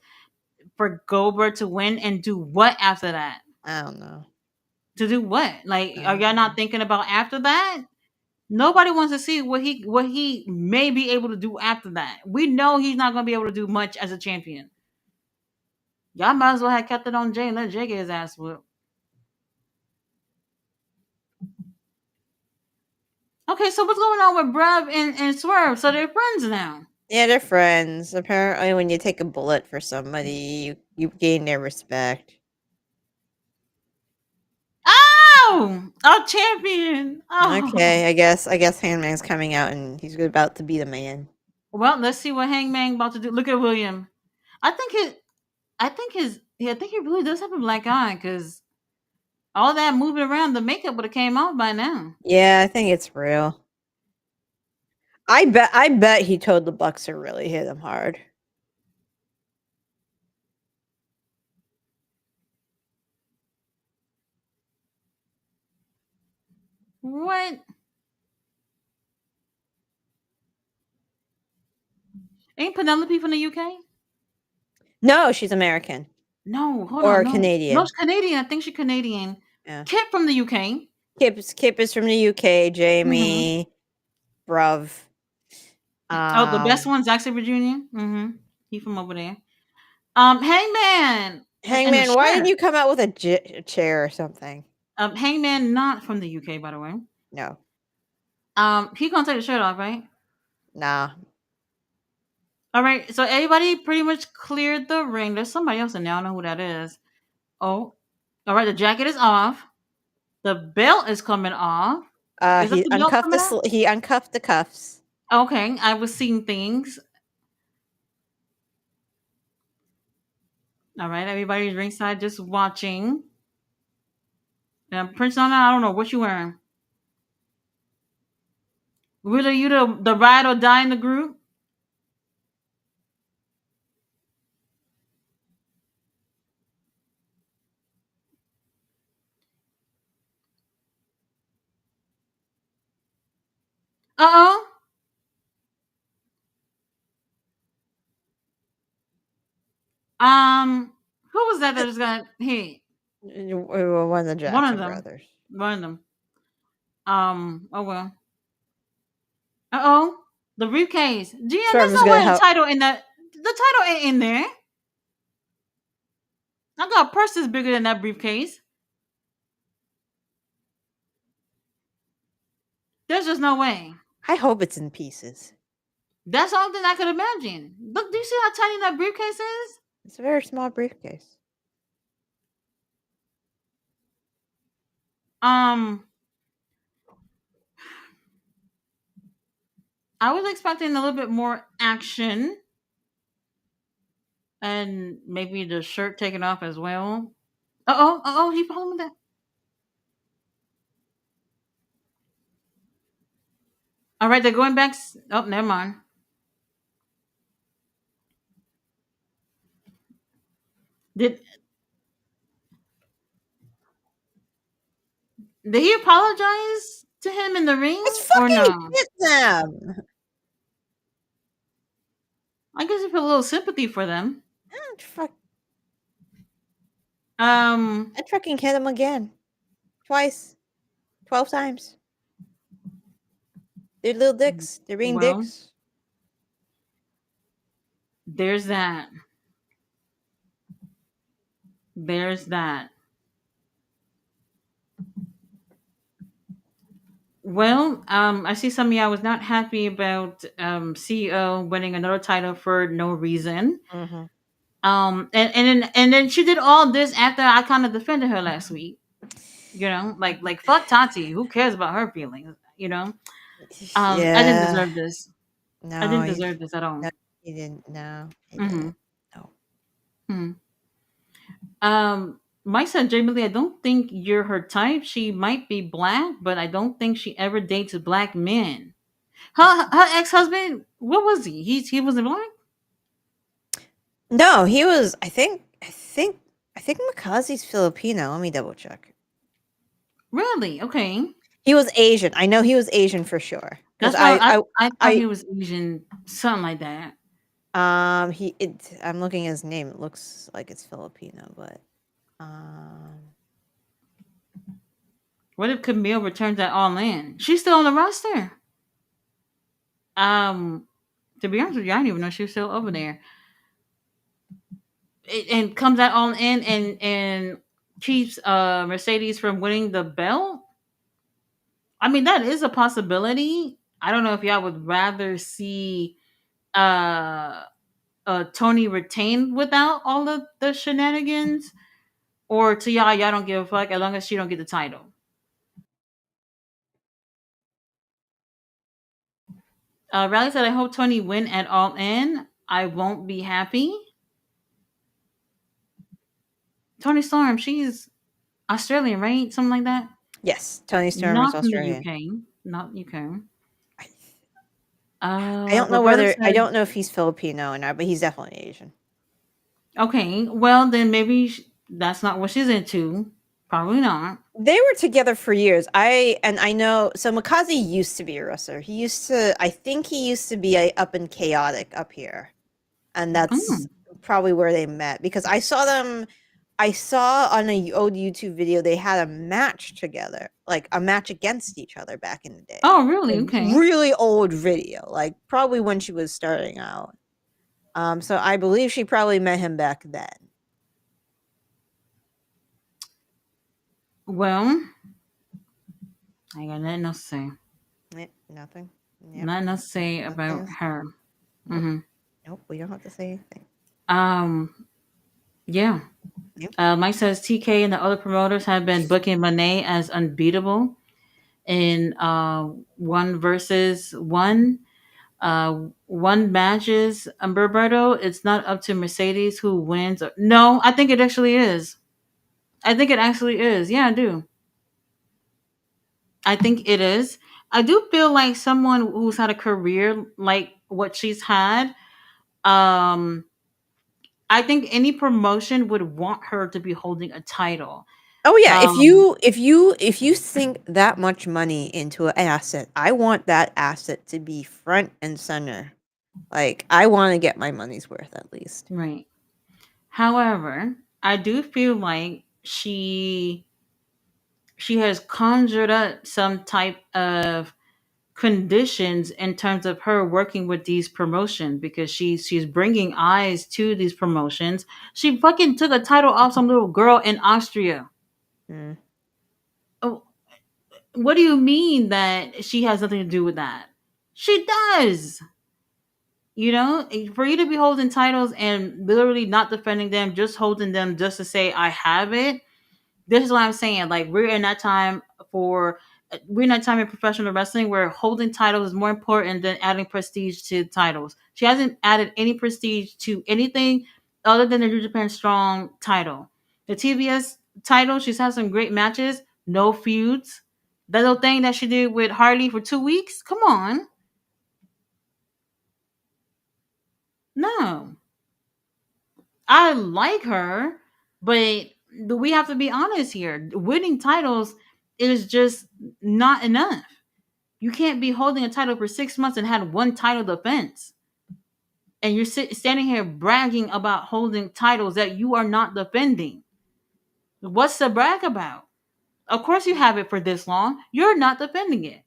for Goldberg to win and do what after that? I don't know. To do what? Like, I are don't y'all not know. thinking about after that? Nobody wants to see what he may be able to do after that. We know he's not going to be able to do much as a champion. Y'all might as well have kept it on Jay and let Jay get his ass whooped. Okay, so what's going on with Brev and Swerve? So they're friends now. Yeah, they're friends. Apparently, when you take a bullet for somebody, you gain their respect. Oh, a champion. Oh, Okay, I guess Hangman's coming out and he's about to be the man. well, let's see what Hangman about to do. Look at William. I think it. I think he really does have a black eye because all that moving around, the makeup would have came off by now. Yeah, I think it's real. I bet he told the Bucks to really hit him hard. What? Ain't Penelope from the UK? No, she's American No, hold on, or no, no, Canadian. she's Canadian. I think she's Canadian. Yeah. Kit from the UK. Kip is from the UK. Mm-hmm. Jamie, Bruv. Oh, the best Um, one's Zach Sabre Jr. Mm-hmm. He from over there. Hangman and the Hangman, why didn't shirt. you come out with a chair or something? Hangman not from the UK, by the way. No, He gonna take the shirt off, right? nah. All right. So everybody pretty much cleared the ring. There's somebody else in there. I don't know who that is. Oh, all right. The jacket is off. The belt is coming off. Is that the belt coming off? He uncuffed the cuffs. Okay, I was seeing things. All right, everybody's ringside just watching. Prince Nana, I don't know what you wearing. Really, you the ride or die in the group? Uh oh. Who was that that was gonna hit? One of the One of Jackson them. brothers. One of them. Oh well. Uh oh. The briefcase. Gian, Swerve there's was no gonna way the help. title in that. The title ain't in there. I got a purse that's bigger than that briefcase. There's just no way. I hope it's in pieces. That's the only thing I could imagine. Look, do you see how tiny that briefcase is? It's a very small briefcase. Um, I was expecting a little bit more action and maybe the shirt taken off as well. He followed that. All right, they're going back. Oh, never mind. Did did he apologize to him in the ring It's or fucking no? hit them. I guess he put a little sympathy for them. Fuck. Um, I'd fucking hit him again. Twice. 12 times. They're little dicks. They're being well, dicks. there's that. There's that. Well, I see some of y'all was not happy about CEO winning another title for no reason. Mm-hmm. And then she did all this after I kind of defended her last week. Like fuck Tati. Who cares about her feelings? I didn't Yeah. deserve this. I No, didn't deserve this at all. no, he didn't. No, he Mm-hmm. didn't. No. Hmm. Mike said, Jamie Lee, I don't think you're her type. She might be black, but I don't think she ever dates black men. Her ex husband, what was he? He wasn't black. No, he was. I think Makazi's Filipino. Let me double check. Really? Okay. He was Asian. I know he was Asian for sure. Because That's why I thought he was Asian, something like that. I'm looking at his name. It looks like it's Filipino, but um, What if Camille returns at All In? She's still on the roster. Um, to be honest with you, I didn't even know she was still over there. And comes at All In and keeps Mercedes from winning the belt. I mean, that is a possibility. I don't know if y'all would rather see uh Tony retained without all of the shenanigans, or to y'all don't give a fuck as long as she don't get the title. Riley said, "I hope Tony win at All In. I won't be happy." Tony Storm, she's Australian, right? Something like that. yes, Tony Storm is Not from the Australian. UK. Not UK. I, I don't know Roberta whether I said, don't know if he's Filipino or not, but he's definitely Asian. "Okay, well then maybe that's not what she's into. Probably not." They were together for years. I know. So Makazi used to be a wrestler. I think he used to be up in Chaotic up here, and that's Mm. probably where they met because I saw them. I saw on a old YouTube video they had a match together, like a match against each other back in the day. Oh, really? A Okay. really old video, like probably when she was starting out. So I believe she probably met him back then. Well, I got nothing else to say. Nothing. Yep. Nothing else to say Nothing about else. her. Nope. Hmm. Nope. We don't have to say anything. Yeah. Yep. Mike says TK and the other promoters have been booking Monet as unbeatable in one versus one matches. Roberto, it's not up to Mercedes who wins. No, I think it actually is. I think it actually is. Yeah, I do. I think it is. I do feel like someone who's had a career like what she's had, um, I think any promotion would want her to be holding a title. Oh yeah, if Um, you sink that much money into an asset, I want that asset to be front and center. Like I want to get my money's worth at least. right. However, I do feel like she has conjured up some type of conditions in terms of her working with these promotions because she's bringing eyes to these promotions. She fucking took a title off some little girl in Austria. Mm. Oh, what do you mean that she has nothing to do with that? She does. You know, for you to be holding titles and literally not defending them, just holding them just to say I have it. This is what I'm saying. Like for we're in that time in professional wrestling where holding titles is more important than adding prestige to titles. She hasn't added any prestige to anything other than the New Japan Strong title. The TBS title, she's had some great matches, no feuds. That little thing that she did with Harley for 2 weeks. Come on, no. I like her, but we have to be honest here. Winning titles is just not enough. You can't be holding a title for 6 months and had one title defense. And you're standing here bragging about holding titles that you are not defending. What's the brag about? Of course, you have it for this long. You're not defending it.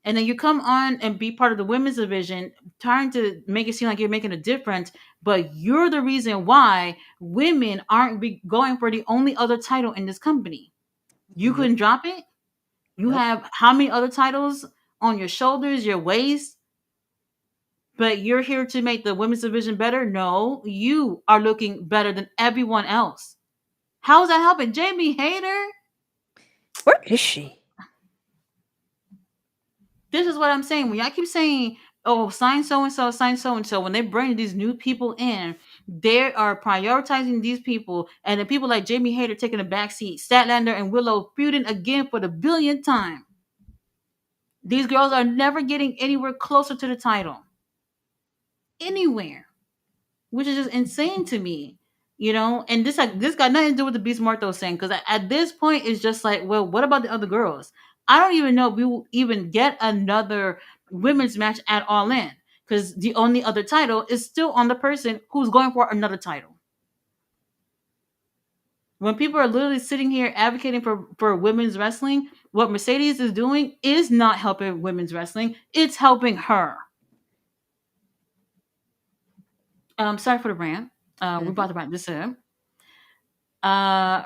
And then you come on and be part of the women's division, trying to make it seem like you're making a difference, but you're the reason why women aren't going for the only other title in this company. You Yep. couldn't drop it. You Yep. have how many other titles on your shoulders, your waist, but you're here to make the women's division better? No, you are looking better than everyone else. How is that helping? Jamie Hayter. Where is she? This is what I'm saying. When y'all keep saying, oh, sign so and so, sign so and so, when they bring these new people in, they are prioritizing these people, and the people like Jamie Hayter taking a backseat, Statlander and Willow feuding again for the billionth time. These girls are never getting anywhere closer to the title. Anywhere. Which is just insane to me. You know, and this got nothing to do with the Beast Marto saying, because at this point it's just like, well, what about the other girls? I don't even know if we will even get another women's match at All In, because the only other title is still on the person who's going for another title. When people are literally sitting here advocating for women's wrestling, what Mercedes is doing is not helping women's wrestling. It's helping her. Sorry for the rant. We're Mhm. about to wrap this up.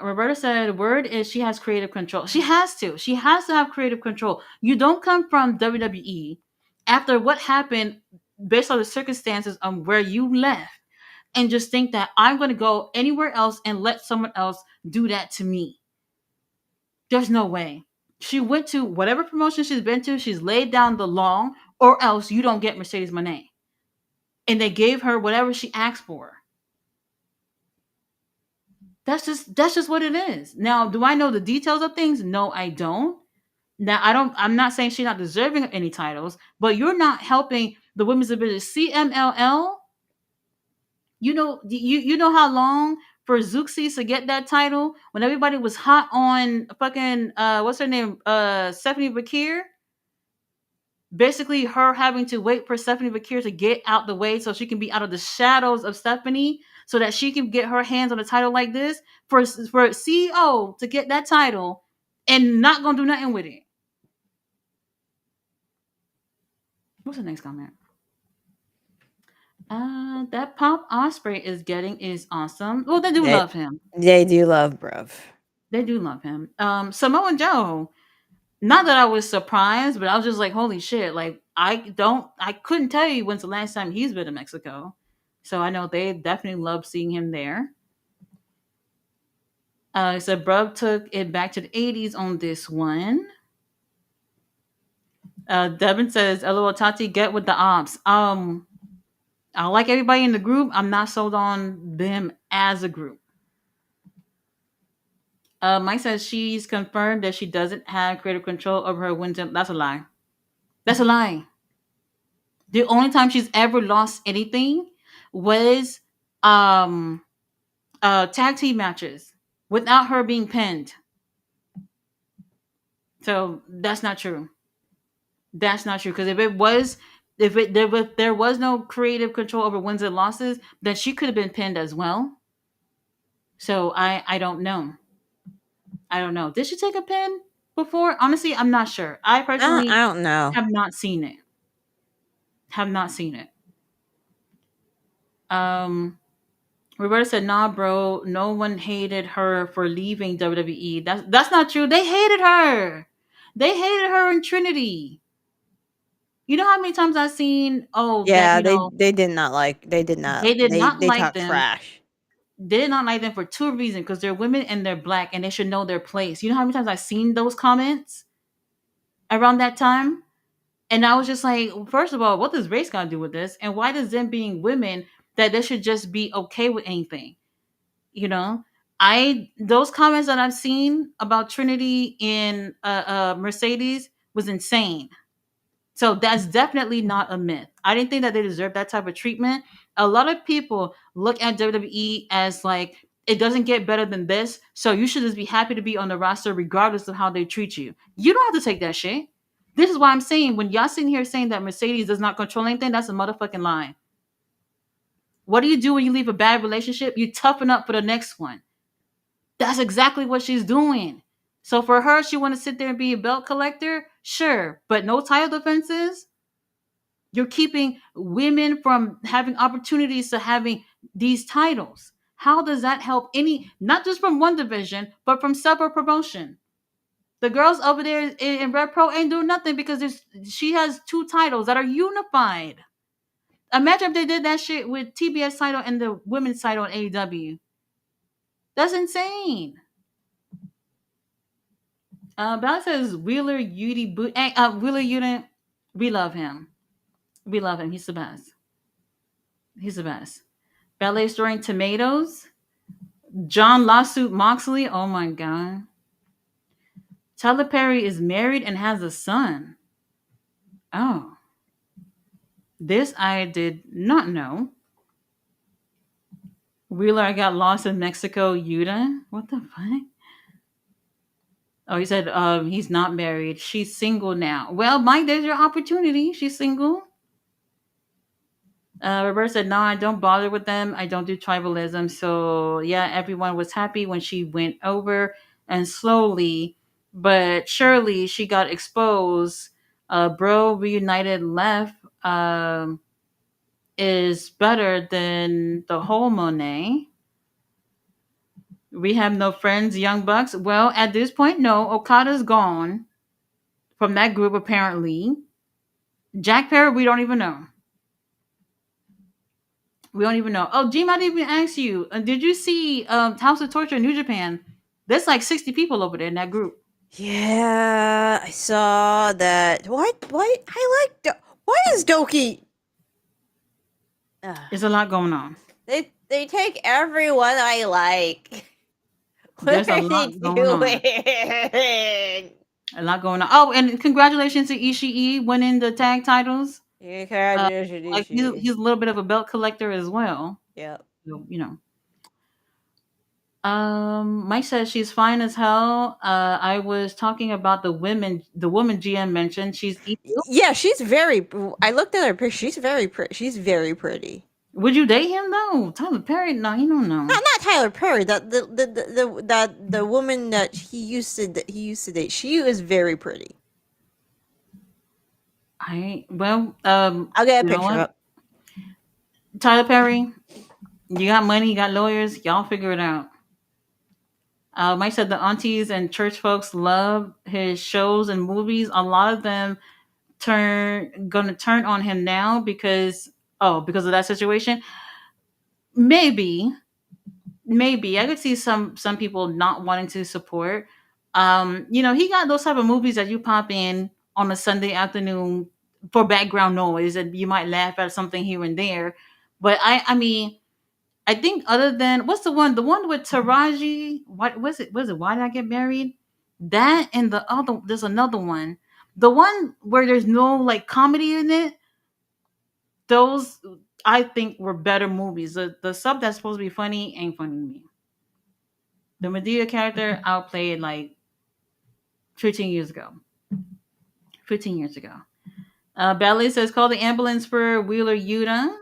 Roberta said, word is she has creative control. She has to. She has to have creative control. You don't come from WWE after what happened based on the circumstances of where you left and just think that I'm going to go anywhere else and let someone else do that to me. There's no way. She went to whatever promotion she's been to, she's laid down the law, or else you don't get Mercedes Monet. And they gave her whatever she asked for. That's just what it is. Now, do I know the details of things? No, I don't. Now, I'm not saying she's not deserving of any titles, but you're not helping the women's division. CMLL, you know how long for Zuxis to get that title when everybody was hot on fucking what's her name? Stephanie Bakir. Basically, her having to wait for Stephanie Bakir to get out the way so she can be out of the shadows of Stephanie, so that she can get her hands on a title like this for CEO to get that title and not gonna do nothing with it. What's the next comment? That Pop Osprey is getting is awesome. Well, they do They love him. they do love bruv. They do love him. Samoa Joe. Not that I was surprised, but I was just like, holy shit! Like, I couldn't tell you when's the last time he's been to Mexico. So I know they definitely love seeing him there. So Brub took it back to the 80s on this one. Devin says, "LOL Tati, get with the ops." I like everybody in the group. I'm not sold on them as a group. Mike says she's confirmed that she doesn't have creative control over her wins. That's a lie. That's a lie. The only time she's ever lost anything was um tag team matches without her being pinned. So that's not true. That's not true because if it was, if there was no creative control over wins and losses, then she could have been pinned as well. So I don't know. I don't know. Did she take a pin before? Honestly, I'm not sure. I I personally don't know. have not seen it. Have not seen it. Um, Roberta said, "Nah, bro. No one hated her for leaving WWE. That's not true. They hated her. They hated her in Trinity. You know how many times I've seen, oh, that Yeah, they did not like. They did not. they did not They like talk them. trash. They did not like them for two reasons: because they're women and they're black, and they should know their place. You know how many times I've seen those comments around that time? And I was just like, first of all, what does race got to do with this? And why does them being women that they should just be okay with anything? You know, I those comments that I've seen about Trinity in Mercedes was insane. So that's definitely not a myth. I didn't think that they deserve that type of treatment. A lot of people look at WWE as like it doesn't get better than this, so you should just be happy to be on the roster regardless of how they treat you. You don't have to take that shit. This is why I'm saying when y'all sitting here saying that Mercedes does not control anything, that's a motherfucking lie. What do you do when you leave a bad relationship? You toughen up for the next one. That's exactly what she's doing. So for her, she want to sit there and be a belt collector, sure, but no title defenses. You're keeping women from having opportunities to having these titles. How does that help any, not just from one division, but from separate promotion? The girls over there in Red Pro ain't doing nothing because she has two titles that are unified. Imagine if they did that shit with TBS title and the women's title in AEW. That's insane. Bella says Wheeler Yuti boot. Hey, Wheeler Yuti, we love him. We love him. He's the best. He's the best. Ballet storing tomatoes. John Lawsuit Moxley. Oh my god. Tyler Perry is married and has a son. Oh, this I did not know. Wheeler, I got lost in Mexico. Yuta. What the fuck? Oh, he said he's not married. She's single now. Well, Mike, there's your opportunity. She's single. Roberta said, "No, I don't bother with them. I don't do tribalism." So yeah, everyone was happy when she went over, and slowly but surely she got exposed. Bro reunited left is better than the whole Monet. We have no friends, Young Bucks. Well, at this point, no. Okada's gone from that group apparently. Jack Perry, we don't even know. We don't even know. Oh, G might even ask you, did you see House of Torture in New Japan? There's like 60 people over there in that group. Yeah, I saw that. Why? I like. Why is Doki? There's a lot going on. They take everyone I like. What There's a are they lot going on. doing? A lot going on. Oh, and congratulations to Ishii winning the tag titles. You Uh, can't do like he's a little bit of a belt collector as well. Yep. So, you know. Mike says she's fine as hell. I was talking about the woman GM mentioned. She's evil. Yeah, she's very. I looked at her picture. She's very pretty. She's very pretty. Would you date him though? Tyler Perry? No, he don't know. Not Tyler Perry. The woman that he used to date. She is very pretty. I'll get a You know picture what? up. Tyler Perry, you got money, you got lawyers, y'all figure it out. Mike said the aunties and church folks love his shows and movies. A lot of them gonna turn on him now because of that situation. Maybe, maybe I could see some people not wanting to support. He got those type of movies that you pop in on a Sunday afternoon for background noise, and you might laugh at something here and there. But I mean, I think other than what's the one? The one with Taraji. What was it? Was it Why Did I Get Married? That and the other. There's another one. The one where there's no like comedy in it. Those I think were better movies. The sub that's supposed to be funny ain't funny to me. The Medea character outplayed like 15 years ago. 15 years ago. Ballet says call the ambulance for Wheeler Yuta.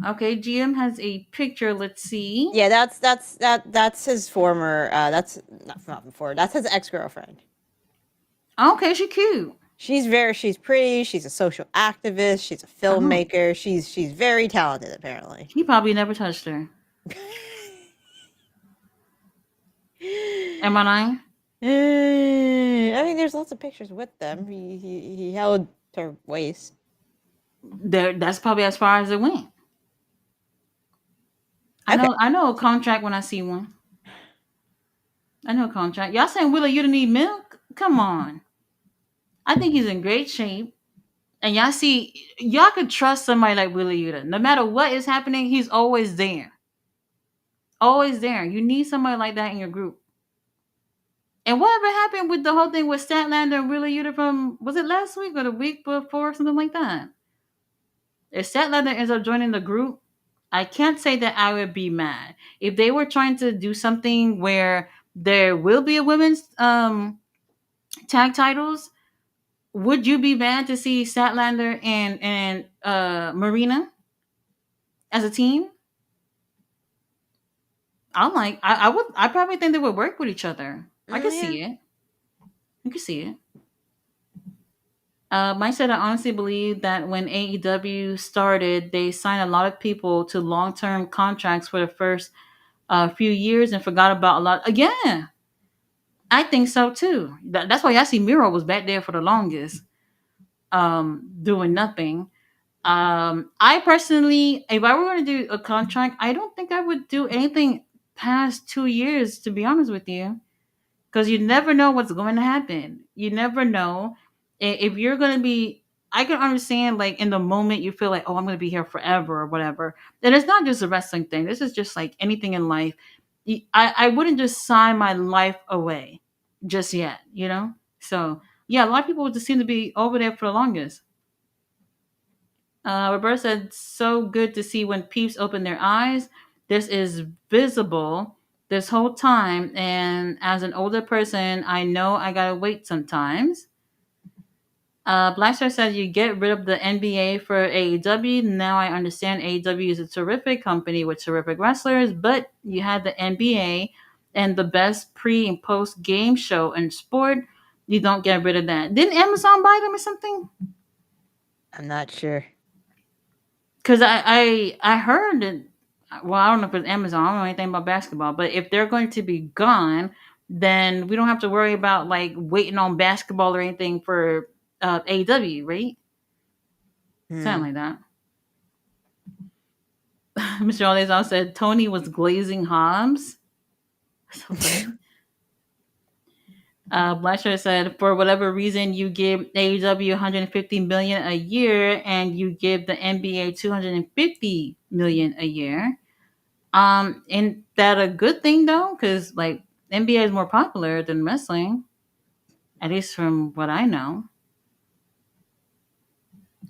Okay, GM has a picture. Let's see. Yeah, that's his former. That's not before. That's his ex girlfriend. Okay, she cute. She's pretty. She's a social activist. She's a Oh, filmmaker. She's very talented, apparently. he probably never touched her. Am I lying? I mean, there's lots of pictures with them. He held her waist. That's probably as far as it went. Okay. I know a contract when I see one. I know a contract. Y'all saying Willa, you don't need milk? Come on. I think he's in great shape. And y'all see, y'all could trust somebody like Willa Yuta. No matter what is happening, he's always there. Always there. You need somebody like that in your group. And whatever happened with the whole thing with Statlander and Willa Yuta from, was it last week or the week before, something like that? If Statlander ends up joining the group, I can't say that I would be mad. If they were trying to do something where there will be a women's tag titles, would you be mad to see Statlander and Marina as a team? I would I probably think they would work with each other. I could Yeah. see it. I could see it. Mike said, I honestly believe that when AEW started, they signed a lot of people to long term contracts for the first few years and forgot about a lot. Yeah, I think so too. That's why I see Miro was back there for the longest, doing nothing. I personally, if I were going to do a contract, I don't think I would do anything past 2 years, to be honest with you, because you never know what's going to happen. You never know if you're going to be. I can understand, like in the moment, you feel like, oh, I'm going to be here forever or whatever. And it's not just a wrestling thing. This is just like anything in life. I wouldn't just sign my life away just yet, you know. So yeah, a lot of people just seem to be over there for the longest. Roberta said, so good to see when peeps open their eyes. This is visible this whole time. And as an older person, I know I gotta wait sometimes. Blackstar said, you get rid of the NBA for AEW. Now I understand AEW is a terrific company with terrific wrestlers, but you had the NBA and the best pre and post game show in sport. You don't get rid of that. Didn't Amazon buy them or something? I'm not sure. Because I heard that, well, I don't know if it's Amazon. I don't know anything about basketball, but if they're going to be gone, then we don't have to worry about like waiting on basketball or anything for AEW, right? Hmm. Something like that. Mr. Olazon said Tony was glazing Hobbs. So funny. Blackshirt said, for whatever reason, you give AEW 150 million a year, and you give the NBA 250 million a year. And that a good thing though? Because like NBA is more popular than wrestling, at least from what I know.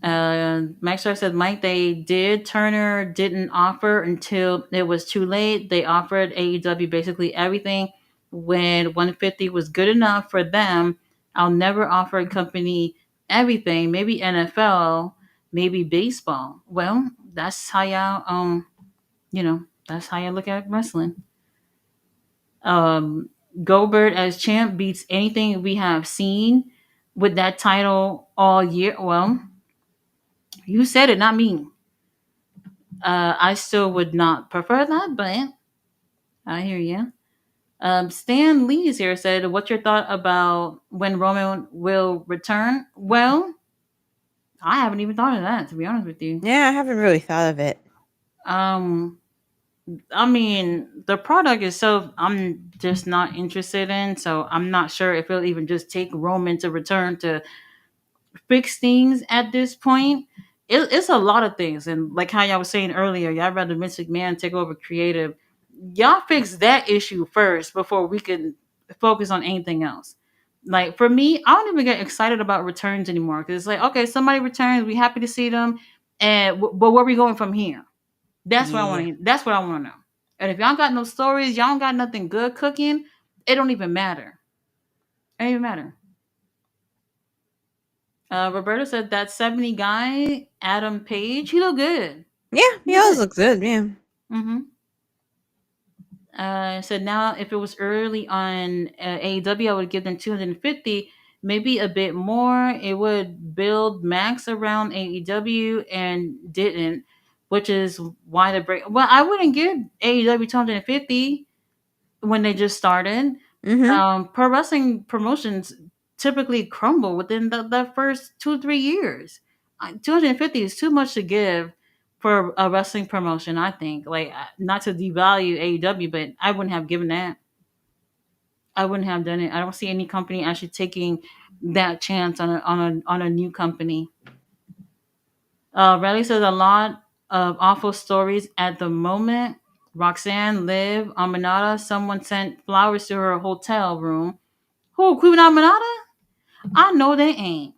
Max Star said, Mike, they did. Turner didn't offer until it was too late. They offered AEW basically everything when 150 was good enough for them. I'll never offer a company everything. Maybe NFL, maybe baseball. Well, that's how y'all that's how you look at wrestling. um, Goldberg as champ beats anything we have seen with that title all year. Well, you said it, not me. I still would not prefer that, but I hear you. Stan Lee's here said, "What's your thought about when Roman will return?" Well, I haven't even thought of that, to be honest with you. Yeah, I haven't really thought of it. Um, I mean, the product itself, I'm just not interested in, so I'm not sure if it'll even just take Roman to return to fix things at this point. it's a lot of things. And like how y'all was saying earlier, y'all rather Vince McMahon take over creative. Y'all fix that issue first before we can focus on anything else. Like for me, I don't even get excited about returns anymore because it's like, okay, somebody returns, we happy to see them, and but where we going from here? That's what I Yeah. want. That's what I want to know. And if y'all got no stories, y'all don't got nothing good cooking, it don't even matter. It don't even matter. Roberta said that 70 guy, Adam Page, he look good. Yeah, He he look always good. looks good. Yeah. Mm-hmm. Said now if it was early on AEW, I would give them 250, maybe a bit more. It would build Max around AEW and didn't, which is why the break. Well, I wouldn't give AEW 250 when they just started. Mm-hmm. Pro wrestling promotions typically crumble within the first 2 3 years. 250 is too much to give for a wrestling promotion. I think, like, not to devalue AEW, but I wouldn't have given that. I wouldn't have done it. I don't see any company actually taking that chance on a new company. Riley says a lot of awful stories at the moment. Roxanne, Liv, Aminata, someone sent flowers to her hotel room. Who, Queen Aminata? I know they ain't.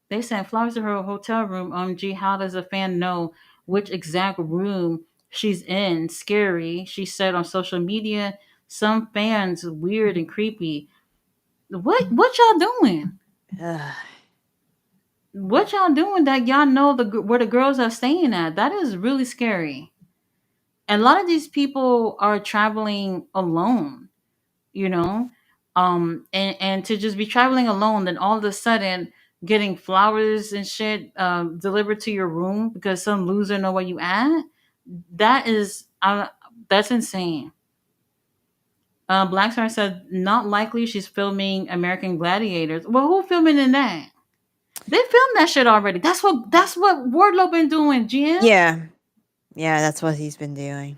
They sent flowers to her hotel room. Gee, how does a fan know which exact room she's in? Scary, she said on social media. Some fans weird and creepy. What y'all doing? What y'all doing that y'all know where the girls are staying at? That is really scary. And a lot of these people are traveling alone, you know, and to just be traveling alone, then all of a sudden getting flowers and shit delivered to your room because some loser know where you at. That is that's insane. Black Star said not likely she's filming American Gladiators. Well, who filming in that? They filmed that shit already. That's what Wardlow been doing, GM. Yeah. Yeah, that's what he's been doing.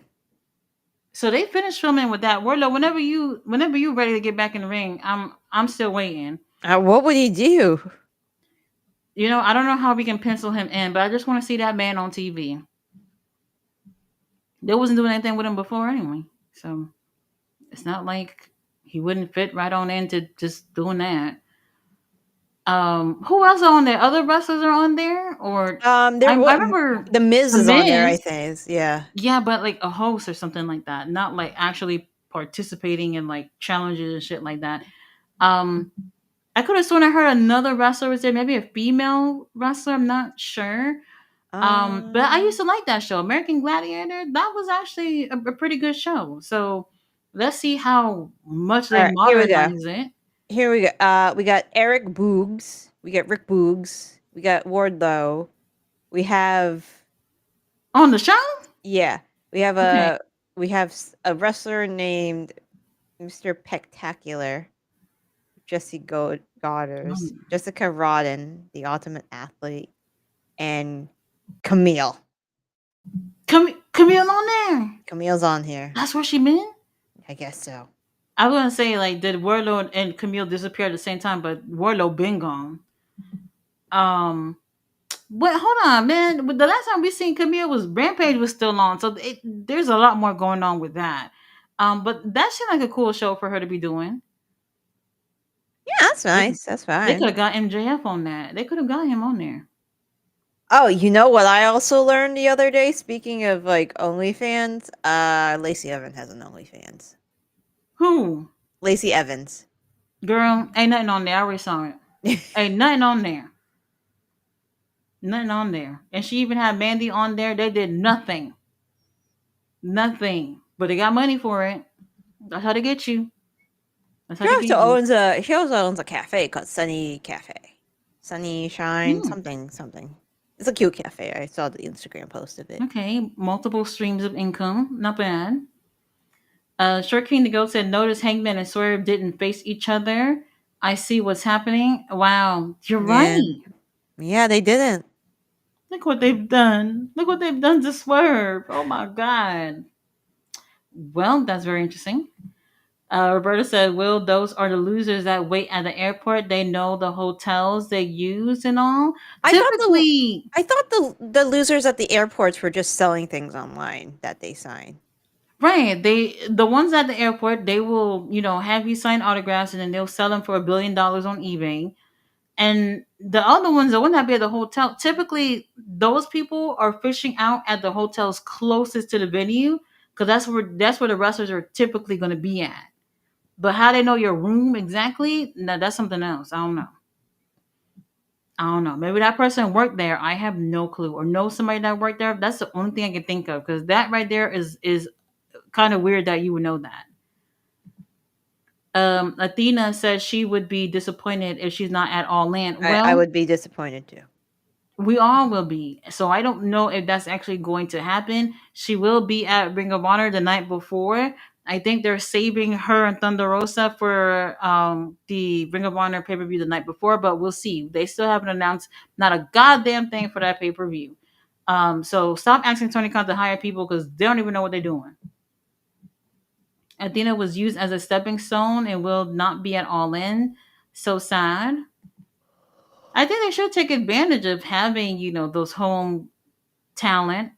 So they finished filming with that. Wardlow, whenever you ready to get back in the ring, I'm still waiting. What would he do? I don't know how we can pencil him in, but I just want to see that man on TV. They wasn't doing anything with him before anyway, so it's not like he wouldn't fit right on into just doing that. Who else are on there? Other wrestlers are on there, or I There what remember the Miz the is on there, I Miz. think. Yeah. Yeah, but like a host or something like that, not like actually participating in like challenges and shit like that. Um, I could have sworn I heard another wrestler was there, maybe a female wrestler. I'm not sure. But I used Um. to like that show, American Gladiator. That was actually a pretty good show. So let's see how much All they right, here we go. modernize it. Here we go. We got Eric Boogs. We got Rick Boogs. We got Wardlow. We have On the show? yeah. We have Okay. a wrestler named Mr. Pectacular, Jesse Goddard, Mm. Jessica Rodden, the Ultimate Athlete, and Camille. Camille on there. Camille's on here. That's where she been? I guess so. I was gonna say like did Warlow and Camille disappear at the same time, but Warlow been gone. Um But hold on, man. The last time we seen Camille was Rampage was still on, so there's a lot more going on with that. But that seemed like a cool show for her to be doing. Yeah, that's They could nice. That's they could fine. have got MJF on that. They could have got him on there. Oh, you know what I also learned the other day? Speaking of like OnlyFans, Lacey Evans has an OnlyFans. Who? Lacey Evans. Girl, ain't nothing on there. I already saw it. Ain't nothing on there. Nothing on there. And she even had Mandy on there. They did nothing. Nothing. But they got money for it. That's how they get you. That's how they get you. She also owns a cafe called Sunny Cafe. Sunny Shine Hmm. something something. It's a cute cafe. I saw the Instagram post of it. Okay. Multiple streams of income. Not bad. Short King the Goat said, notice Hangman and Swerve didn't face each other. I see what's happening. Wow, you're Yeah. right. Yeah, they didn't. Look what they've done. Look what they've done to Swerve. Oh my god. Well, that's very interesting. Roberta said, "Will, those are the losers that wait at the airport. They know the hotels they use and all. I thought the Typically, I thought the losers at the airports were just selling things online that they sign. right? The ones at the airport, they will, have you sign autographs and then they'll sell them for $1 billion on eBay. And the other ones, the one that be at the hotel, typically those people are fishing out at the hotels closest to the venue because that's where the wrestlers are typically going to be at. But how they know your room exactly, no, that's something else. I don't know. I don't know. Maybe that person worked there. I have no clue. Or know somebody that worked there. That's the only thing I can think of because that right there is kind of weird that you would know that. Athena says she would be disappointed if she's not at All In. I Well, would be disappointed too. we all will be. So I don't know if that's actually going to happen. She will be at Ring of Honor the night before. I think they're saving her and Thunder Rosa for the Ring of Honor pay per view the night before, but we'll see. They still haven't announced not a goddamn thing for that pay per view. So stop asking Tony Khan to hire people because they don't even know what they're doing. Athena was used as a stepping stone and will not be at All In. So sad. I think they should take advantage of having, those home talent,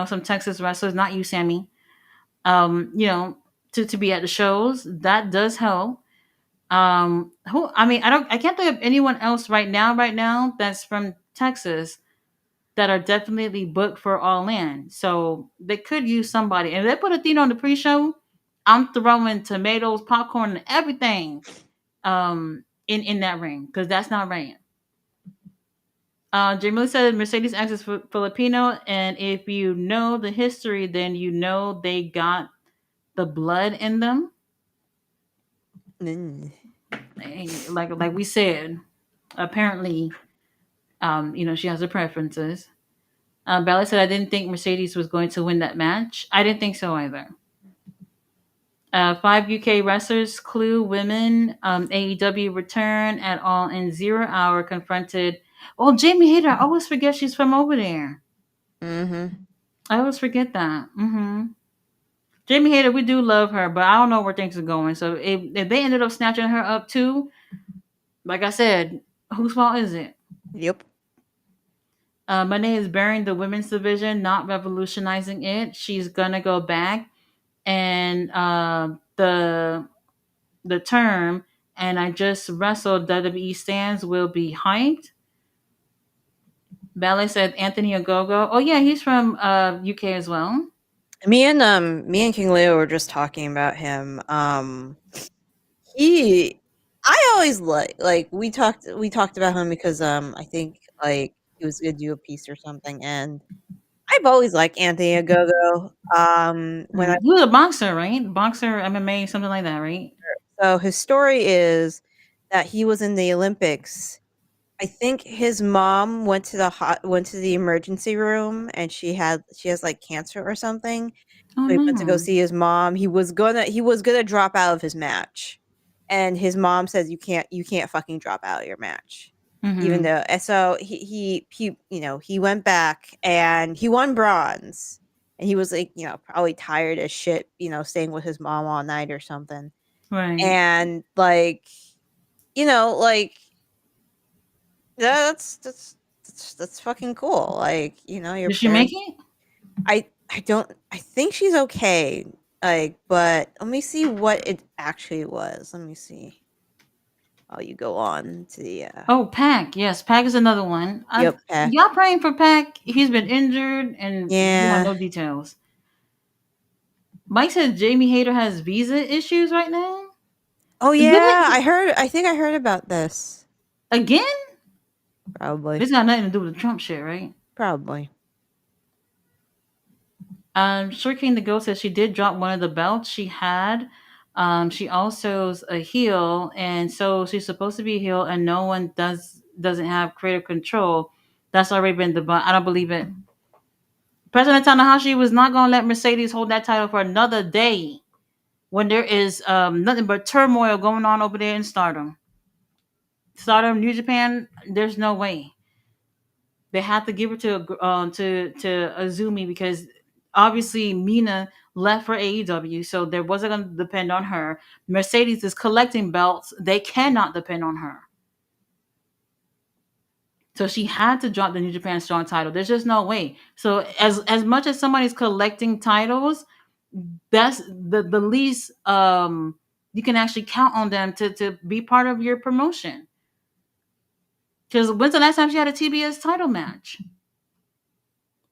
some Texas wrestlers, not you, Sammy, um, you know, to be at the shows. That does help. I can't think of anyone else right now that's from Texas that are definitely booked for All In. So they could use somebody. And if they put a thing on the pre-show, I'm throwing tomatoes, popcorn, and everything in that ring because that's not right. Jamila said Mercedes X is Filipino, and if you know the history, then you know they got the blood in them. Mm. Like we said, apparently, she has her preferences. Bella said I didn't think Mercedes was going to win that match. I didn't think so either. Five UK wrestlers, Clue Women, AEW return at All in 0 hour confronted. Oh, Jamie Hayter, I always forget she's from over there. Mhm. I always forget that. Jamie Hayter, we do love her, but I don't know where things are going. So if they ended up snatching her up too, like I said, whose fault is it? Yep. Monet is burying the women's division, not revolutionizing it. She's gonna go back and the term and I just wrestled WWE stands will be hyped. Ballet said Anthony Ogogo. Oh yeah, he's from UK as well. Me and King Leo were just talking about him. He I always like we talked about him because I think like he was gonna do a piece or something, and I've always liked Anthony Ogogo. When I He was a boxer, right? Boxer, MMA, something like that, right? So his story is that he was in the Olympics. I think his mom went to the emergency room, and she has, like, cancer or something. Oh So he went to go no. see his mom. He was gonna drop out of his match, and his mom says, "You can't fucking drop out of your match." Even Mm-hmm. though and so he went back and he won bronze, and he was, like, probably tired as shit, staying with his mom all night or something. Right. And, like, like, that's fucking cool. Like, your Did she make parents it? I think she's okay. Like, but let me see what it actually was. Let me see. Oh, you go on to the Oh, Pac. Yes, Pac is another one. yep, pack. Y'all praying for Pac. He's been injured and we want Yeah. no details. Mike said Jamie Hayter has visa issues right now. Oh Did yeah, it I think I heard about this. again? Probably. This got nothing to do with the Trump shit, right? Probably. Sure King the Ghost says she did drop one of the belts she had. She also's a heel, and so she's supposed to be a heel, and no one doesn't have creative control. That's already been debunked. I don't believe it. President Tanahashi was not going to let Mercedes hold that title for another day when there is nothing but turmoil going on over there in Stardom. Stardom, New Japan, there's no way. They have to give it to Azumi because obviously Mina left for AEW, so there wasn't going to depend on her. Mercedes is collecting belts; they cannot depend on her. So she had to drop the New Japan Strong title. There's just no way. So as much as somebody's collecting titles, that's the least you can actually count on them to be part of your promotion. Because when's the last time she had a TBS title match?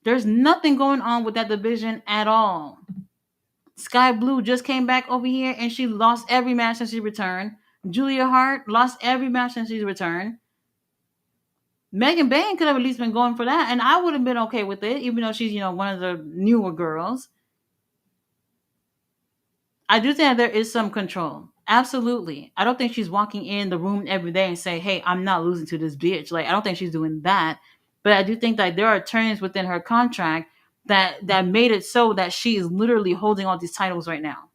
There's nothing going on with that division at all. Sky Blue just came back over here and she lost every match since she returned. Julia Hart lost every match since she's returned. Megan Bain could have at least been going for that, and I would have been okay with it, even though she's one of the newer girls. I do think that there is some control. Absolutely. I don't think she's walking in the room every day and say, "Hey, I'm not losing to this bitch." Like I don't think she's doing that. But I do think that there are terms within her contract that made it so that she is literally holding all these titles right now.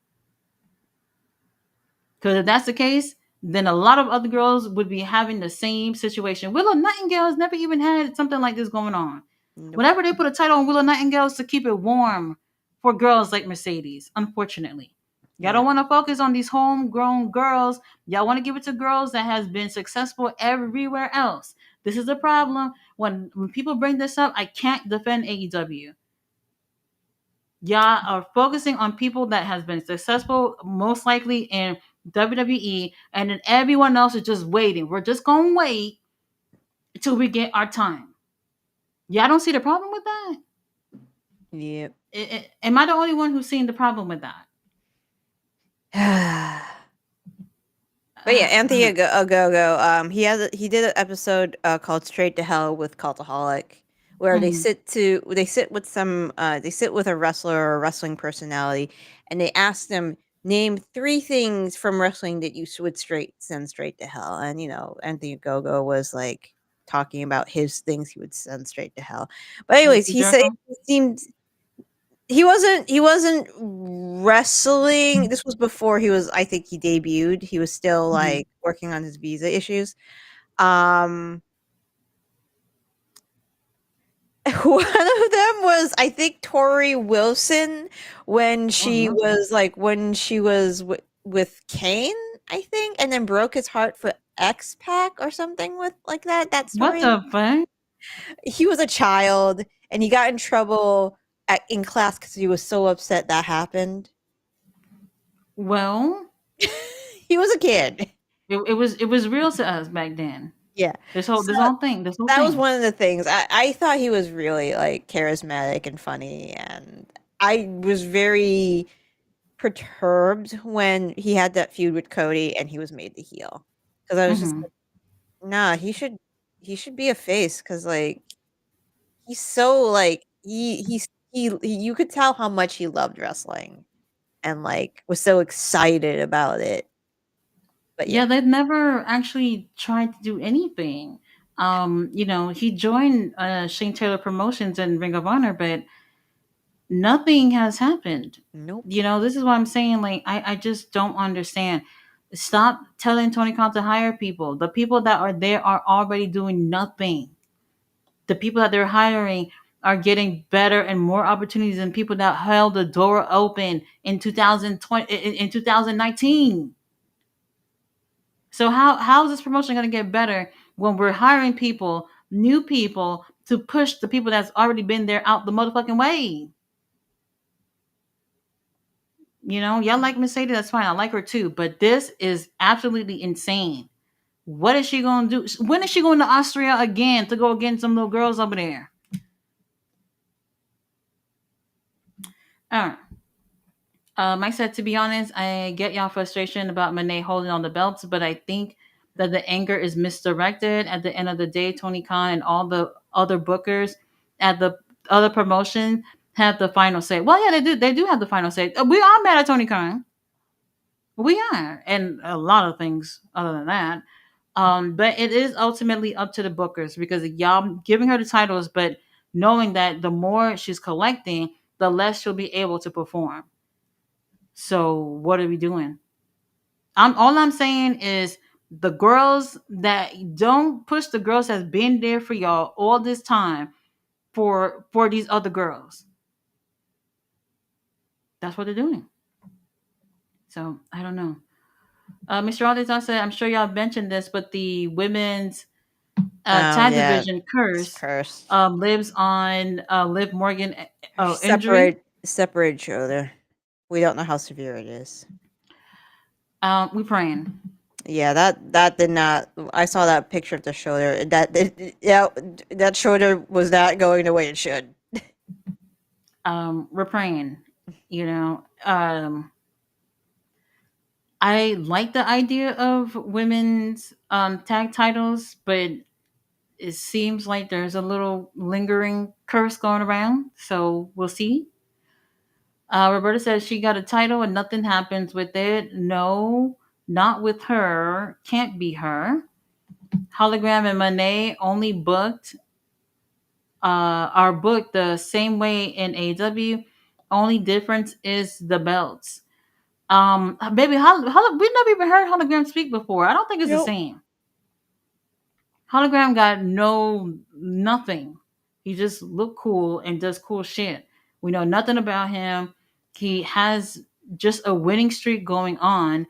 Because if that's the case, then a lot of other girls would be having the same situation. Willow Nightingale has never even had something like this going on. Nope. Whenever they put a title on Willow Nightingale, it's to keep it warm for girls like Mercedes, unfortunately. Y'all Yeah. don't want to focus on these homegrown girls. Y'all want to give it to girls that has been successful everywhere else. This is the problem. When people bring this up, I can't defend AEW. Y'all are focusing on people that has been successful, most likely in WWE, and then everyone else is just waiting. We're just gonna wait until we get our time. Y'all don't see the problem with that? Yep. Am I the only one who's seen the problem with that? But yeah, Anthony Ogogo, he did an episode called "Straight to Hell" with Cultaholic, where Mhm. they sit with a wrestler or a wrestling personality, and they ask them name 3 things from wrestling that you would send straight to hell. And Anthony Ogogo was like talking about his things he would send straight to hell. But anyways, he said Jericho? he seemed he wasn't wrestling. This was before I think he debuted. He was still Mhm. like working on his visa issues. Um one of them was, I think, Tori Wilson Oh, Wilson. when she was with Kane, I think, and then broke his heart for X Pac or something with like that What story. the fuck? He was a child and he got in trouble in class because he was so upset that happened. Well, He was a kid. it was real to us back then. Yeah. This whole So this whole thing. This whole that was thing. one of the things. I thought he was really like charismatic and funny, and I was very perturbed when he had that feud with Cody and he was made the heel. Because I was just Hmm. like, nah, he should be a face because like he's so like you could tell how much he loved wrestling and like was so excited about it. But yeah, Yeah, they've never actually tried to do anything. He joined Shane Taylor Promotions and Ring of Honor, but nothing has happened. nope, This is what I'm saying. Like, I just don't understand. Stop telling Tony Khan to hire people. The people that are there are already doing nothing. The people that they're hiring are getting better and more opportunities than people that held the door open in 2020 in 2019. So how is this promotion going to get better when we're hiring people, new people, to push the people that's already been there out the motherfucking way? Y'all like Mercedes, that's fine. I like her too, but this is absolutely insane. What is she going to do? When is she going to Austria again to go against some little girls over there? All right. Mike said, to be honest, I get y'all frustration about Monet holding on the belts, but I think that the anger is misdirected. At the end of the day, Tony Khan and all the other bookers at the other promotion have the final say. Well, yeah, they do. They do have the final say. We are mad at Tony Khan. We are, and a lot of things other than that. But it is ultimately up to the bookers because y'all giving her the titles, but knowing that the more she's collecting, the less she'll be able to perform. So what are we doing? I'm saying is the girls that don't push the girls that's been there for y'all all this time for these other girls. That's what they're doing. So I don't know. Mr. Aldis said, I'm sure y'all mentioned this, but the women's Oh tag yeah, division it's curse cursed. lives on Liv Morgan injury. Separate shoulder. We don't know how severe it is. We praying. Yeah, that did not. I saw that picture of the shoulder. Yeah, that shoulder was not going the way it should. We're praying. You know, I like the idea of women's tag titles, but it seems like there's a little lingering curse going around. So we'll see. Roberta says she got a title and nothing happens with it. No, not with her. Can't be her. Hologram and Monet only booked are booked the same way in AEW. Only difference is the belts. Baby, we've never even heard Hologram speak before. I don't think it's the Nope. same. Hologram got no nothing. He just look cool and does cool shit. We know nothing about him. He has just a winning streak going on.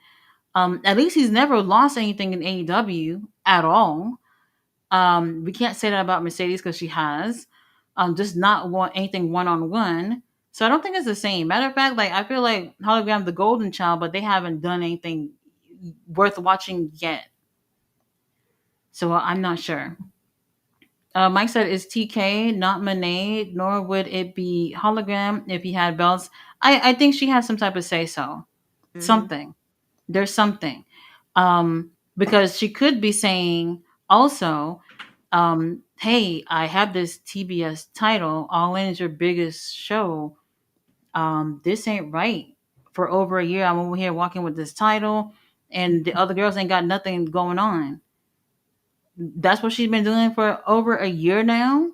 At least he's never lost anything in AEW at all. We can't say that about Mercedes because she has. Just not want anything one on one. So I don't think it's the same. Matter of fact, like I feel like Hologram the golden child, but they haven't done anything worth watching yet. So I'm not sure. Mike said it's TK, not Monet, nor would it be Hologram if he had belts. I think she has some type of say so. Mm-hmm. Something. There's something. Because she could be saying also, hey, I have this TBS title. All In is your biggest show. This ain't right. For over a year, I'm over here walking with this title, and the other girls ain't got nothing going on. That's what she's been doing for over a year now.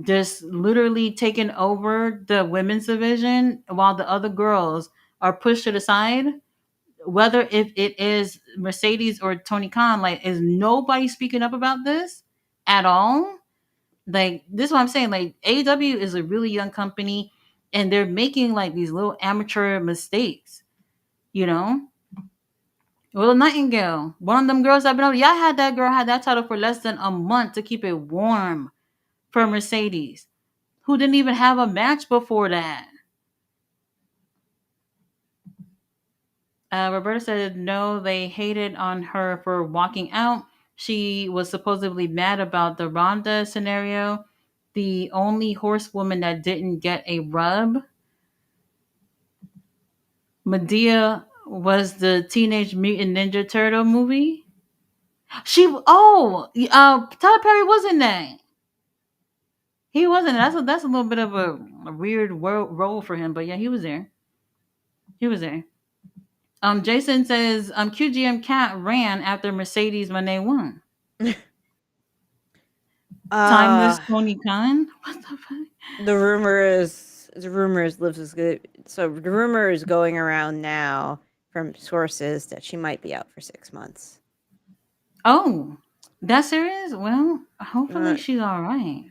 Just literally taking over the women's division while the other girls are pushed to the side. Whether if it is Mercedes or Tony Khan, like is nobody speaking up about this at all? Like this is what I'm saying. Like AEW is a really young company and they're making like these little amateur mistakes, you know? Well, Nightingale, one of them girls I've been over. Y'all had that girl had that title for less than a month to keep it warm for Mercedes, who didn't even have a match before that. Roberta said no, they hated on her for walking out. She was supposedly mad about the Ronda scenario. The only horsewoman that didn't get a rub. Medea was the Teenage Mutant Ninja Turtle movie. Tyler Perry was in that. He wasn't. That's a little bit of a weird role for him, but yeah, he was there. He was there. Jason says QGM Cat ran after Mercedes Monet won. uh Timeless Tony Khan. What the fuck? the rumor is lives as good. So the rumor is going around now from sources that she might be out for 6 months. Oh, that serious? Well, hopefully Uh, she's all right.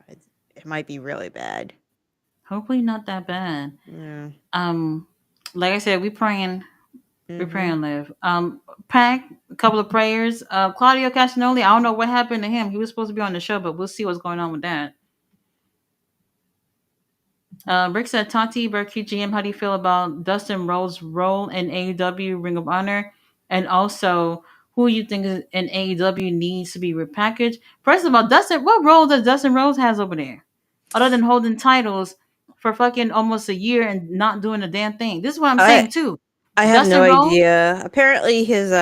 it might be really bad. Hopefully not that bad. Yeah. Um, like I said, we Mm-hmm. praying live. Pack a couple of prayers. Claudio Castagnoli. I don't know what happened to him. He was supposed to be on the show, but we'll see what's going on with that. Rick said, Tati, Berkey GM, how do you feel about Dustin Rhodes' role in AEW Ring of Honor? And also, who you think in AEW needs to be repackaged? First of all, what role does Dustin Rhodes has over there? Other than holding titles for fucking almost a year and not doing a damn thing. This is what I'm I saying too. I have no Dustin Rhodes, idea. Apparently, his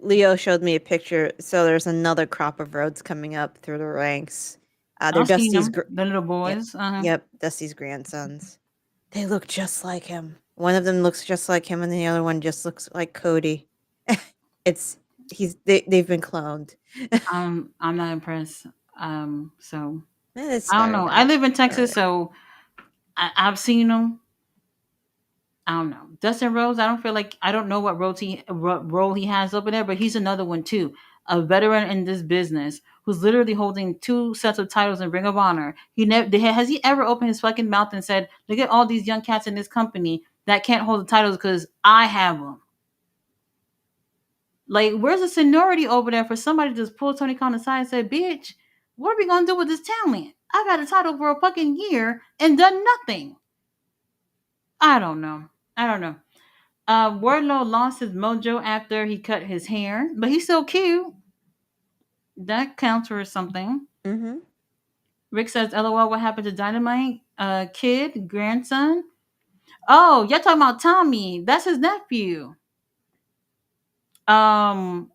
Leo showed me a picture. So there's another crop of roads coming up through the ranks. They're I've seen Dusty's. them, the little Yep, boys. yep, Dusty's grandsons. They look just like him. One of them looks just like him, and the other one just looks like Cody. it's they've been cloned. I'm not impressed. So It's I don't fair know. I enough. live in All Texas, right. so I've seen them. I don't know. Dustin Rhodes, I don't feel like I don't know what role he has over there, but he's another one too. A veteran in this business who's literally holding two sets of titles in Ring of Honor. He never has he ever opened his fucking mouth and said, "Look at all these young cats in this company that can't hold the titles because I have them." Like, where's the seniority over there for somebody to just pull Tony Khan aside and say, "Bitch, what are we gonna do with this talent? I've had a title for a fucking year and done nothing." I don't know. I don't know. Wardlow lost his mojo after he cut his hair, but he's still cute. That counts for something. Mm-hmm. Rick says, "LOL, what happened to Dynamite? Kid, grandson? Oh, you're talking about Tommy. That's his nephew. Um,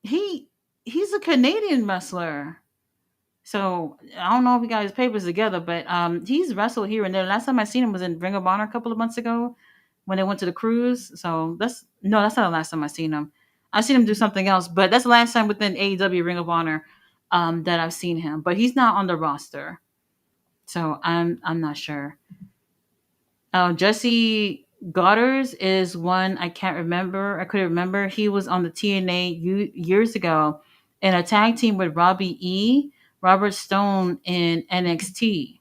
he he's a Canadian wrestler. So I don't know if he got his papers together, but he's wrestled here and there. Last time I seen him was in Ring of Honor a couple of months ago when they went to the cruise. So that's not the last time I seen him. I seen him do something else, but that's the last time within AEW Ring of Honor that I've seen him. But he's not on the roster, so I'm not sure. Jesse Goddard is one I can't remember. I couldn't remember. He was on the TNA years ago in a tag team with Robbie E. Robert Stone in NXT.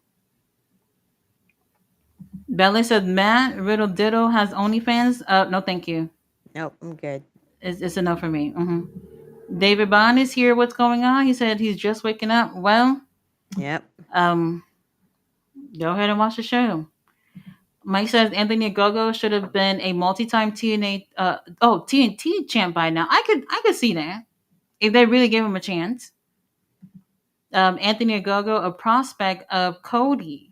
Belly said Matt Riddle Ditto has OnlyFans. No, thank you. Nope, I'm good. It's enough for me. David Bond is here. What's going on? He said he's just waking up. Well, Yep. um, go ahead and watch the show. Mike says Anthony Ogogo should have been a multi-time TNA TNT champ by now. I could see that if they really gave him a chance. Anthony Ogogo, a prospect of Cody.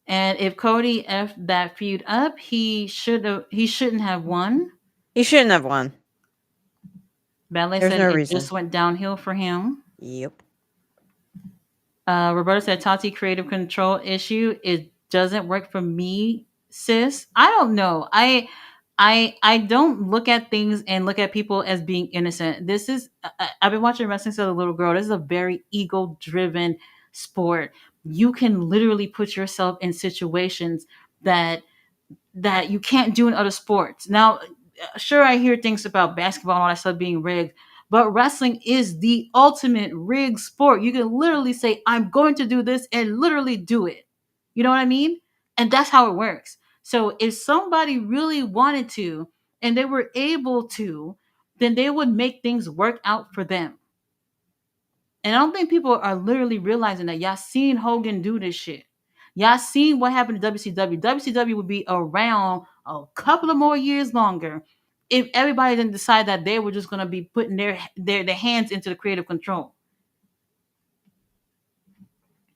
And if Cody f that feud up, he shouldn't have won. He shouldn't have won. Ballet There's said no it reason. just went downhill for him. Yep. Roberta said Tati creative control issue. It doesn't work for me, sis. I don't know. I don't look at things and look at people as being innocent. I've been watching wrestling since a little girl. This is a very ego driven sport. You can literally put yourself in situations that you can't do in other sports. Now, sure, I hear things about basketball and all that stuff being rigged, but wrestling is the ultimate rigged sport. You can literally say, "I'm going to do this," and literally do it. You know what I mean? And that's how it works. So if somebody really wanted to and they were able to, then they would make things work out for them. And I don't think people are literally realizing that y'all seen Hogan do this shit. Y'all seen what happened to WCW. WCW would be around a couple of more years longer if everybody didn't decide that they were just going to be putting their hands into the creative control.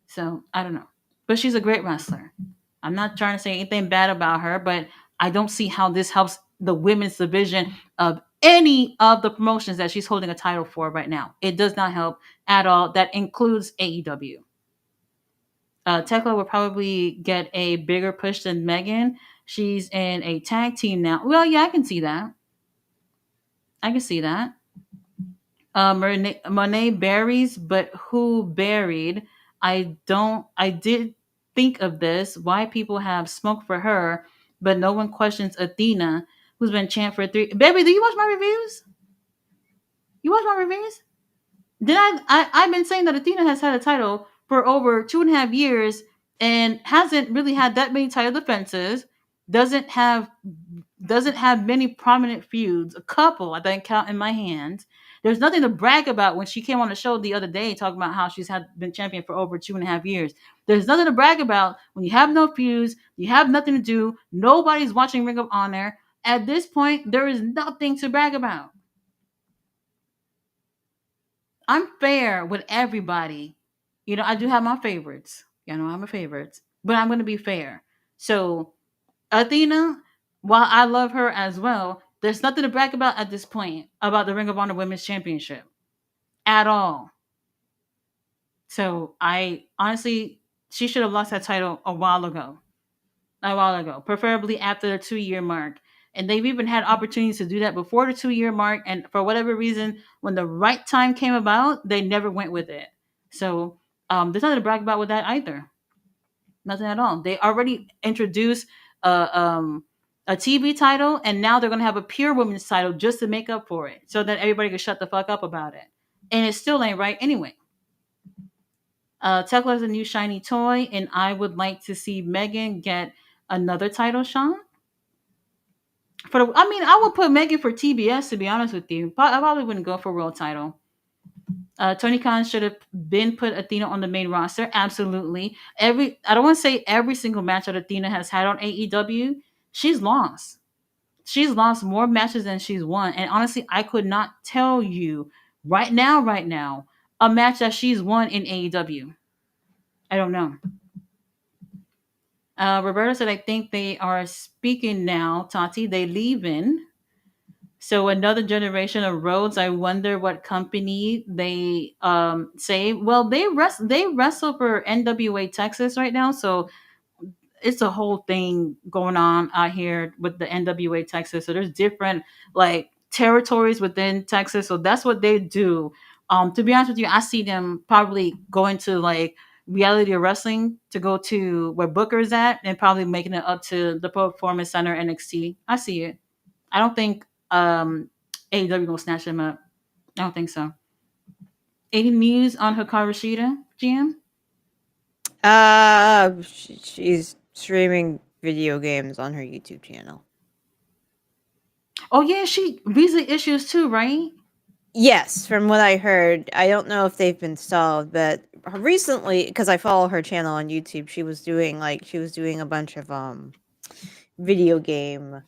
So I don't know. But she's a great wrestler. I'm not trying to say anything bad about her, but I don't see how this helps the women's division of any of the promotions that she's holding a title for right now. It does not help at all. That includes AEW. Tekla will probably get a bigger push than Megan. She's in a tag team now. Well, yeah, I can see that. I can see that. Monet berries, but who buried? I don't. I did think of this. Why people have smoke for her, but no one questions Athena, who's been champ for 3. Baby, do you watch my reviews? You watch my reviews? I've been saying that Athena has had a title for over 2.5 years and hasn't really had that many title defenses. Doesn't have doesn't have many prominent feuds. A couple I think count in my hands. There's nothing to brag about when she came on the show the other day talking about how she's had been champion for over 2.5 years. There's nothing to brag about when you have no feuds, you have nothing to do, nobody's watching Ring of Honor. At this point, there is nothing to brag about. I'm fair with everybody. I do have my favorites. I'm a favorite, but I'm going to be fair. So, Athena, while I love her as well, there's nothing to brag about at this point about the Ring of Honor Women's Championship at all. So, I honestly, she should have lost that title a while ago. A while ago, preferably after the 2 year mark. And they've even had opportunities to do that before the 2 year mark. And for whatever reason, when the right time came about, they never went with it. So there's nothing to brag about with that either. Nothing at all. They already introduced uh, um, a TV title, and now they're gonna have a pure women's title just to make up for it, so that everybody can shut the fuck up about it. And it still ain't right anyway. Tekla is a new shiny toy, and I would like to see Megan get another title shot. I mean, I would put Megan for TBS, to be honest with you. But I probably wouldn't go for world title. Tony Khan should have been put Athena on the main roster. Absolutely. I don't want to say every single match that Athena has had on AEW, she's lost. She's lost more matches than she's won. And honestly, I could not tell you right now, a match that she's won in AEW. I don't know. Roberta said, I think they are speaking now, Tati. They leaving. So another generation of roads. I wonder what company they say. Well, they wrestle for NWA Texas right now, so it's a whole thing going on out here with the NWA Texas. So there's different like territories within Texas. So that's what they do. To be honest with you, I see them probably going to like reality wrestling to go to where Booker's at and probably making it up to the Performance Center NXT. I see it. I don't think AEW gonna snatch him up. I don't think so. Any news on Hikaru Shida, GM? She's streaming video games on her YouTube channel. Oh yeah, she visa issues too, right? Yes, from what I heard, I don't know if they've been solved, but recently, because I follow her channel on YouTube, she was doing a bunch of video game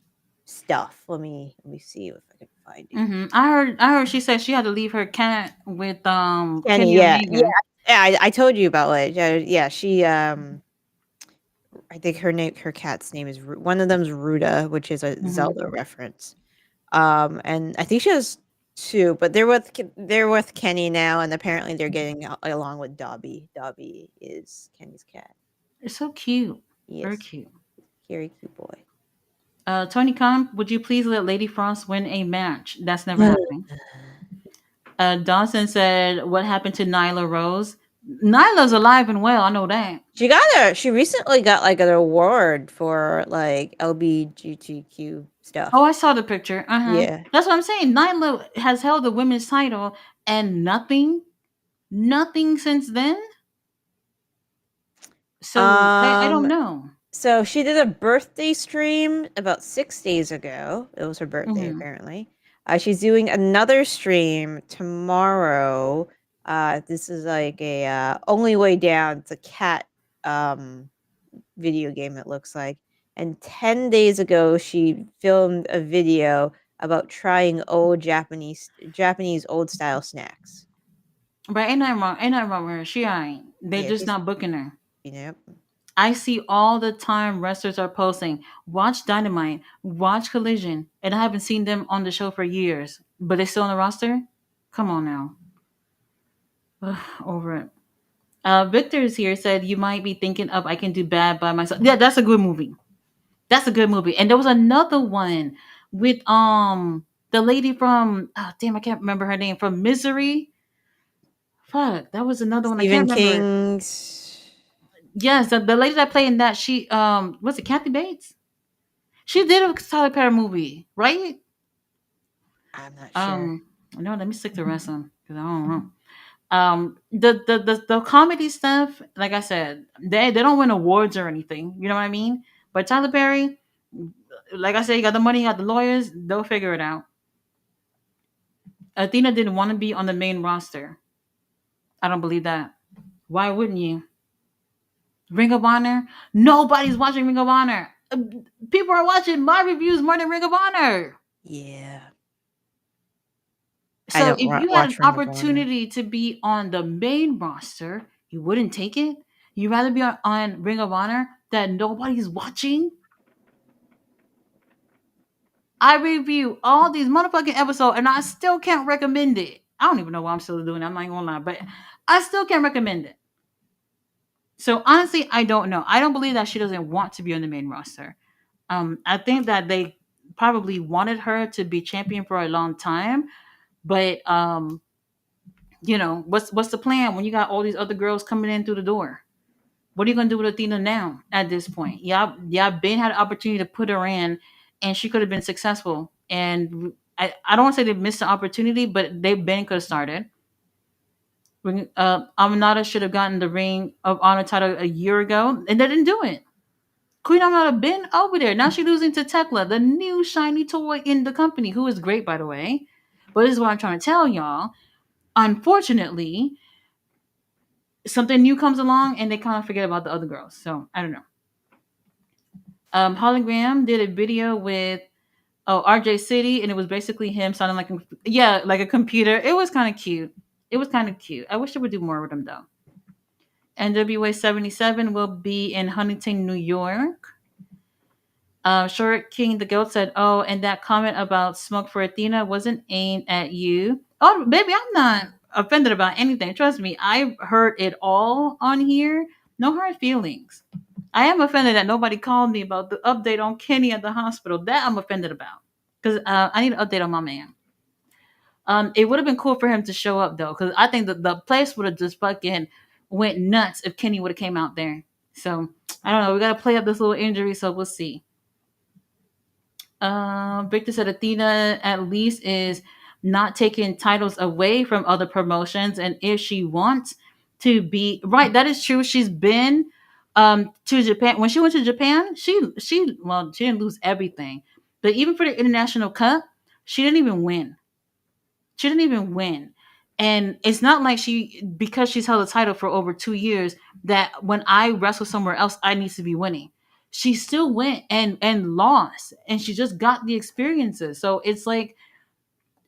stuff. Let me see if I can find it. I heard she said she had to leave her cat with Kenny, Kenny yeah, yeah, Omega. yeah. I told you about it. Yeah, yeah. She I think her cat's name is one of them's Ruda, which is a hmm Zelda reference. And I think she has two, but they're with Kenny now, and apparently they're getting along with Dobby. Dobby is Kenny's cat. It's so cute, very Yes, cute. very cute boy. Tony Khan, would you please let Lady Frost win a match? That's never happening. Dawson said, "What happened to Nyla Rose? Nyla's alive and well. I know that." She recently got like an award for like LBGTQ Oh, stuff. I saw the picture. Uh huh. Yeah. That's what I'm saying. Nyla has held the women's title and nothing since then. So I don't Um know. So she did a birthday stream about 6 days ago. It was her birthday, hmm apparently. She's doing another stream tomorrow. This is like a Only Way Down. It's a cat video game, it looks like. And 10 days ago, she filmed a video about trying old Japanese old style snacks. But ain't nothing wrong. Ain't nothing wrong with her. She ain't. They Yeah, just she's, not booking her. you know. I see all the time wrestlers are posting, watch Dynamite, watch Collision, and I haven't seen them on the show for years. But they still on the roster? Come on now. Ugh, over it. Victor is here said you might be thinking of I Can Do Bad by Myself. Yeah, that's a good movie. That's a good movie. And there was another one with the lady from damn, I can't remember her name from Misery. Fuck, that was another one. I Stephen can't remember. King's. Yes, the lady that played in that, she was it Kathy Bates? She did a Tyler Perry movie, right? I'm not sure. Um, no, let me stick to wrestling because I don't know. The comedy stuff, like I said, they don't win awards or anything. You know what I mean? But Tyler Perry, like I said, he got the money, he got the lawyers. They'll figure it out. Athena didn't want to be on the main roster. I don't believe that. Why wouldn't you? Ring of Honor? Nobody's watching Ring of Honor. People are watching my reviews more than Ring of Honor. Yeah. I So don't if you had an watch Ring of Honor. opportunity to be on the main roster, you wouldn't take it. You'd rather be on Ring of Honor that nobody's watching. I review all these motherfucking episodes and I still can't recommend it. I don't even know why I'm still doing it. I'm not gonna lie, but I still can't recommend it. So honestly, I don't know. I don't believe that she doesn't want to be on the main roster. I think that they probably wanted her to be champion for a long time, but what's the plan when you got all these other girls coming in through the door? What are you gonna do with Athena now at this point? Yeah, Ben had an opportunity to put her in, and she could have been successful. And I don't want to say they missed the opportunity, but they been could have started. Aminata should have gotten the Ring of Honor title a year ago, and they didn't do it. Queen Aminata been over there. Now she's losing to Tekla, the new shiny toy in the company, who is great, by the way. But this is what I'm trying to tell y'all. Unfortunately, something new comes along, and they kind of forget about the other girls. So I don't know. Hologram did a video with RJ City, and it was basically him sounding like like a computer. It was kind of cute. It was kind of cute. I wish they would do more with him though. NWA 77 will be in Huntington, New York. Short King the Goat said, "Oh, and that comment about smoke for Athena wasn't aimed at you." Oh, baby, I'm not offended about anything. Trust me, I've heard it all on here. No hard feelings. I am offended that nobody called me about the update on Kenny at the hospital. That I'm offended about because I need an update on my man. It would have been cool for him to show up though, because I think that the place would have just fucking went nuts if Kenny would have came out there. So I don't know. We got to play up this little injury, so we'll see. Victor said Athena at least is not taking titles away from other promotions, and if she wants to be right, that is true. She's been to Japan. When she went to Japan, she didn't lose everything, but even for the International Cup, she didn't even win. She didn't even win. And it's not like because she's held a title for over 2 years, that when I wrestle somewhere else, I need to be winning. She still went and lost, and she just got the experiences. So it's like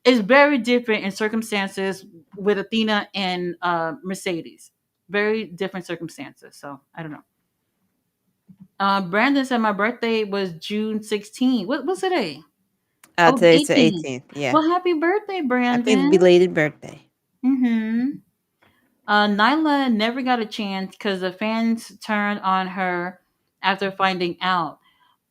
it's very different in circumstances with Athena and Mercedes. Very different circumstances. So I don't know. Brandon said my birthday was June 16th. What's today? Oh, the Today's the 18th. 18th. Yeah. Well, happy birthday, Happy Brandon. belated birthday. Mm-hmm. Nyla never got a chance because the fans turned on her after finding out.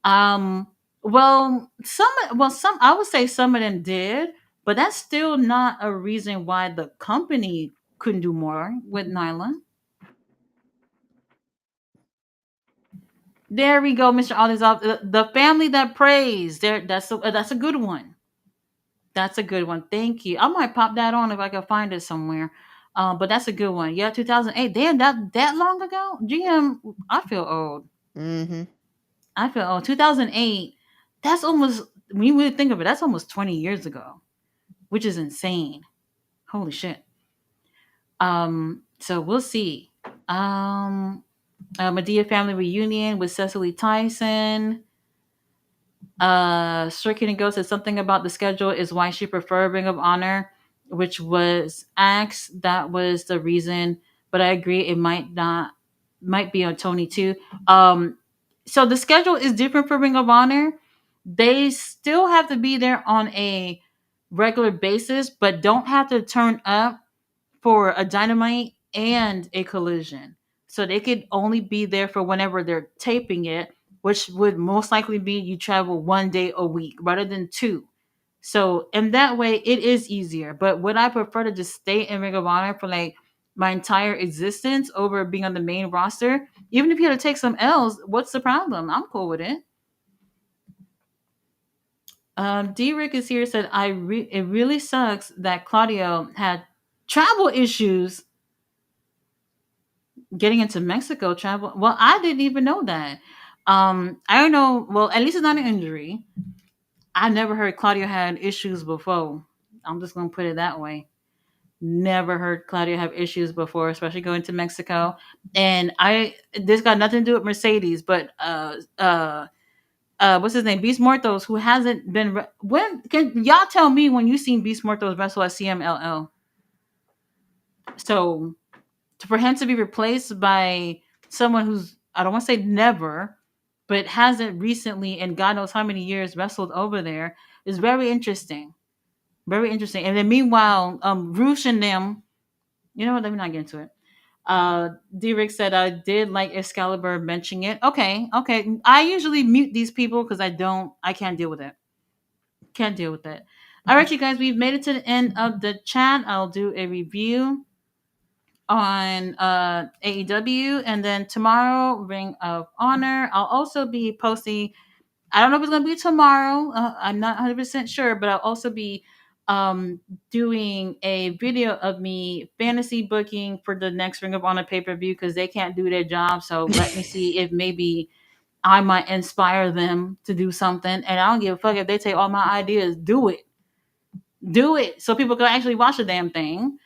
Um, some I would say some of them did, but that's still not a reason why the company couldn't do more with Nyla. There we go, Mr. Ollie's off. The family that prays. There, that's a good one. That's a good one. Thank you. I might pop that on if I can find it somewhere. But that's a good one. Yeah, 2008. Damn, that long ago. GM, I feel old. Mm-hmm. I feel old. 2008. That's almost when you really think of it. That's almost 20 years ago, which is insane. Holy shit. So we'll see. Um, Medea family reunion with Cecily Tyson. Stricken and Ghost said something about the schedule is why she preferred Ring of Honor, which was asked. That was the reason, but I agree it might be on Tony too. So the schedule is different for Ring of Honor. They still have to be there on a regular basis, but don't have to turn up for a Dynamite and a Collision. So they could only be there for whenever they're taping it, which would most likely be you travel 1 day a week rather than two. So in that way, it is easier. But would I prefer to just stay in Ring of Honor for like my entire existence over being on the main roster? Even if you had to take some L's, what's the problem? I'm cool with it. D Rick is here said it really sucks that Claudio had travel issues getting into Mexico travel. Well, I didn't even know that. I don't know. Well, at least it's not an injury. I never heard Claudia had issues before. I'm just gonna put it that way. Never heard Claudia have issues before, especially going to Mexico. And this got nothing to do with Mercedes, but what's his name? Beast Mortos, who hasn't been. When can y'all tell me when you seen Beast Mortos wrestle at CMLL? So for him to be replaced by someone who's I don't want to say never, but hasn't recently and God knows how many years wrestled over there is very interesting. Very interesting. And then meanwhile, Roosh and them, you know what, let me not get into it. D-Rick said I did like Excalibur mentioning it. Okay, okay. I usually mute these people because I can't deal with it. Can't deal with it. All right, you guys, we've made it to the end of the chat. I'll do a review on AEW, and then tomorrow Ring of Honor. I'll also be posting I don't know if it's gonna be tomorrow. I'm not 100% sure, but I'll also be um doing a video of me fantasy booking for the next Ring of Honor pay per view because they can't do their job. So let me see if maybe I might inspire them to do something. And I don't give a fuck if they take all my ideas. Do it, so people can actually watch the damn thing.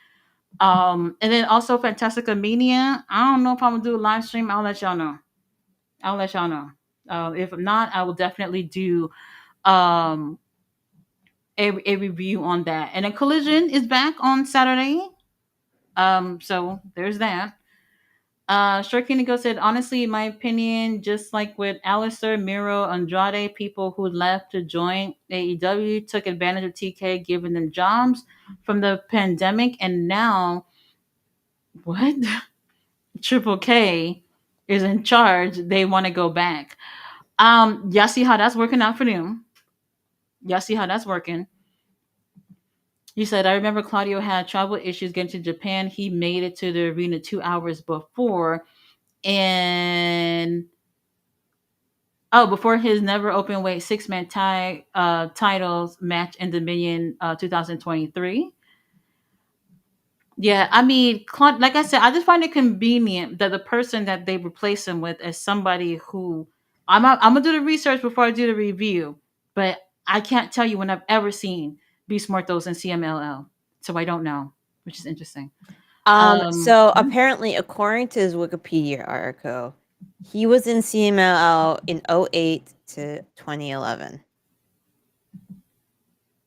And then also Fantastica Mania. I don't know if I'm gonna do a live stream. I'll let y'all know. I'll let y'all know. If not, I will definitely do um a review on that. And then Collision is back on Saturday. So there's that. Short Kinnigo said, honestly, in my opinion, just like with Alistair, Miro, Andrade, people who left to join AEW took advantage of TK giving them jobs from the pandemic, and now what? Triple K is in charge. They want to go back. Y'all see how that's working out for them. Y'all see how that's working. He said, I remember Claudio had travel issues getting to Japan. He made it to the arena 2 hours before. And before his never open weight 6-man tag titles match in Dominion 2023. Yeah, I mean, like I said, I just find it convenient that the person that they replace him with is somebody who I'm gonna do the research before I do the review, but I can't tell you when I've ever seen Beast Mortos and CMLL, so I don't know, which is interesting. So apparently, according to his Wikipedia article, he was in CMLL in '08 to 2011.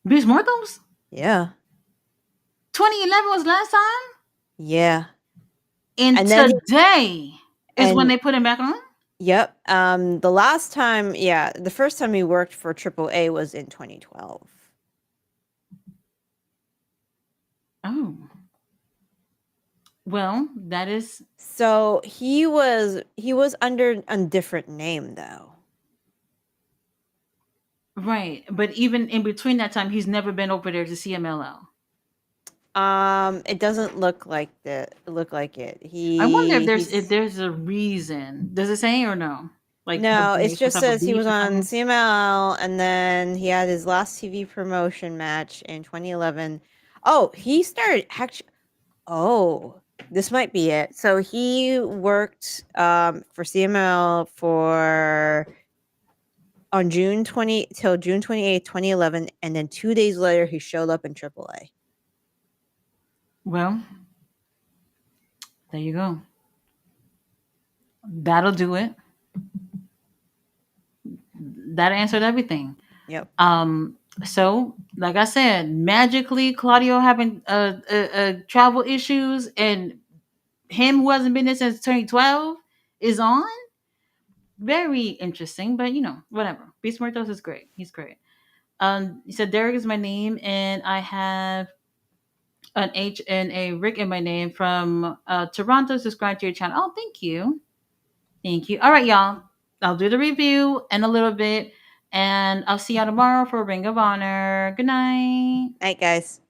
Beast Mortos, Yeah. 2011 was last time, Yeah. and And then today is when and they put him back on. yep, the last time, yeah, the first time he worked for AAA was in 2012. Oh, well, that is So he was under a different name though. right. But even in between that time, he's never been over there to CMLL. It doesn't look like it. I wonder if He if he's there's a reason. Does it say or no? Like No, it maybe some just type of says he beef was or on something. CMLL and then he had his last TV promotion match in 2011. Oh, he started actually. Oh, this might be it. So he worked for CML for on June 20 till June 28th, 2011, and then 2 days later he showed up in AAA. Well, there you go. That'll do it. That answered everything. Yep. So like I said, magically Claudio having travel issues and him who hasn't been there since 2012 is on. Very interesting, but whatever. Beast Muertos is great. He's great. You said Derek is my name, and I have an H and a Rick in my name from Toronto. Subscribe to your channel. Oh, thank you. Thank you. All right, y'all. I'll do the review in a little bit, and I'll see y'all tomorrow for Ring of Honor. Good night. Night, guys.